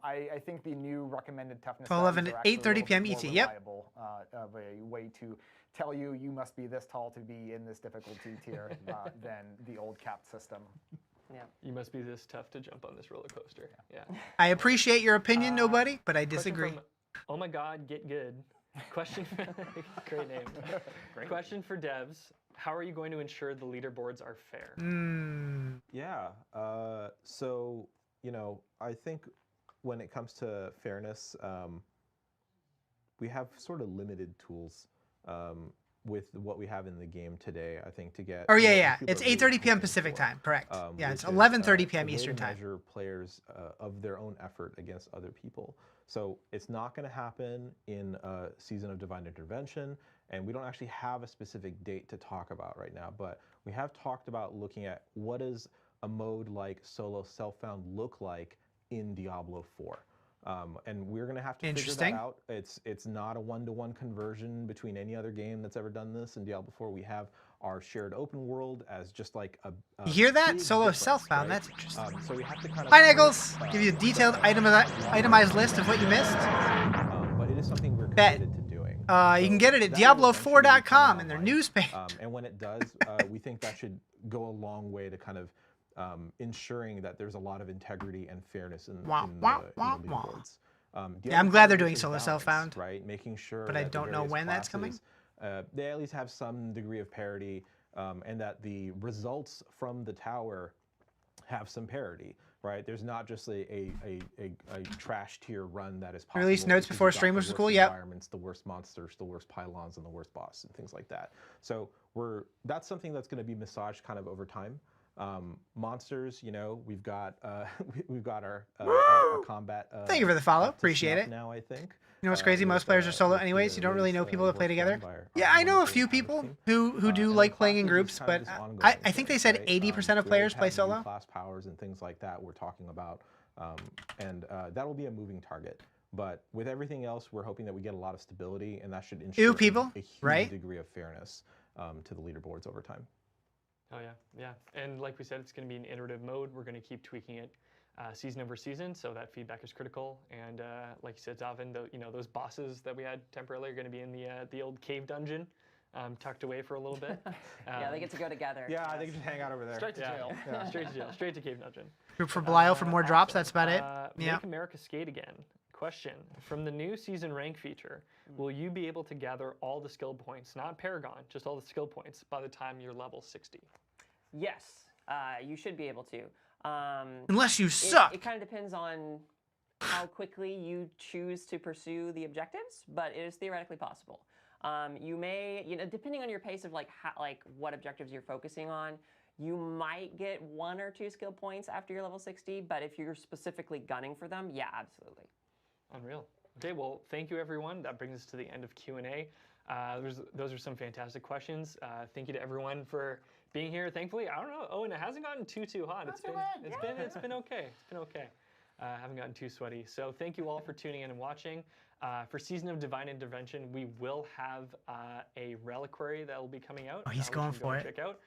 I think the new recommended toughness 11 values are at actually a 8:30 little p.m. bit more ET, yep. reliable, of a way to tell you must be this tall to be in this difficulty tier than the old capped system. Yeah. You must be this tough to jump on this roller coaster. Yeah. I appreciate your opinion, nobody, but I Question disagree. from, oh my God, get good. Question. Great name. Great. Question for devs: how are you going to ensure the leaderboards are fair? Yeah. So, I think when it comes to fairness, we have sort of limited tools with what we have in the game today, I think, to get... Oh, yeah. people It's are really 8:30 p.m. pushing Pacific for, time, correct. Yeah, it's which is, 11:30 p.m. a way Eastern to time. measure players of their own effort against other people. So it's not going to happen in a season of Divine Intervention, and we don't actually have a specific date to talk about right now, but we have talked about looking at what does a mode like Solo Self-Found look like in Diablo 4. And we're going to have to figure that out. It's not a one-to-one conversion between any other game that's ever done this. In Diablo 4, we have our shared open world as just like a You hear that? big Solo difference, Self-Found, right? that's interesting. So we have to kind of Hi, Nichols. Give you a detailed itemized list of what you missed. but it is something we're Bet. committed to doing. You can get it at that will eventually be Diablo4.com coming in their online. news page. And when it does, we think that should go a long way to kind of ensuring that there's a lot of integrity and fairness in the leaderboards. Yeah, I'm glad they're doing Solo Self-Found. Right, making sure. But I that the don't know various when that's coming. classes, they at least have some degree of parity, and that the results from the tower have some parity. Right, there's not just a trash tier run that is possible. Release notes because before you've got stream, the which is worst cool, yep. Environments, the worst monsters, the worst pylons, and the worst boss, and things like that. So that's something that's going to be massaged kind of over time. Monsters, we've got our combat. Thank you for the follow. up to Appreciate snuff it. now, I think. You know what's crazy? Most players are solo with anyways. the You don't really know latest, people that play work together. done by our Yeah, I know a wonderful few Atlas people team. who do And like the playing in classes groups, is kind but of this ongoing I think they thing, said right? 80% of We players always play have new solo. class powers and things like that we're talking about, and that will be a moving target. But with everything else, we're hoping that we get a lot of stability, and that should ensure people, a huge right? degree of fairness to the leaderboards over time. Oh yeah. And like we said, it's going to be an iterative mode. We're going to keep tweaking it season over season, so that feedback is critical. And like you said, Zavin, those bosses that we had temporarily are going to be in the old cave dungeon, tucked away for a little bit. Yeah, they get to go together. Yeah, they can just hang out over there. Straight to jail. Yeah. Straight to jail. Straight to cave dungeon. Group for Belial for more drops. That's about it. Yeah. Make America skate again. Question: from the new season rank feature, will you be able to gather all the skill points, not Paragon, just all the skill points, by the time you're level 60? Yes, you should be able to. Unless you suck. It kind of depends on how quickly you choose to pursue the objectives, but it is theoretically possible. You may, depending on your pace of like what objectives you're focusing on, you might get 1 or 2 skill points after you're level 60. But if you're specifically gunning for them, yeah, absolutely. Unreal. Okay, well, thank you, everyone. That brings us to the end of Q&A. Those are some fantastic questions. Thank you to everyone for being here. Thankfully, I don't know. Oh, and it hasn't gotten too hot. It's been okay. It's been okay. Haven't gotten too sweaty. So thank you all for tuning in and watching. For Season of Divine Intervention, we will have a reliquary that will be coming out. Oh, he's going for it. Check out.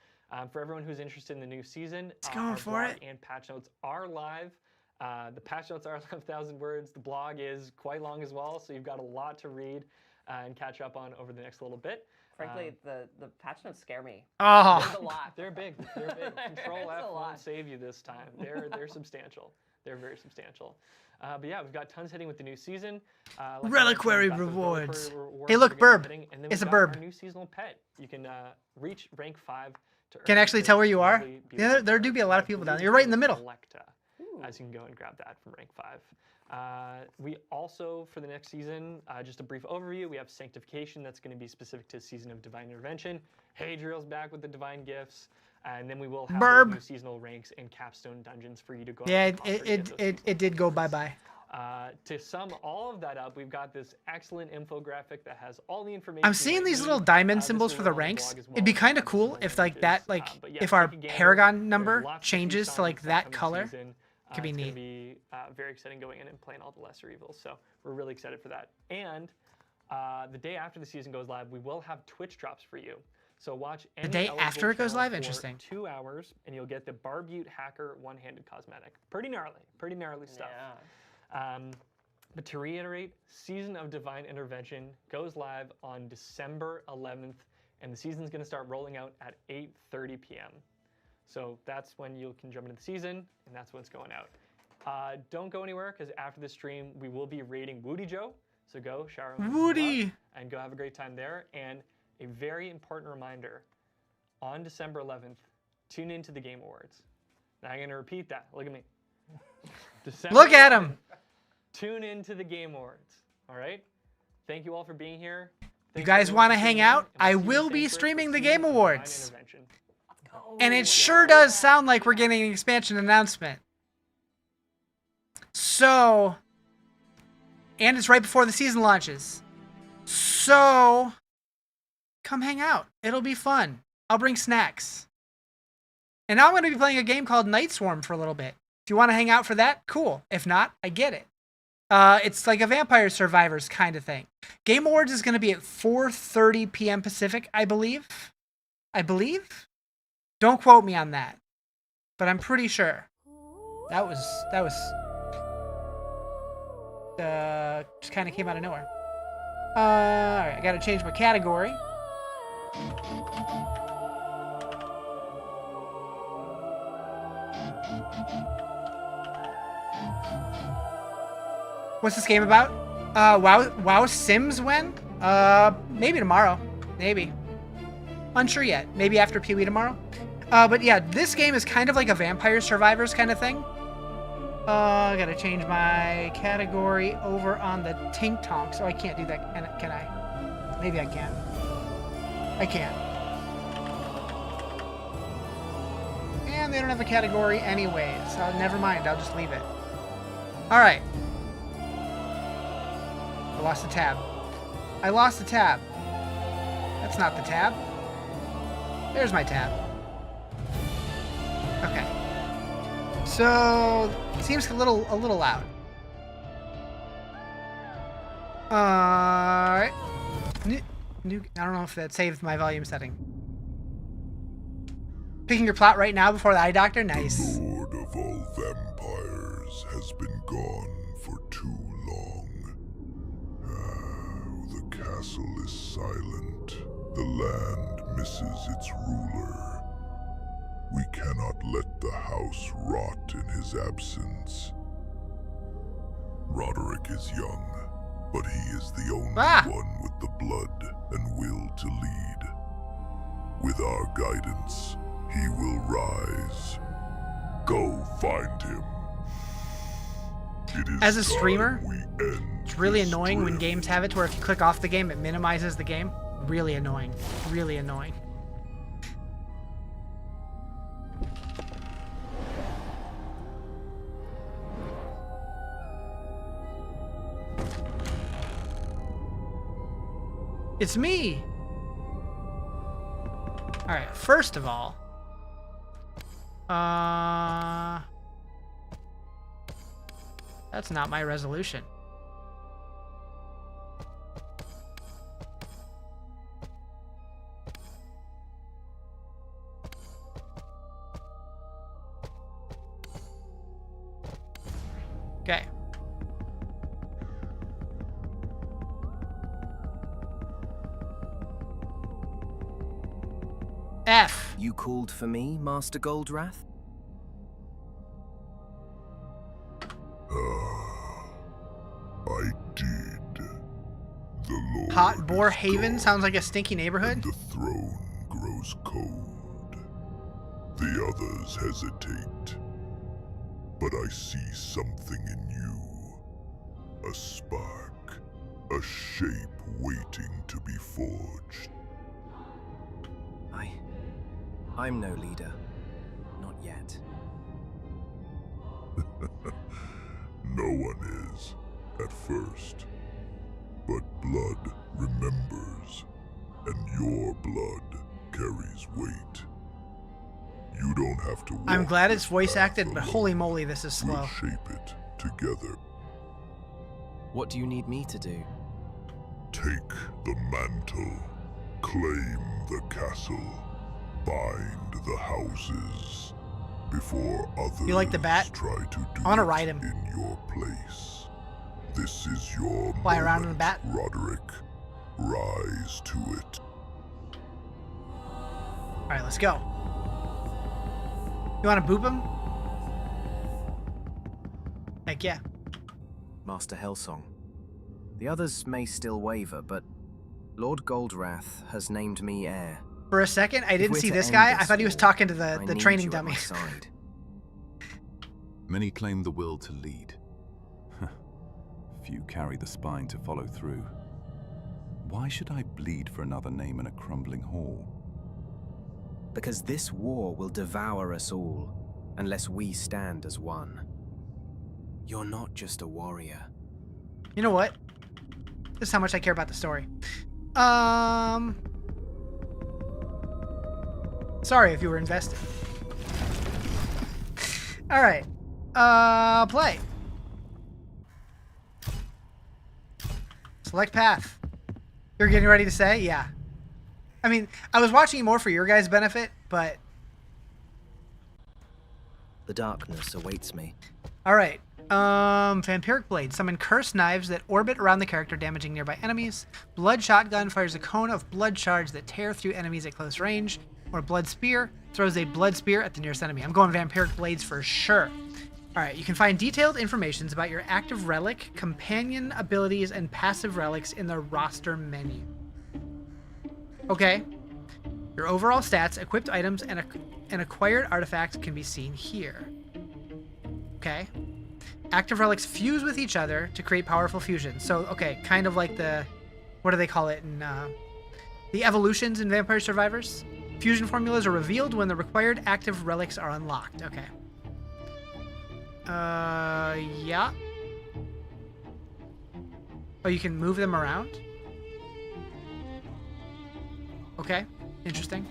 For everyone who's interested in the new season, he's going for it. And patch notes are live. The patch notes are 11,000 words. The blog is quite long as well, so you've got a lot to read and catch up on over the next little bit. Frankly, the patch notes scare me. Oh, there's a lot. They're big. Control F won't save you this time. They're substantial. They're very substantial. But yeah, we've got tons hitting with the new season. Reliquary rewards. Hey, look, Burb. It's a Burb. Our new seasonal pet. You can reach rank 5 to earn can actually tell where you are. Yeah, there do be a lot of people down there. You're right in the middle. As you can go and grab that from rank 5. We also, for the next season, just a brief overview, we have Sanctification that's going to be specific to Season of Divine Intervention. Hadriel's back with the Divine Gifts. And then we will have those new seasonal ranks and capstone dungeons for you to go. Yeah, it did go bye-bye. To sum all of that up, we've got this excellent infographic that has all the information. I'm seeing these little diamond symbols for the ranks. It'd be kind of cool if like that, if our Paragon number changes to like that color. Could be neat. It's going to be very exciting going in and playing all the lesser evils. So we're really excited for that. And the day after the season goes live, we will have Twitch drops for you. So watch any the day after it goes live. For Interesting. 2 hours, and you'll get the Barbute Hacker one-handed cosmetic. Pretty gnarly stuff. Yeah. But to reiterate, Season of Divine Intervention goes live on December 11th, and the season's going to start rolling out at 8:30 p.m. So that's when you can jump into the season, and that's when it's going out. Don't go anywhere, because after the stream, we will be raiding Woody Joe. So go shower Woody and go have a great time there. And a very important reminder, on December 11th, tune into the Game Awards. Now I'm going to repeat that. Look at me. Look at him. Tune into the Game Awards. All right? Thank you all for being here. You guys want to hang out? I will be streaming the Game Awards. And it sure does sound like we're getting an expansion announcement. So, and it's right before the season launches. So, come hang out. It'll be fun. I'll bring snacks. And now I'm going to be playing a game called Night Swarm for a little bit. If you want to hang out for that, cool. If not, I get it. It's like a Vampire Survivors kind of thing. Game Awards is going to be at 4:30 p.m. Pacific, I believe. Don't quote me on that, but I'm pretty sure. That was just kind of came out of nowhere. All right, I got to change my category. What's this game about? WoW Sims when? Maybe tomorrow. Maybe. Unsure yet. Maybe after Pee-wee tomorrow. But yeah, this game is kind of like a Vampire Survivors kind of thing. I gotta change my category over on the Tink Tonk, so I can't do that. Can I? Maybe I can. I can. And they don't have a category anyway, so never mind. I'll just leave it. All right. I lost the tab. That's not the tab. There's my tab. Okay. So it seems a little loud. Alright. I don't know if that saved my volume setting. Picking your plot right now before the eye doctor? Nice. The Lord of all vampires has been gone for too long. The castle is silent. The land misses its ruler. We cannot let the house rot in his absence. Roderick is young, but he is the only one with the blood and will to lead. With our guidance, he will rise. Go find him. As a streamer, it's really annoying when games have it to where if you click off the game, it minimizes the game. Really annoying. Really annoying. It's me! Alright, first of all... that's not my resolution. Okay. F. You called for me, Master Goldrath? I did. The Lord Hot Boar is Haven gone, sounds like a stinky neighborhood. and the throne grows cold. The others hesitate. But I see something in you. A spark. A shape waiting to be forged. I'm no leader. Not yet. No one is, at first. But blood remembers, and your blood carries weight. You don't have to walk I'm glad it's this voice path acted, but alone. holy moly, this is slow. We'll shape it together. What do you need me to do? Take the mantle. Claim the castle. Bind the houses. Before others You like the bat? try to do I wanna it ride him. in your place. This is your Fly around in moment, the bat? Roderick. Rise to it. Alright, let's go. You wanna boop him? Heck yeah. Master Hellsong. The others may still waver, but Lord Goldrath has named me heir. For a second, I If didn't we're see to this end guy. I this thought he was war, talking to I the need training you at dummy. my side. Many claim the will to lead. Few carry the spine to follow through. Why should I bleed for another name in a crumbling hall? Because this war will devour us all, unless we stand as one. You're not just a warrior. You know what? This is how much I care about the story. Sorry if you were invested. All right. Play. Select path. You're getting ready to say? Yeah. I mean, I was watching it more for your guys' benefit, but... The darkness awaits me. All right. Vampiric Blade. Summon cursed knives that orbit around the character, damaging nearby enemies. Blood Shotgun fires a cone of blood shards that tear through enemies at close range. Or Blood Spear throws a blood spear at the nearest enemy. I'm going Vampiric Blades for sure. All right, you can find detailed information about your active relic, companion abilities, and passive relics in the roster menu. Okay. Your overall stats, equipped items, and acquired artifacts can be seen here. Okay. Active relics fuse with each other to create powerful fusions. So, okay, kind of like the... What do they call it in... the evolutions in Vampire Survivors? Fusion formulas are revealed when the required active relics are unlocked. Okay. Yeah. Oh, you can move them around? Okay, interesting.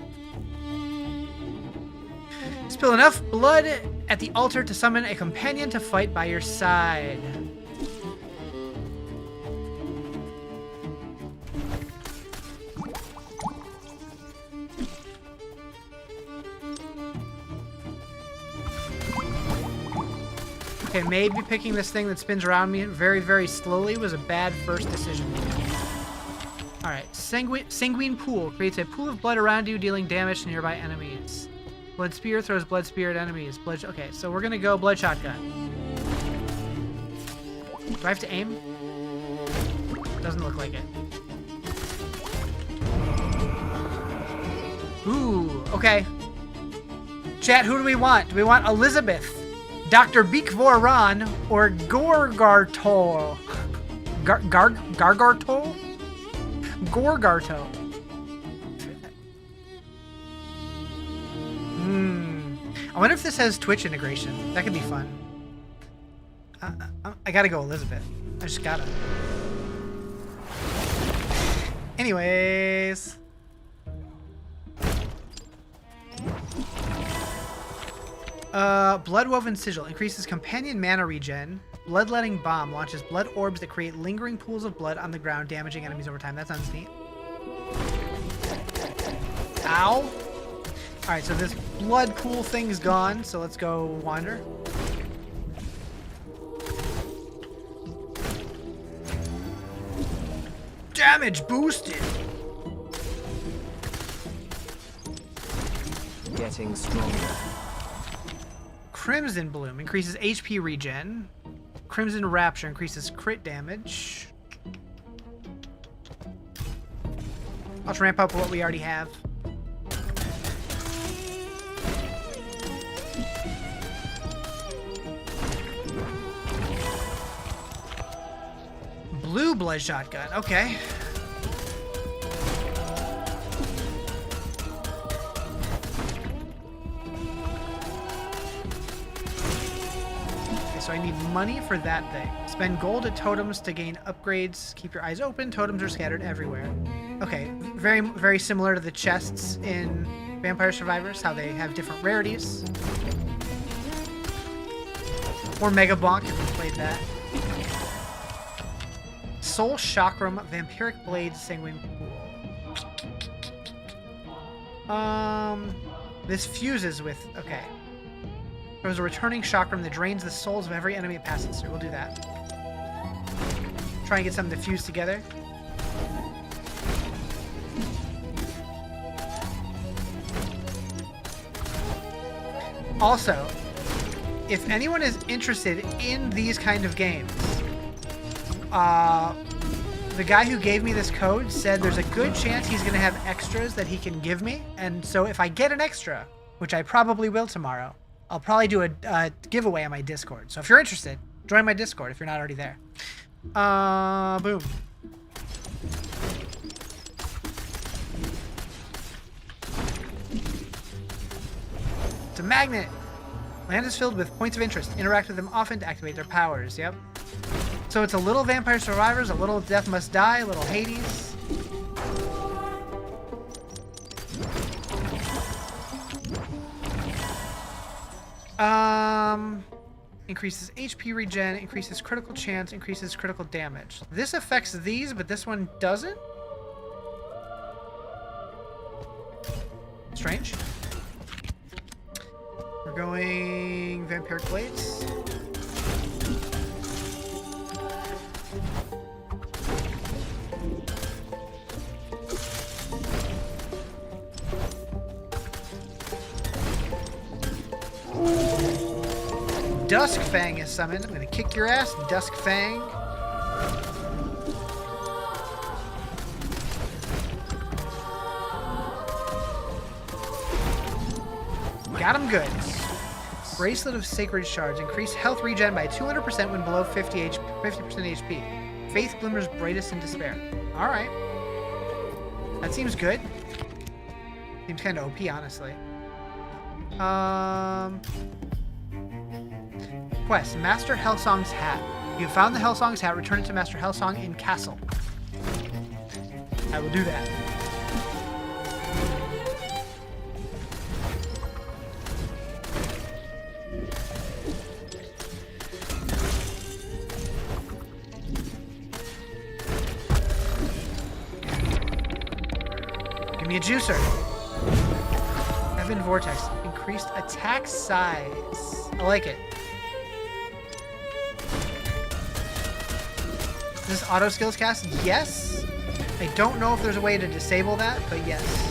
Spill enough blood at the altar to summon a companion to fight by your side. Okay, maybe picking this thing that spins around me very, very slowly was a bad first decision. Alright, Sanguine Pool creates a pool of blood around you, dealing damage to nearby enemies. Blood Spear throws Blood Spear at enemies. Okay, so we're gonna go Blood Shotgun. Do I have to aim? Doesn't look like it. Ooh, okay. Chat, who do we want? Do we want Elizabeth, Dr. Beekvoran, or Gorgartol? Gargartol? Gorgarto. I wonder if this has Twitch integration. That could be fun. I gotta go Elizabeth. I just gotta. Anyways. Bloodwoven Sigil increases companion mana regen. Bloodletting Bomb launches blood orbs that create lingering pools of blood on the ground, damaging enemies over time. That sounds neat. Ow! Alright, so this blood pool thing's gone, so let's go wander. Damage boosted! Getting stronger. Crimson Bloom increases HP regen. Crimson Rapture increases crit damage. Let's ramp up what we already have. Blue Blood Shotgun, okay. So I need money for that thing. Spend gold at totems to gain upgrades. Keep your eyes open. Totems are scattered everywhere. Okay, very, very similar to the chests in Vampire Survivors, how they have different rarities. Or Mega Bonk if you played that. Soul Chakram, Vampiric Blade, Sanguine Pool. This fuses with, okay. There's a returning chakram that drains the souls of every enemy it passes through. We'll do that. Try and get something to fuse together. Also, if anyone is interested in these kind of games, the guy who gave me this code said there's a good chance he's going to have extras that he can give me. And so if I get an extra, which I probably will tomorrow, I'll probably do a giveaway on my Discord. So if you're interested, join my Discord if you're not already there. Boom. It's a magnet. Land is filled with points of interest. Interact with them often to activate their powers. Yep. So it's a little Vampire Survivors, a little Death Must Die, a little Hades. Increases HP regen, increases critical chance, increases critical damage. This affects these, but this one doesn't? Strange. We're going Vampiric Blades. Dusk Fang is summoned. I'm gonna kick your ass, Dusk Fang. Got him good. Bracelet of Sacred Shards. Increase health regen by 200% when below 50% HP. Faith glimmers brightest in despair. Alright. That seems good. Seems kind of OP, honestly. Quest. Master Hellsong's hat. You have found the Hellsong's hat. Return it to Master Hellsong in Castle. I will do that. Give me a juicer. Heaven Vortex. Increased attack size. I like it. Is this auto skills cast? Yes. I don't know if there's a way to disable that, but yes.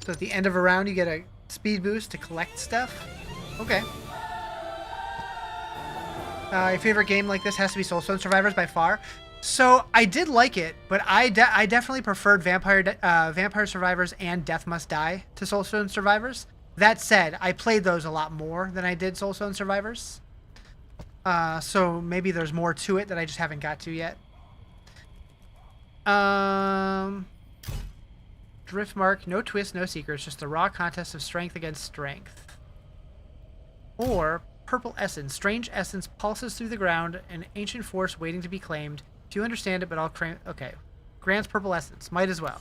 So at the end of a round, you get a speed boost to collect stuff. Okay. Your favorite game like this has to be Soulstone Survivors by far. So I did like it, but I definitely preferred Vampire Survivors and Death Must Die to Soulstone Survivors. That said, I played those a lot more than I did Soulstone Survivors. So maybe there's more to it that I just haven't got to yet. Driftmark, no twist, no secrets, just a raw contest of strength against strength. Or Purple Essence, strange essence pulses through the ground, an ancient force waiting to be claimed. Do you understand it? But I'll claim. Okay, grants Purple Essence. Might as well.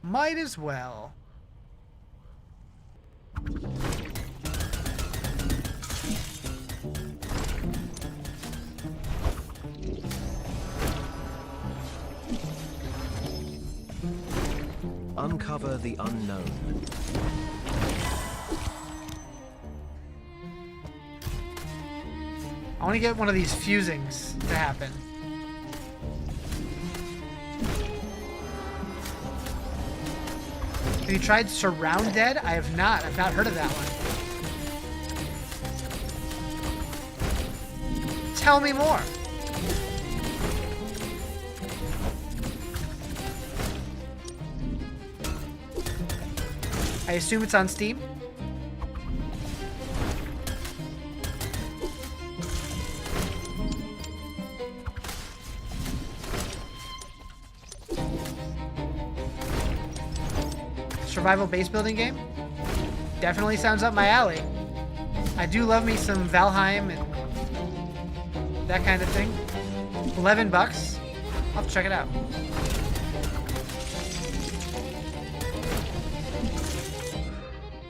Might as well. Uncover the unknown. I want to get one of these fusings to happen. Have you tried Surround Dead? I have not. I've not heard of that one. Tell me more. I assume it's on Steam. Survival base building game? Definitely sounds up my alley. I do love me some Valheim and that kind of thing. $11. I'll have to check it out.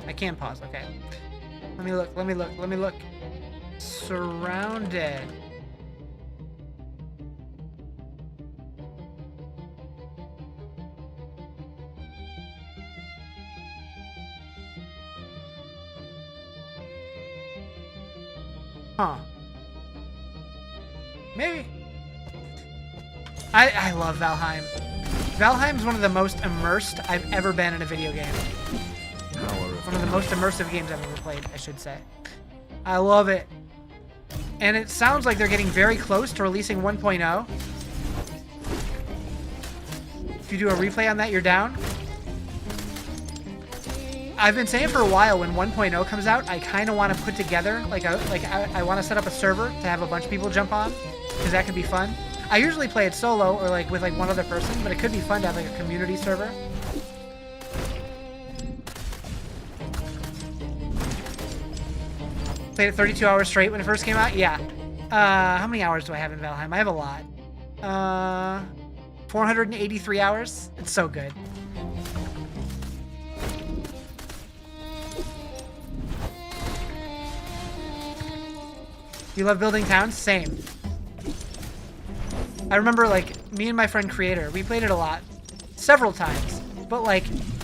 I can pause, okay. Let me look. Surrounded. Huh. Maybe. I love Valheim. Valheim's one of the most immersed I've ever been in a video game. One of the most immersive games I've ever played, I should say. I love it. And it sounds like they're getting very close to releasing 1.0. If you do a replay on that, you're down. I've been saying for a while, when 1.0 comes out, I kind of want to put together, I want to set up a server to have a bunch of people jump on, because that could be fun. I usually play it solo or with one other person, but it could be fun to have a community server. Played it 32 hours straight when it first came out? Yeah. How many hours do I have in Valheim? I have a lot. 483 hours? It's so good. You love building towns? Same. I remember, me and my friend Creator, we played it a lot. Several times. But,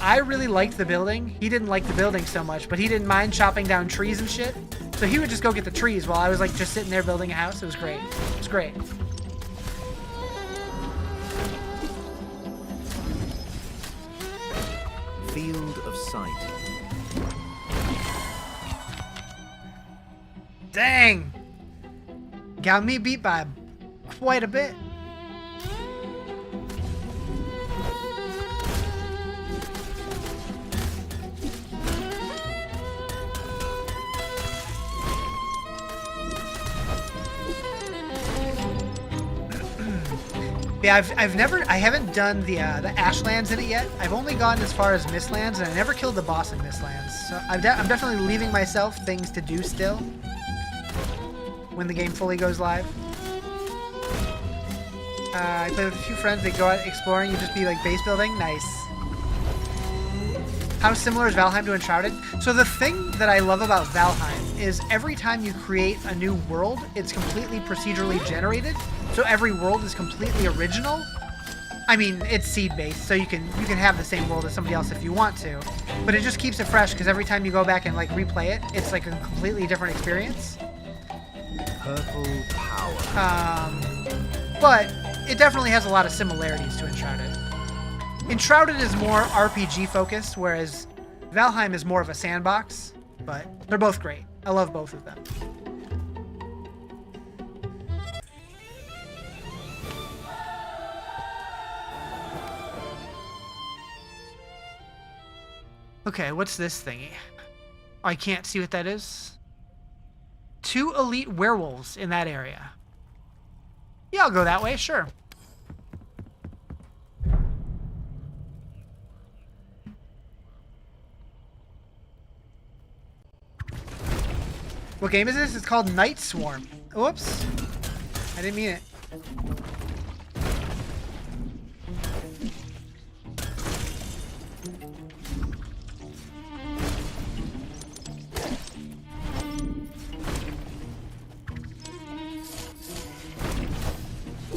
I really liked the building. He didn't like the building so much, but he didn't mind chopping down trees and shit. So he would just go get the trees while I was, just sitting there building a house. It was great. It was great. Field of Sight. Dang! Got me beat by quite a bit. Yeah, I haven't done the Ashlands in it yet. I've only gotten as far as Mistlands, and I never killed the boss in Mistlands. So I'm definitely leaving myself things to do still when the game fully goes live. I play with a few friends. They go out exploring. You just be like base building. Nice. How similar is Valheim to Enshrouded? So the thing that I love about Valheim is every time you create a new world, it's completely procedurally generated. So every world is completely original. I mean, it's seed-based, so you can have the same world as somebody else if you want to. But it just keeps it fresh because every time you go back and like replay it, it's like a completely different experience. Purple power. But it definitely has a lot of similarities to Enshrouded. Enshrouded is more RPG focused, whereas Valheim is more of a sandbox, but they're both great. I love both of them. Okay, what's this thingy? Oh, I can't see what that is. 2 elite werewolves in that area. Yeah, I'll go that way, sure. What game is this? It's called Night Swarm. Whoops. I didn't mean it.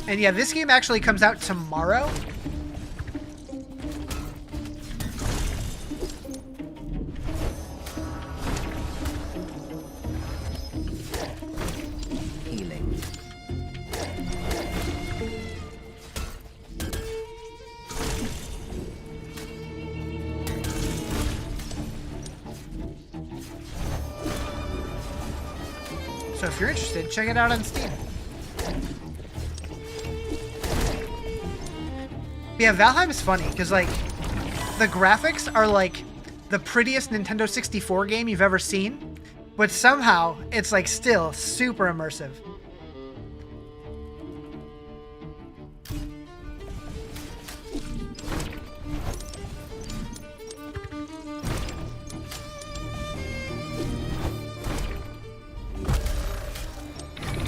And yeah, this game actually comes out tomorrow. Healing. So if you're interested, check it out on Steam. Yeah, Valheim is funny because like the graphics are like the prettiest Nintendo 64 game you've ever seen, but somehow it's like still super immersive.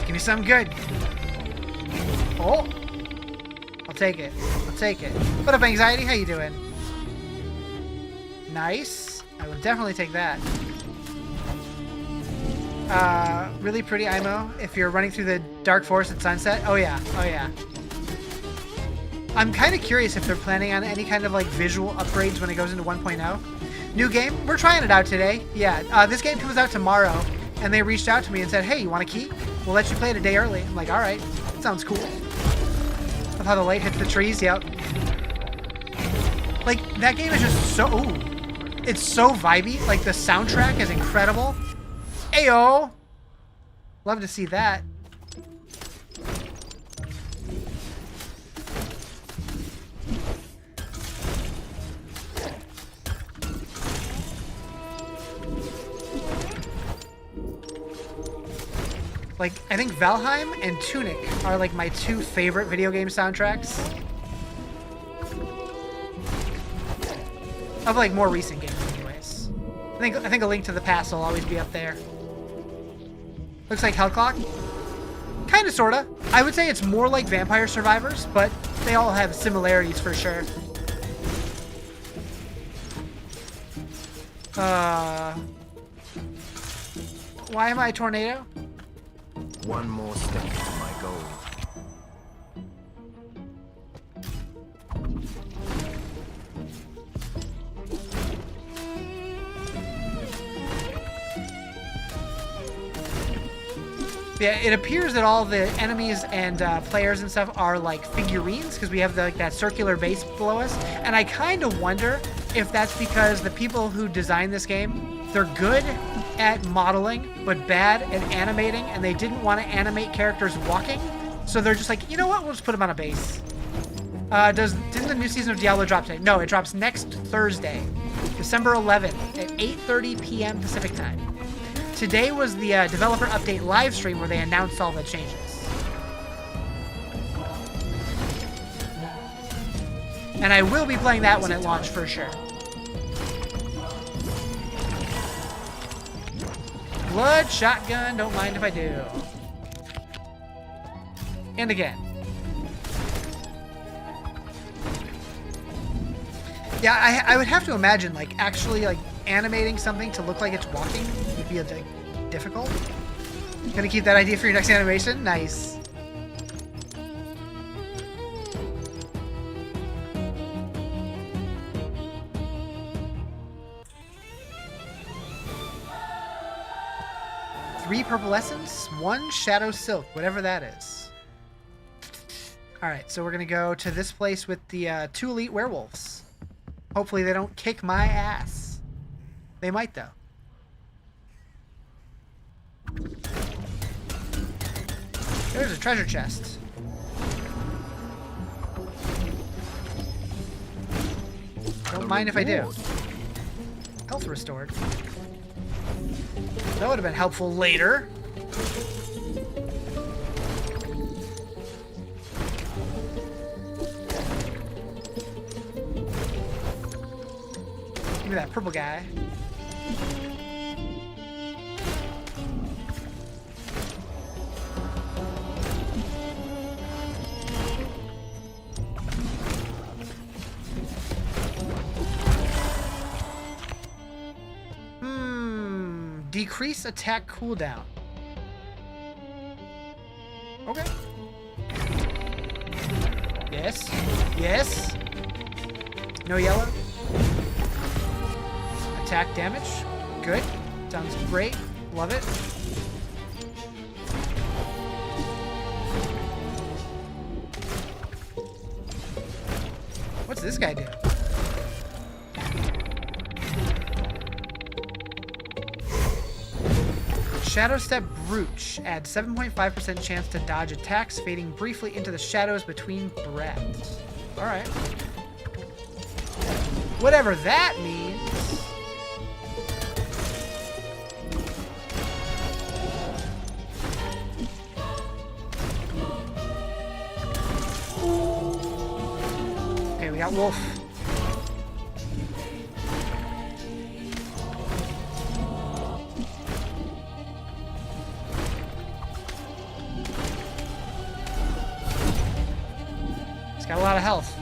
Give me something good. Oh, I'll take it. Take it. What up, Anxiety? How you doing? Nice. I will definitely take that. Really pretty IMO if you're running through the dark forest at sunset. Oh yeah. Oh yeah. I'm kind of curious if they're planning on any kind of like visual upgrades when it goes into 1.0. New game? We're trying it out today. Yeah. This game comes out tomorrow, and they reached out to me and said, "Hey, you want a key? We'll let you play it a day early." I'm like, "All right. That sounds cool." How the light hits the trees, yep. Like, that game is just so... Ooh, it's so vibey. Like, the soundtrack is incredible. Ayo! Love to see that. Like, I think Valheim and Tunic are like my 2 favorite video game soundtracks. Of like more recent games anyways. I think A Link to the Past will always be up there. Looks like Hellclock. Kinda sorta. I would say it's more like Vampire Survivors, but they all have similarities for sure. Why am I a tornado? One more step to my goal. Yeah, it appears that all the enemies and players and stuff are like figurines because we have like that circular base below us. And I kind of wonder if that's because the people who designed this game, they're good at modeling but bad at animating, and they didn't want to animate characters walking, so they're just like, you know what, we'll just put them on a base. Didn't the new season of Diablo drop today? No, it drops next Thursday, December 11th at 8:30 p.m. Pacific time. Today was the developer update live stream where they announced all the changes. And I will be playing that one at launch for sure. Blood shotgun, don't mind if I do. And again. Yeah, I would have to imagine, like, actually, like, animating something to look like it's walking would be, like, difficult. Gonna keep that idea for your next animation? Nice. Three purple essence, one shadow silk, whatever that is. Alright, so we're gonna go to this place with the 2 elite werewolves. Hopefully they don't kick my ass. They might, though. There's a treasure chest. Don't mind if I do. Health restored. That would have been helpful later. Give me that purple guy. Decrease attack cooldown. Okay. Yes. Yes. No yellow. Attack damage. Good. Sounds great. Love it. What's this guy do? Shadow Step Brooch adds 7.5% chance to dodge attacks, fading briefly into the shadows between breaths. Alright. Whatever that means. Okay, we got Wolf. Got a lot of health.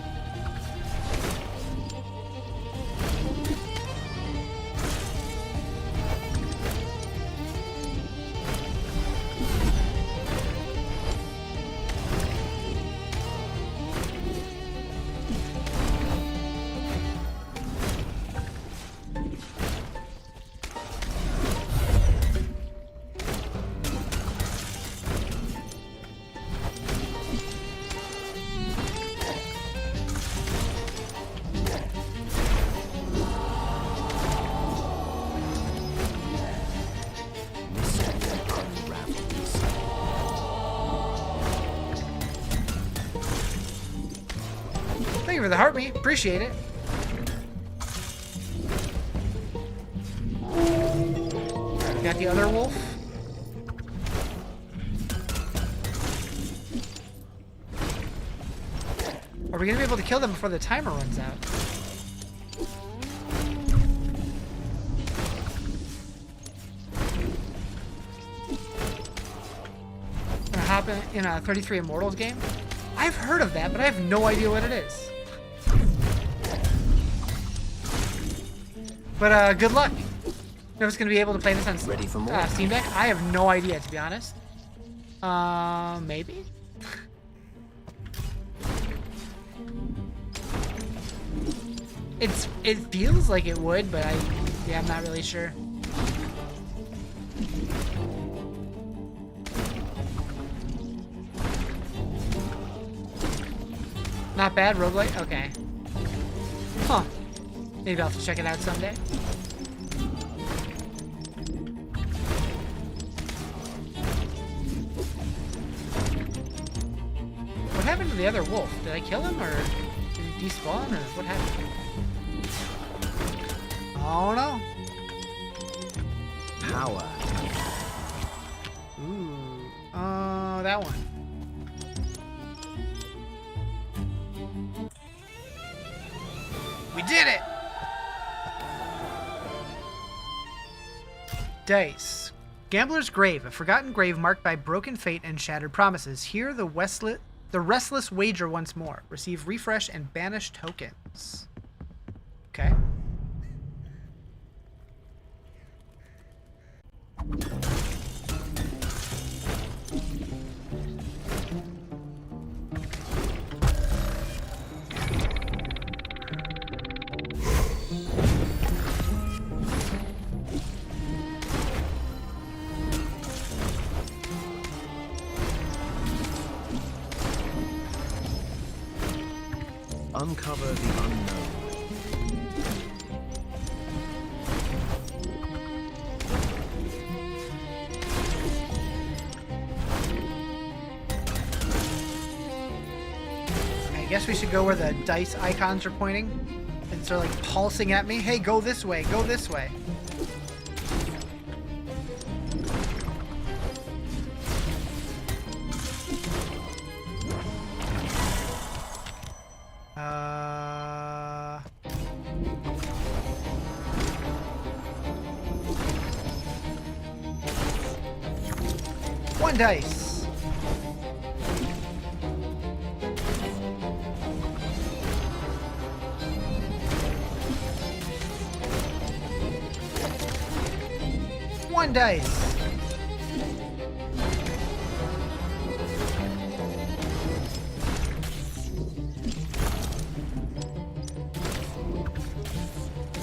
Thank you for the heartbeat. Appreciate it. Got the other wolf. Are we gonna be able to kill them before the timer runs out? Gonna hop in a 33 Immortals game? I've heard of that, but I have no idea what it is. But good luck. Whoever's gonna be able to play this on Steam Deck? I have no idea, to be honest. Maybe? It feels like it would, but I'm not really sure. Not bad, roguelike? Okay. Huh. Maybe I'll have to check it out someday. What happened to the other wolf? Did I kill him, or did he despawn, or what happened? Oh no. Power. Ooh. That one. did it! Dice. Gambler's Grave, a forgotten grave marked by broken fate and shattered promises. Here, the restless wager once more. Receive refresh and banish tokens. Okay. Uncover the unknown. I guess we should go where the dice icons are pointing. And so like pulsing at me. Hey, go this way, go this way. One dice. One dice.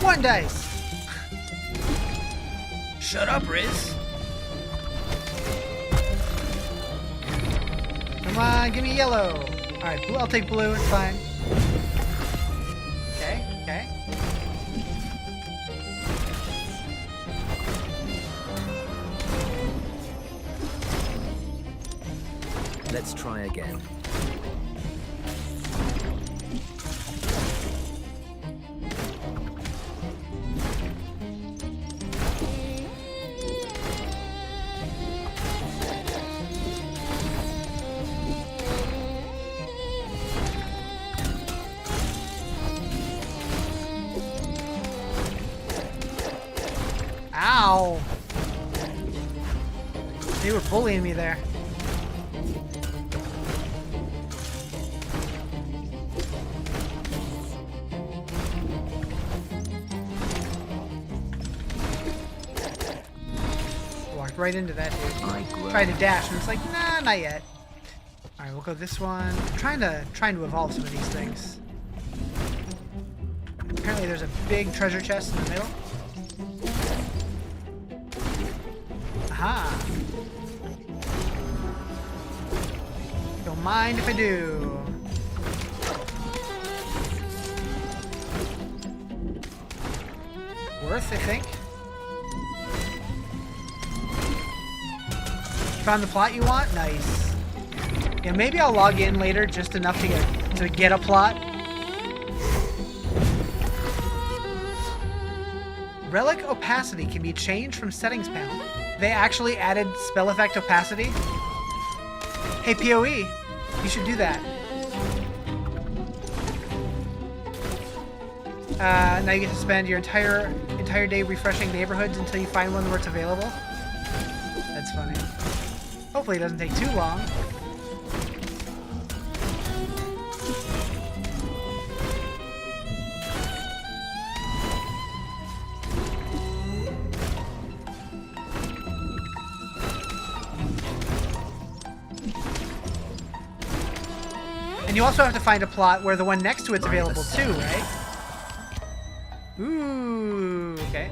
One dice. Shut up, Riz. Come on, give me yellow. All right, blue. I'll take blue. It's fine. Okay, okay. Let's try again. Ow! They were bullying me there. Walked right into that dude. Tried to dash and it's like, nah, not yet. Alright, we'll go this one. I'm trying to evolve some of these things. Apparently there's a big treasure chest in the middle. Aha! Don't mind if I do. Worth, I think. Found the plot you want? Nice. Yeah, maybe I'll log in later just enough to get a plot. Relic opacity can be changed from settings panel. They actually added spell effect opacity. Hey PoE, you should do that. Now you get to spend your entire day refreshing neighborhoods until you find one where it's available. That's funny. Hopefully it doesn't take too long. And you also have to find a plot where the one next to it's available too, right? Ooh, okay.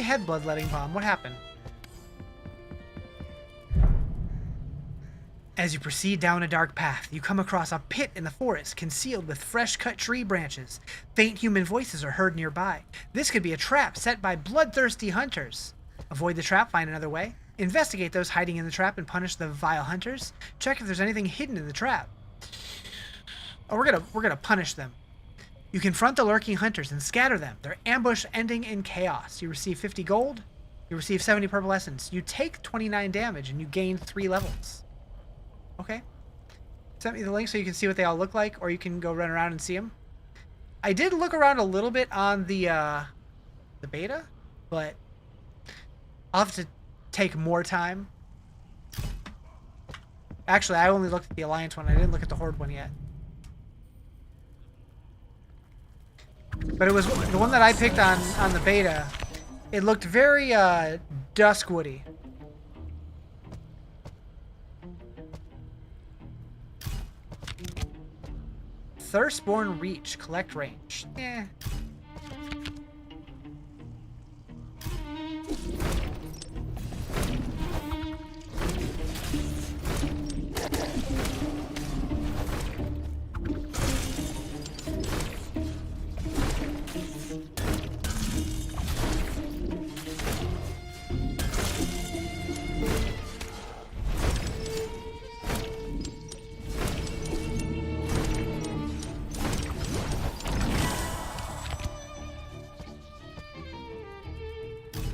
Head bloodletting bomb. What happened? As you proceed down a dark path, you come across a pit in the forest concealed with fresh-cut tree branches. Faint human voices are heard nearby. This could be a trap set by bloodthirsty hunters. Avoid the trap, find another way. Investigate those hiding in the trap and punish the vile hunters. Check if there's anything hidden in the trap. Oh, we're gonna punish them. You confront the lurking hunters and scatter them, their ambush ending in chaos. You receive 50 gold. You receive 70 purple essence. You take 29 damage and you gain 3 levels. Okay. Send me the link so you can see what they all look like, or you can go run around and see them. I did look around a little bit on the beta, but I'll have to take more time. Actually, I only looked at the Alliance one. I didn't look at the Horde one yet. But it was the one that I picked on the beta. It looked very Duskwoody. Thirstborn Reach. Collect range. Eh.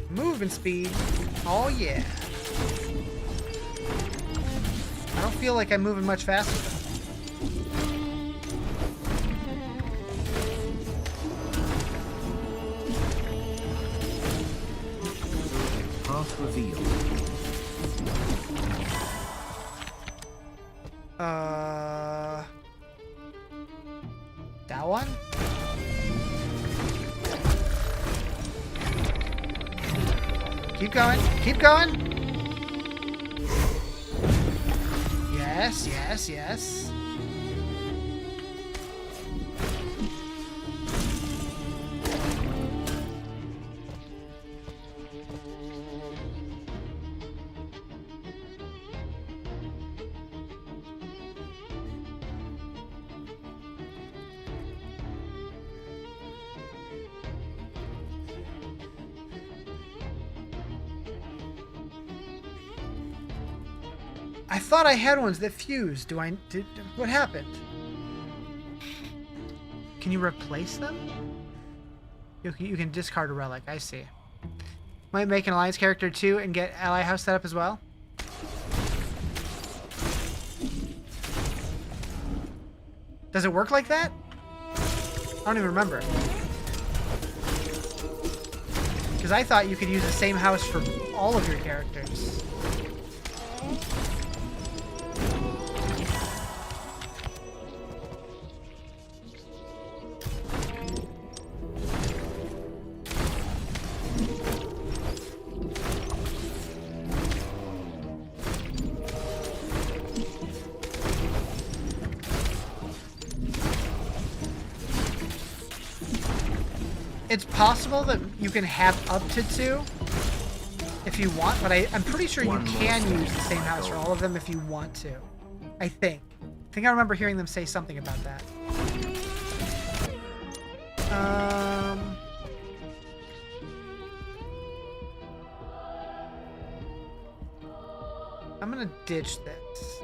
Moving speed. Oh yeah. I don't feel like I'm moving much faster though. Path revealed. That one? Keep going. Keep going. Yes, yes, yes. I thought I had ones that fused. What happened? Can you replace them? You can discard a relic. I see. Might make an alliance character too and get ally house set up as well. Does it work like that? I don't even remember. Because I thought you could use the same house for all of your characters. It's possible that you can have up to 2 if you want, but I'm pretty sure you can use the same house for all of them if you want to. I think I remember hearing them say something about that. I'm gonna ditch this.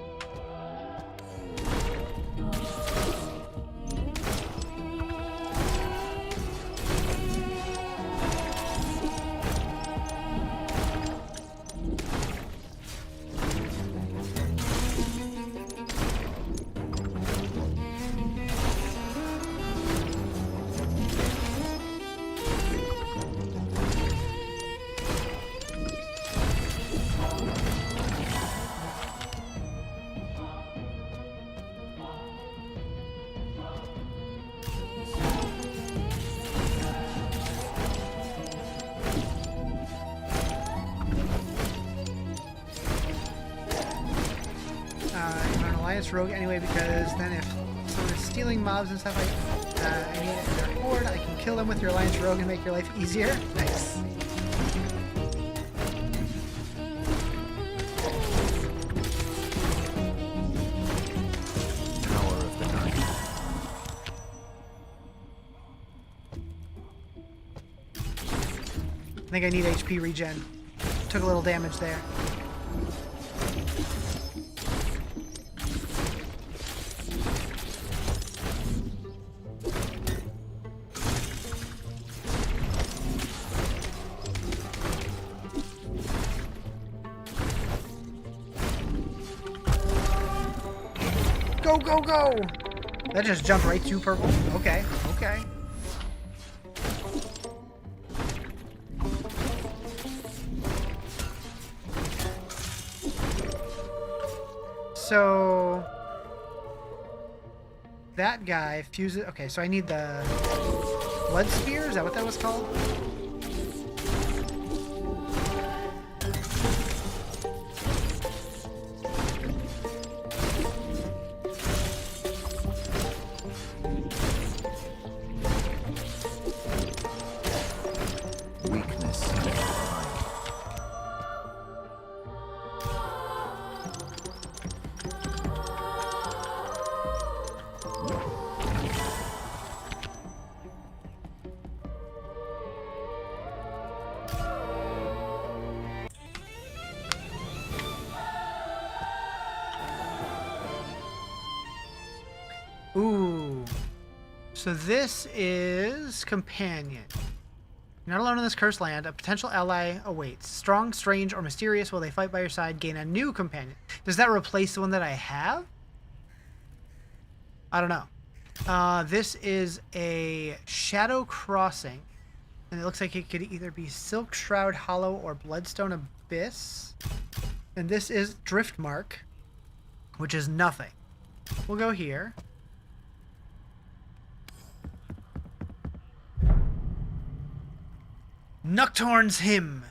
Rogue anyway, because then if someone is stealing mobs and stuff like I need their horde, I can kill them with your Alliance Rogue and make your life easier. Nice. Power of the night. I think I need HP regen. Took a little damage there. Go, go, go! That just jumped right to purple. Okay, okay. So that guy fuses. Okay, so I need the blood spear. Is that what that was called? Weakness. Ooh. So this is companion. Not alone in this cursed land, a potential ally awaits. Strong, strange, or mysterious, will they fight by your side, gain a new companion. Does that replace the one that I have? I don't know. This is a Shadow Crossing. And it looks like it could either be Silk Shroud Hollow or Bloodstone Abyss. And this is Driftmark, which is nothing. We'll go here. Nocturne's Hymn.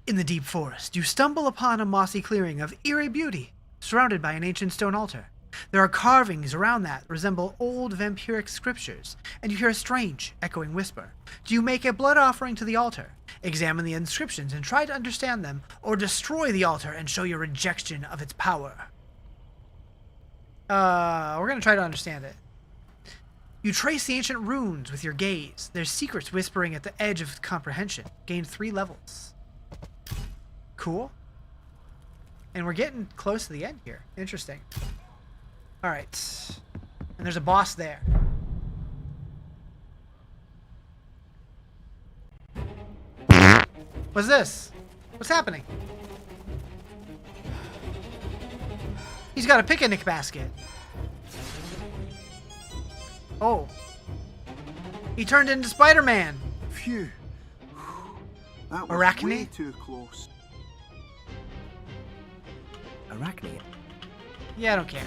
In the deep forest, you stumble upon a mossy clearing of eerie beauty, surrounded by an ancient stone altar. There are carvings around that resemble old vampiric scriptures, and you hear a strange, echoing whisper. Do you make a blood offering to the altar, examine the inscriptions and try to understand them, or destroy the altar and show your rejection of its power? We're gonna try to understand it. You trace the ancient runes with your gaze. There's secrets whispering at the edge of comprehension. Gain 3 levels. Cool. And we're getting close to the end here. Interesting. Alright. And there's a boss there. What's this? What's happening? He's got a picnic basket. Oh. He turned into Spider-Man. Phew. That was Arachne? way too close. Arachne. Yeah, I don't care.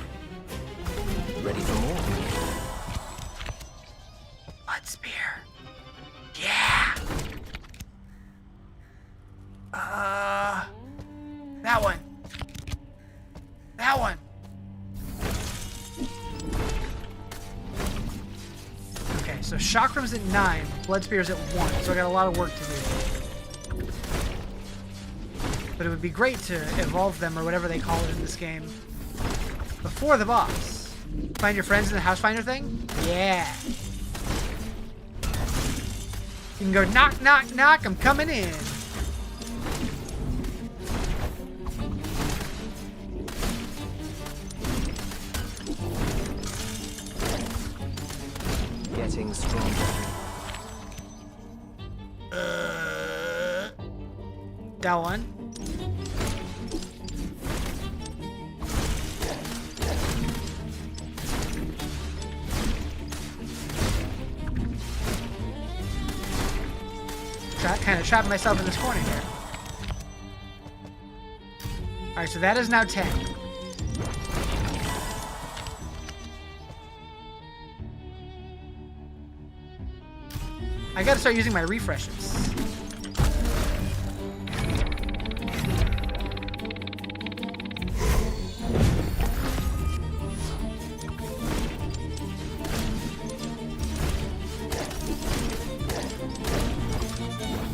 Ready for more? Blood spear. Yeah. That one. That one. Okay, so Chakrams at 9, Blood Spear's at 1, so I got a lot of work to do. But it would be great to evolve them, or whatever they call it in this game, before the boss. Find your friends in the house finder thing? Yeah. You can go knock, knock, knock, I'm coming in. Getting stronger. That one. Kind of trapped myself in this corner here. Alright, so that is now 10. I gotta start using my refreshes.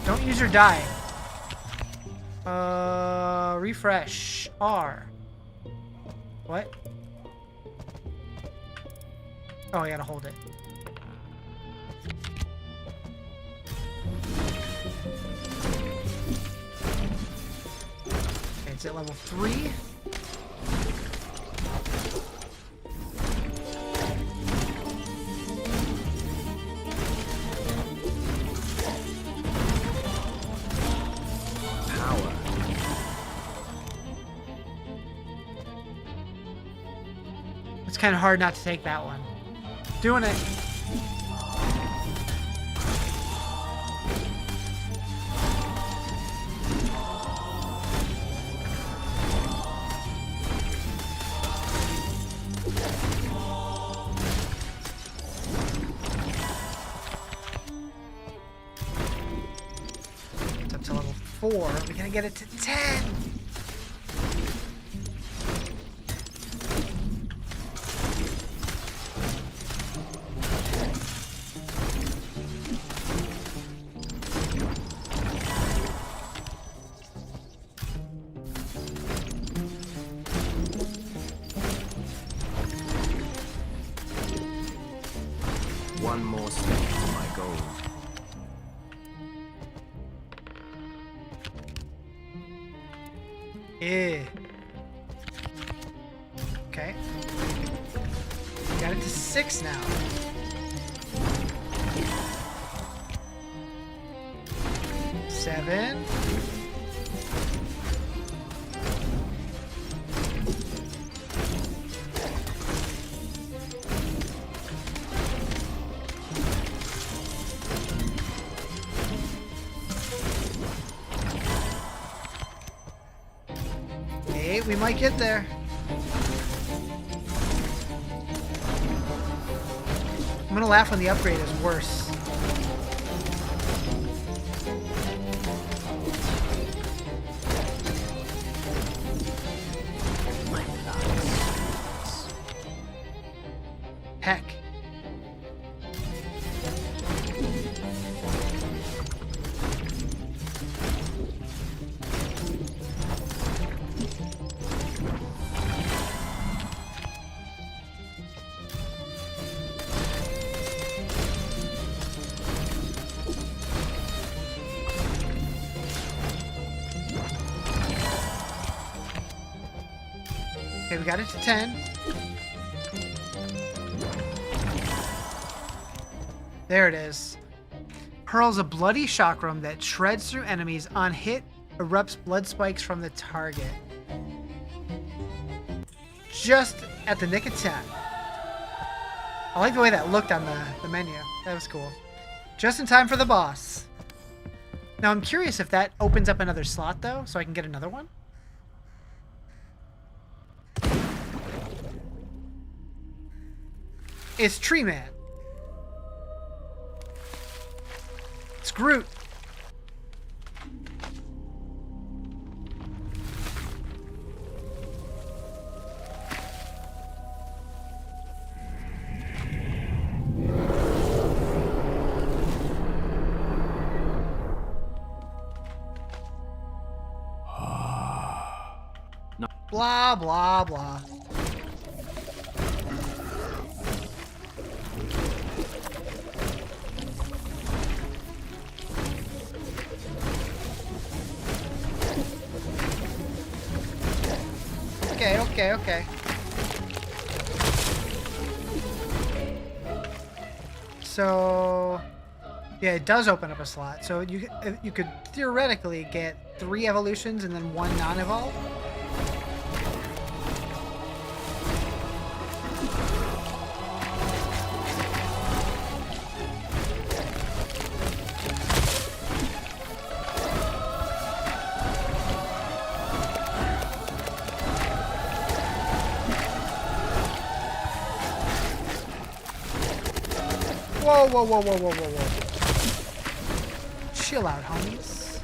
Don't use your die. Refresh. R. What? Oh, I gotta hold it. Okay, it's at level 3. It's kind of hard not to take that one. Doing it. It's up to level 4. We're gonna get it to 10. One more step to my goal. Yeah. Okay. Got it to 6 now. Seven. We might get there. I'm gonna laugh when the upgrade is worse. Heck. Okay, we got it to 10. There it is. Hurls a bloody chakram that shreds through enemies. On hit, erupts blood spikes from the target. Just at the nick of time. I like the way that looked on the menu. That was cool. Just in time for the boss. Now I'm curious if that opens up another slot though, so I can get another one. It's Tree Man. It's Groot. Blah, blah, blah. Okay. So, yeah, it does open up a slot. So you could theoretically get 3 evolutions and then 1 non-evolve. Whoa. Chill out, homies.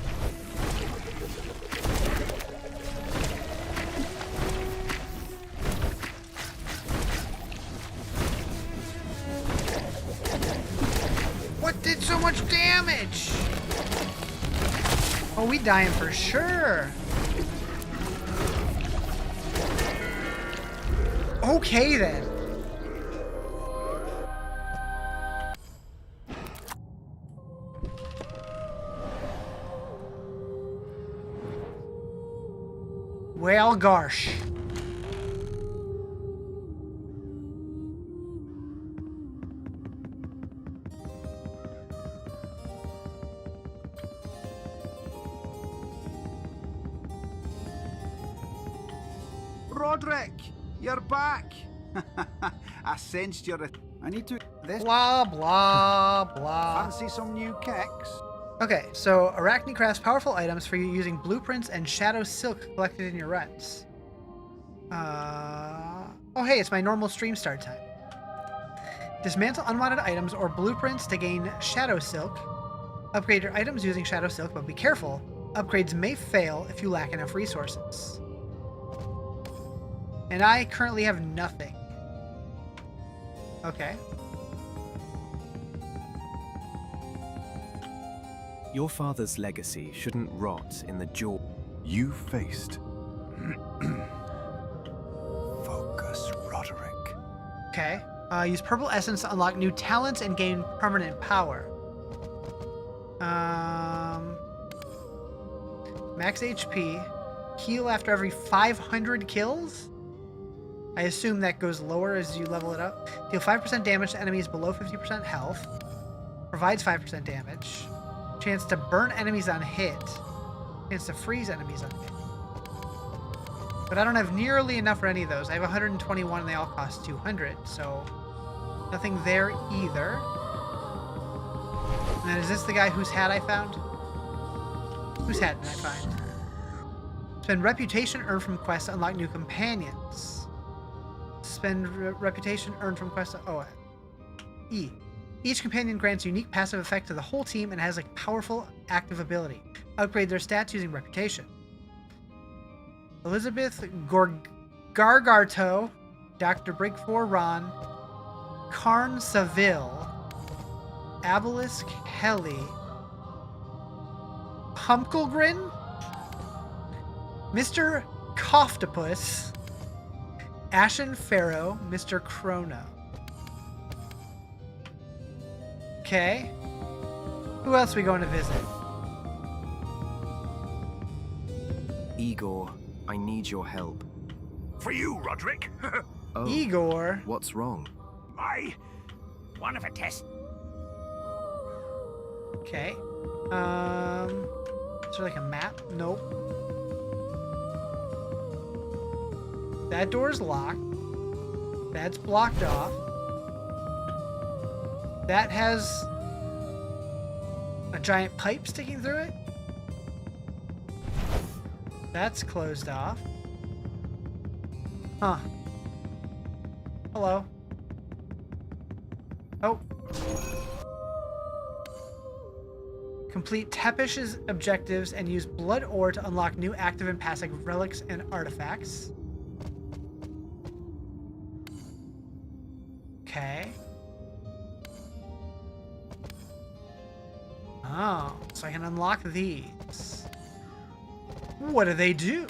What did so much damage? Oh, we dying for sure. Okay, then. Well, gosh. Roderick, you're back. I sensed you're I need to... This... Blah, blah, blah. Fancy some new kecks? Okay, so Arachne crafts powerful items for you using blueprints and shadow silk collected in your runs. Oh hey, it's my normal stream start time. Dismantle unwanted items or blueprints to gain shadow silk. Upgrade your items using shadow silk, but be careful. Upgrades may fail if you lack enough resources. And I currently have nothing. Okay. Your father's legacy shouldn't rot in the jaw. You faced. Focus, Roderick. Okay. Use purple essence to unlock new talents and gain permanent power. Max HP. Heal after every 500 kills? I assume that goes lower as you level it up. Deal 5% damage to enemies below 50% health. Provides 5% damage. Chance to burn enemies on hit. Chance to freeze enemies on hit. But I don't have nearly enough for any of those. I have 121 and they all cost 200, so nothing there either. And then is this the guy whose hat I found? Whose hat did I find? Spend reputation earned from quests to unlock new companions. Spend reputation earned from quests. E. Each companion grants unique passive effect to the whole team and has a powerful active ability. Upgrade their stats using reputation. Elizabeth Gargarto, Dr. Brigfor Ron, Karn Saville, Abelisk Heli, Pumpkegrin, Mr. Coftopus, Ashen Pharaoh, Mr. Chrono. Okay. Who else are we going to visit? Igor, I need your help. For you, Roderick. Oh, Igor. What's wrong? One of a test. Okay. Is there like a map? Nope. That door's locked. That's blocked off. That has a giant pipe sticking through it. That's closed off. Huh. Hello. Oh. Complete Tepish's objectives and use blood ore to unlock new active and passive relics and artifacts. Okay. Oh, so I can unlock these. What do they do?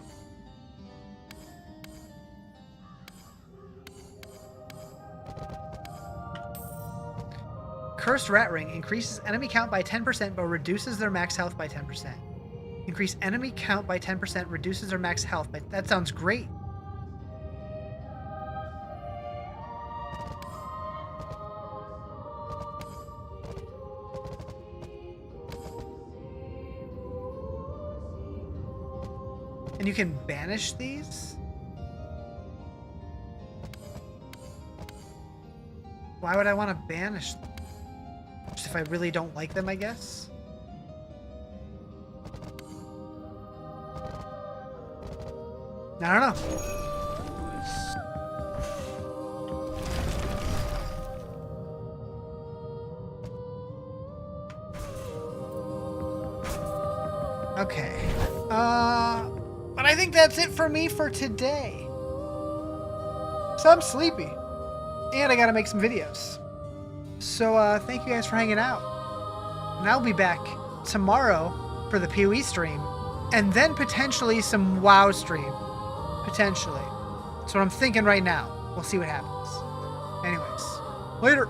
Cursed Rat Ring increases enemy count by 10% but reduces their max health by 10%. Increase enemy count by 10%, reduces their max health, but that sounds great. And you can banish these? Why would I want to banish them? Just if I really don't like them, I guess? I don't know. Okay. But I think that's it for me for today. So I'm sleepy. And I gotta make some videos. So thank you guys for hanging out. And I'll be back tomorrow for the PoE stream. And then potentially some WoW stream. Potentially. That's what I'm thinking right now. We'll see what happens. Anyways, later.